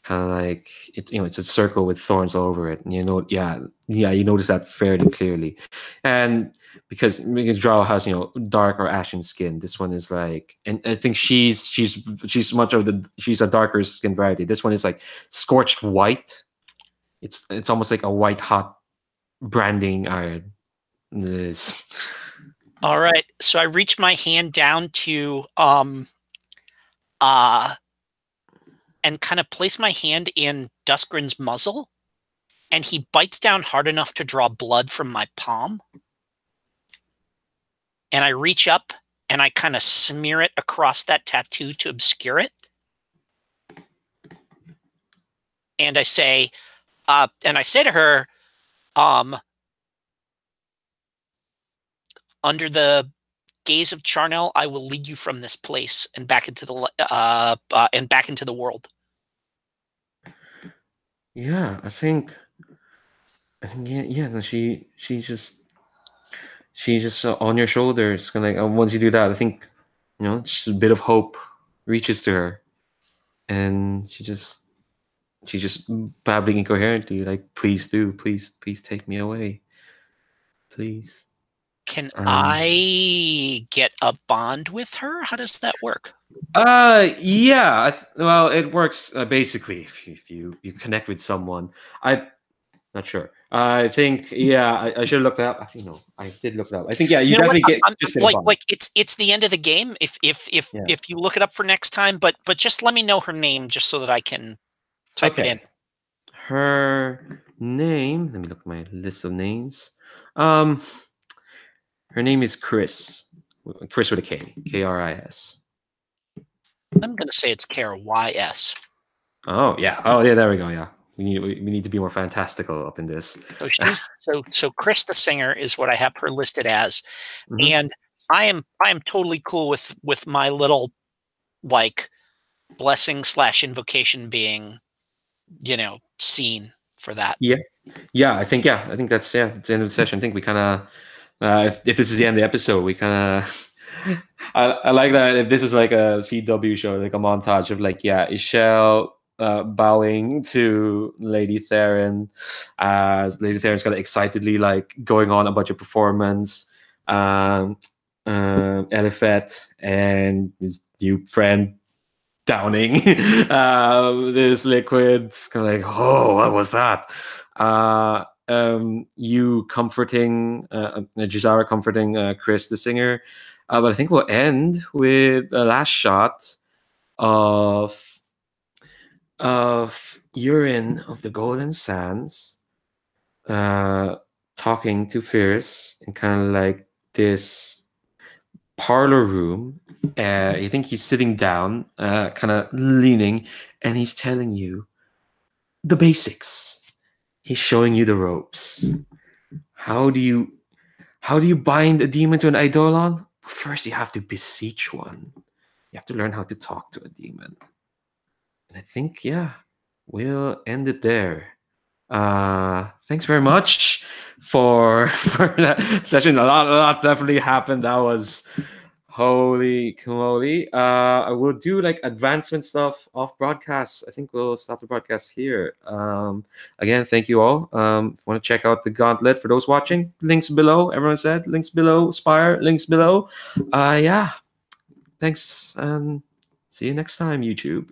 Kind of like it's a circle with thorns all over it, and you notice that fairly clearly, and because Drow has dark or ashen skin, this one is like, and I think she's a darker skin variety. This one is like scorched white. It's almost like a white hot branding iron. All right, so I reach my hand down to and kind of place my hand in Duskgrin's muzzle, and he bites down hard enough to draw blood from my palm. And I reach up and I kind of smear it across that tattoo to obscure it. And I say to her, under the gaze of Charnel, I will lead you from this place and back into the world. Yeah, I think yeah. No, she's just on your shoulders. Kind of like once you do that, I think just a bit of hope reaches to her, and she's just babbling incoherently, like, "Please please take me away, please." Can I get a bond with her? How does that work? Yeah. Well, it works basically if you connect with someone. I'm not sure. I think I should have looked it up. Actually, no, I did look it up. I think you definitely get it's the end of the game. If you look it up for next time, but just let me know her name just so that I can type it in. Her name. Let me look at my list of names. Her name is Chris. Chris with a K. Kris. I'm going to say it's Krys. Oh yeah. There we go. Yeah, we need to be more fantastical up in this. So Chris the singer is what I have her listed as, and I am totally cool with my little like blessing / invocation being seen for that. Yeah. I think that's it's the end of the session. I think we kind of. If this is the end of the episode, we kind of I like that. If this is like a CW show, like a montage of like, Ixel bowing to Lady Theryn, as Lady Theryn's kind of excitedly like going on about your performance. Elifet and his new friend downing this liquid, kind of like, oh, what was that? You comforting Jez'zara comforting Chris the singer, but I think we'll end with the last shot of urine of the Golden Sands talking to Phyrrus in kind of like this parlor room. You think he's sitting down, kind of leaning, and he's telling you the basics. He's showing you the ropes. How do you bind a demon to an eidolon? First, you have to beseech one. You have to learn how to talk to a demon. And I think, yeah, we'll end it there. Thanks very much for that session. A lot definitely happened. That was holy moly. I will do like advancement stuff off broadcast. I think we'll stop the broadcast here. Again, thank you all. Want to check out the gauntlet for those watching, links below. Everyone said links below. Spire, links below. Yeah, thanks, and see you next time, YouTube.